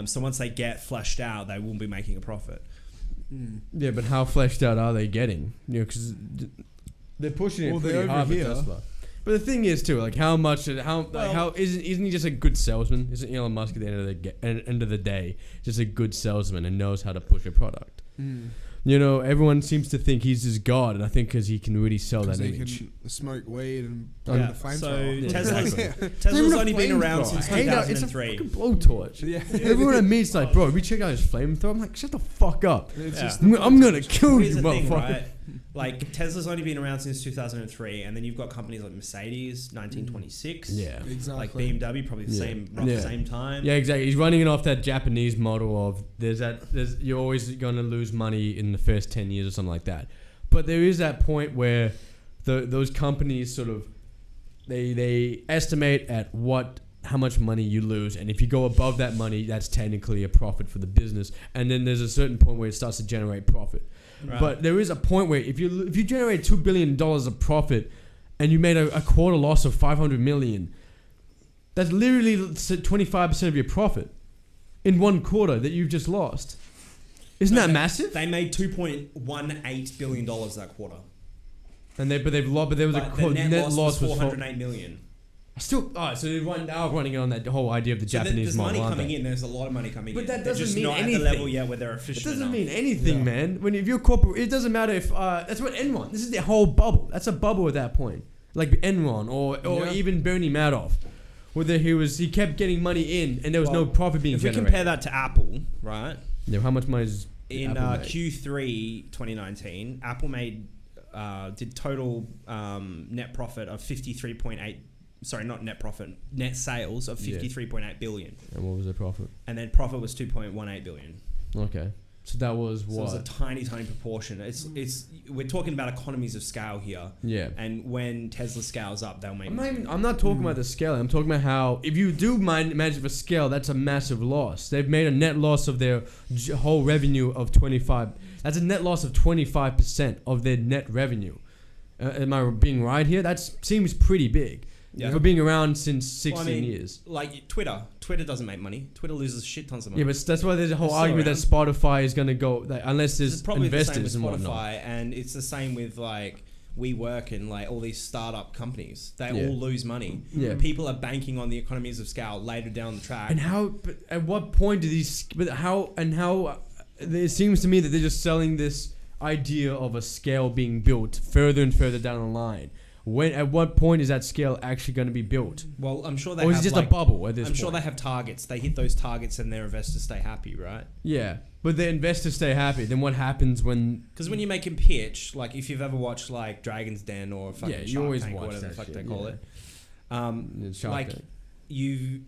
So once they get fleshed out, they will be making a profit. Yeah, but how fleshed out are they getting? Because they're pushing it pretty hard for Tesla. But the thing is too, how isn't he just a good salesman? Isn't Elon Musk at the end of the day just a good salesman and knows how to push a product? Everyone seems to think he's his god, and I think because he can really sell that image. He can smoke weed and burn the flamethrower. Tesla's only been around since 2003. It's a fucking blowtorch. Yeah. Everyone I meet's like, bro, if you check out his flamethrower, I'm like, shut the fuck up. I'm gonna kill you, motherfucker. Tesla's only been around since 2003, and then you've got companies like Mercedes, 1926. Yeah, exactly. BMW, probably the same time. Yeah, exactly. He's running it off that Japanese model of you're always going to lose money in the first 10 years or something like that. But there is that point where those companies sort of they estimate at how much money you lose, and if you go above that money, that's technically a profit for the business. And then there's a certain point where it starts to generate profit. Right. But there is a point where if you generate $2 billion of profit, and you made a quarter loss of $500 million, that's literally 25% of your profit in one quarter that you've just lost. Isn't that massive? They made $2.18 billion that quarter. And there was a net loss was $408 million. Still, so they're now running on that whole idea of the Japanese model. There's money coming in. There's a lot of money coming in. But that doesn't mean anything. At the level yet where they're efficient. It doesn't mean anything, man. If you're corporate, it doesn't matter if that's what Enron. This is the whole bubble. That's a bubble at that point, like Enron or even Bernie Madoff, whether he kept getting money in and there was no profit being generated. If we compare that to Apple, right? Yeah, how much money is in Q3 2019? Apple did total net profit of 53.8. Sorry, not net profit. Net sales of 53.8 billion. And what was the profit? And then profit was 2.18 billion. Okay, so that was what? So it was a tiny proportion. We're talking about economies of scale here. Yeah. And when Tesla scales up, they'll make. I'm not talking about the scale. I'm talking about how if you do manage a scale, that's a massive loss. They've made a net loss of their whole revenue of 25. That's a net loss of 25% of their net revenue. Am I being right here? That seems pretty big. Yeah. For being around since 16 years. Like Twitter doesn't make money. Twitter loses shit tons of money. Yeah, but that's why there's a whole argument that Spotify is going to go, unless there's investors and whatnot. And it's the same with like WeWork and like all these startup companies. They all lose money. Yeah. People are banking on the economies of scale later down the track. And at what point do these, it seems to me that they're just selling this idea of a scale being built further and further down the line. At what point is that scale actually going to be built? Well, I'm sure or is it just a bubble at this point? I'm sure they have targets. They hit those targets and their investors stay happy, right? Yeah, but the investors stay happy. Then what happens when... Because when you make a pitch, like if you've ever watched like Dragon's Den or fucking Shark Tank or whatever the fuck they call it. Like you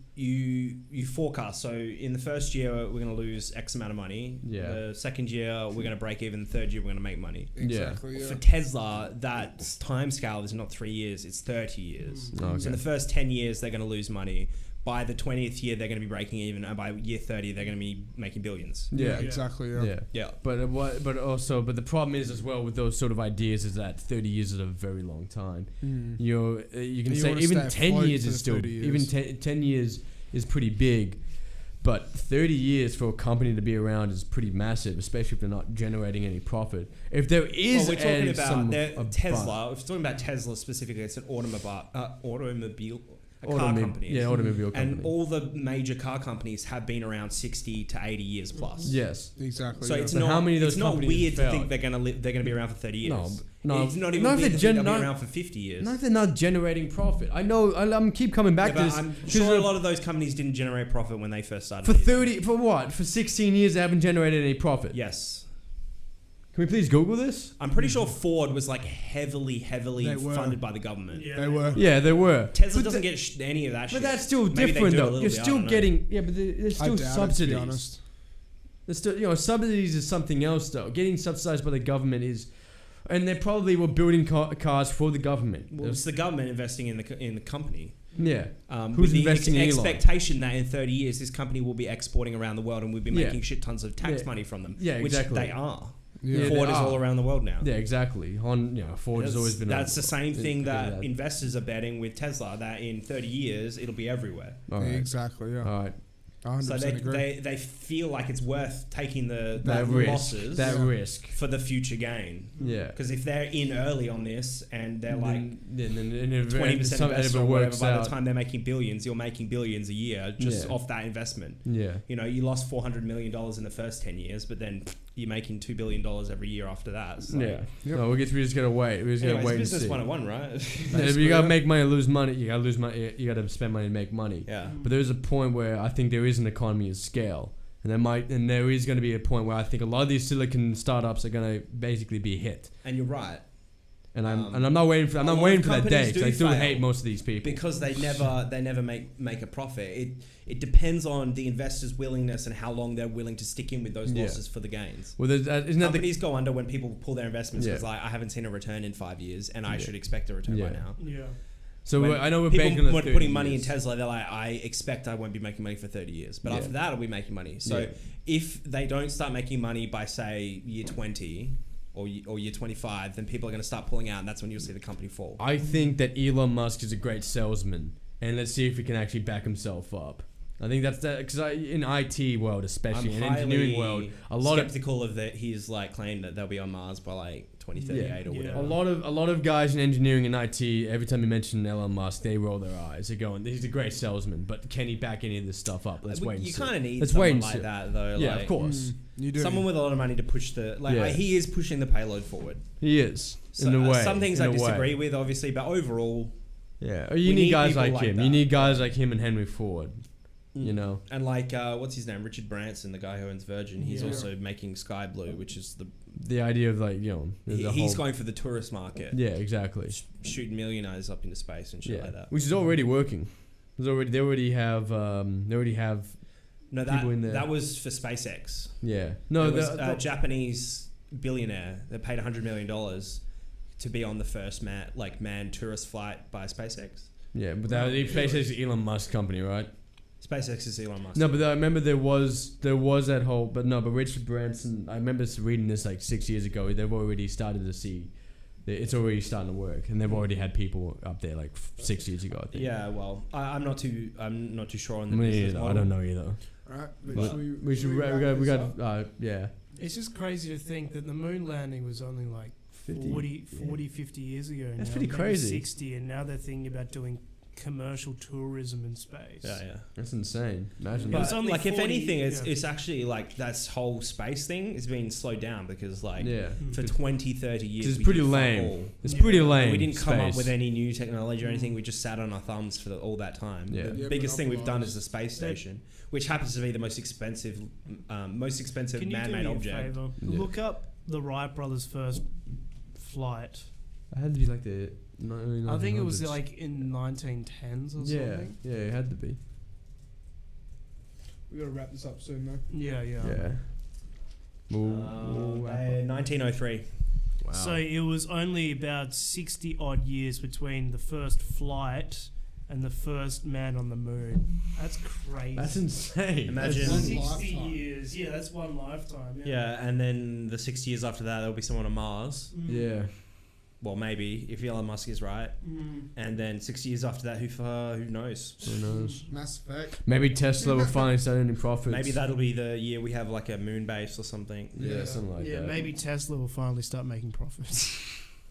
forecast. So in the first year we're going to lose X amount of money. Yeah. The second year we're going to break even. The third year we're going to make money. Exactly. Yeah. For Tesla, that time scale is not 3 years; it's 30 years. Okay. So in the first 10 years they're going to lose money. By the 20th year they're going to be breaking even, and by year 30 they're going to be making billions. Yeah, exactly. Yeah. But the problem is as well with those sort of ideas is that 30 years is a very long time. You can say even 10 years is still even 10 years is pretty big, but 30 years for a company to be around is pretty massive, especially if they're not generating any profit. If there is, we're talking about Tesla. If we're talking about Tesla specifically, it's an automobile car company. Yeah, automobile company. And all the major car companies have been around 60 to 80 years plus. Yes, exactly. So it's not, how many of those not weird to think they're going to be around for 30 years. No, it's not even weird to think they'll be around for 50 years. No, they're not generating profit. I know. I'm keep coming back to this. I'm sure a lot of those companies didn't generate profit when they first started. For 16 years, they haven't generated any profit. Yes. Can we please Google this? I'm pretty sure Ford was like heavily funded by the government. Yeah, they were. Yeah, they were. Tesla doesn't get any of that shit. But that's still different though. You're still getting... Yeah, but there's still subsidies. To be honest. There's still, subsidies is something else though. Getting subsidized by the government is... And they probably were building cars for the government. Well, it's the government investing in the company. Yeah. Who's investing in expectation that in 30 years this company will be exporting around the world and we'll be making shit tons of tax money from them. Yeah, exactly. Which they are. Yeah, Ford is all around the world now. Yeah, exactly. Ford has always been... That's the same thing that investors are betting with Tesla, that in 30 years, it'll be everywhere. Right. Exactly, yeah. All right. 100% so they feel like it's worth taking the losses, that risk for the future gain. Yeah, because if they're in early on this and they're like 20% investor or whatever, by the time they're making billions, you're making billions a year just off that investment. Yeah, you lost $400 million in the first 10 years, but then you're making $2 billion every year after that. So. Yeah, no, we just gotta wait. We just gotta wait. It's business 101, right? Yeah, you gotta make money, lose money. You gotta lose money. You gotta spend money to make money. Yeah, but there's a point where I think there is an economy of scale, and there is going to be a point where I think a lot of these silicon startups are going to basically be hit. And you're right. And I'm not waiting for that day. Because I still hate most of these people because they never make a profit. It depends on the investor's willingness and how long they're willing to stick in with those losses for the gains. Well, companies go under when people pull their investments because I haven't seen a return in 5 years and I should expect a return by now. Yeah. So when I know we're people banking on were 30 putting money in years. Tesla. They're like, I expect I won't be making money for 30 years, but Yeah. after that, I'll be making money. So Yeah. if they don't start making money by say year 20 or year 25, then people are going to start pulling out, and that's when you'll see the company fall. I think that Elon Musk is a great salesman, and let's see if he can actually back himself up. I think that's that because in IT world, especially in engineering world, a lot skeptical of that. His like claim that they'll be on Mars by like 2038 or whatever. a lot of guys in engineering and IT, every time you mention Elon Musk, they roll their eyes. They're going, "He's a great salesman, but can he back any of this stuff up?" Let's wait and see. You kind of need Let's someone wait and like see. that, though. Yeah, like, of course. You do. Someone with a lot of money to push he is pushing the payload forward. He is So, in a way. some things in I a way. disagree with, obviously, but overall, Yeah, or We you need need guys people like like him. that. You need guys like him and Henry Ford. You know. and like what's his name, Richard Branson, the guy who owns Virgin. He's also making Sky Blue, which is The idea of like he's going for the tourist market. Yeah, exactly. Shooting millionaires up into space and shit like that. Which is already working. They already have No, people in there. that was for SpaceX. Yeah. No, It was a Japanese billionaire that paid $100 million to be on the first manned tourist flight by SpaceX. yeah, but SpaceX is Elon Musk company, right? SpaceX is Elon Musk. No, but I remember there was that whole, but Richard Branson. I remember reading this like 6 years ago. They've already started to see, it's already starting to work, and they've already had people up there like 6 years ago. I think. Yeah, well, I'm not too sure on the Me business either. model. I don't know either. All right, But we got yeah. It's just crazy to think that the moon landing was only like 50 years ago. That's now, pretty maybe crazy. 60, and now they're thinking about doing commercial tourism in space. Yeah. That's insane. Imagine But But it's only like, if 40, anything, yeah. it's actually like that whole space thing is being slowed down because like Yeah. for 20, 30 years, It's we pretty did fuck lame. all. It's pretty lame. We didn't come up space. with any new technology or anything. We just sat on our thumbs for all that time. Yeah. The Yeah, biggest thing we've done monopolised. is the space station, which happens to be the most expensive Can you do man-made me a object. favor? Yeah. Look up the Wright brothers' first flight. It had to be like the early I think it was 1900s. like in 1910s or Yeah, something. yeah, it had to be. We gotta wrap this up soon, though. Yeah. Yeah. We'll wrap up. 1903. Wow. So it was only about 60 odd years between the first flight and the first man on the moon. That's crazy. That's insane. Imagine- That's- 60 lifetime. years. Yeah, that's one lifetime. Yeah, and then the 6 years after that, there'll be someone on Mars. yeah. Well, maybe if Elon Musk is right. And then 6 years after that, who knows? Who knows? Mass Effect. Maybe Tesla will finally start earning profits. Maybe that'll be the year we have like a moon base or something. Yeah, something like Yeah, that. maybe Tesla will finally start making profits.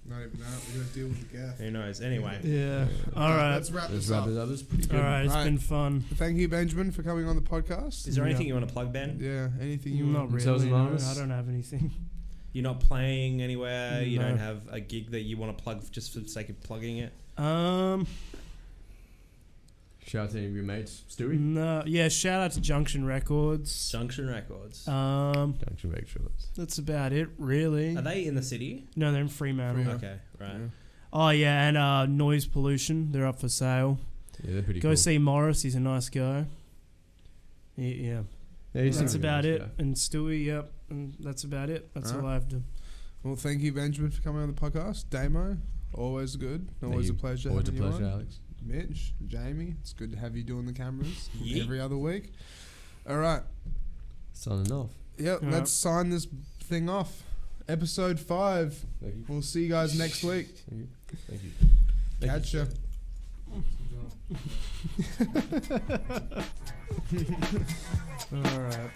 Not even that. We gotta deal with the gaffe. Who knows? Anyway. Yeah. All right. Let's wrap Let's this wrap up. it up. It's pretty good. All right. It's Right. been fun. Thank you, Benjamin, for coming on the podcast. Is there Yeah. anything you want to plug, Ben? Yeah, anything you Not want? Themselves really. No, anonymous? I don't have anything. You're not playing anywhere? You No. don't have a gig that you want to plug just for the sake of plugging it? Shout out to any of your mates. Stewie? No. Yeah. Shout out to Junction Records. Junction Records. Junction Records. That's about it, really. Are they in the city? No, they're in Fremantle. Yeah. Okay, right. Yeah. Oh yeah, and Noise Pollution. They're up for sale. Yeah, they're pretty Go cool. see Morris. He's a nice guy. Yeah. Yeah, he seems That's like a about nice it. guy. And Stewie. Yep. And that's about it. That's all I have to. Well, thank you, Benjamin, for coming on the podcast. Damo, always good. Thank Always you. a pleasure. Always a having you pleasure, on. Alex. Mitch, Jamie, it's good to have you doing the cameras Yeah. every other week. All right. Signing off. Yep, All let's sign this thing off. Episode 5. Thank you. We'll see you guys next week. Thank you. Catch ya. All right.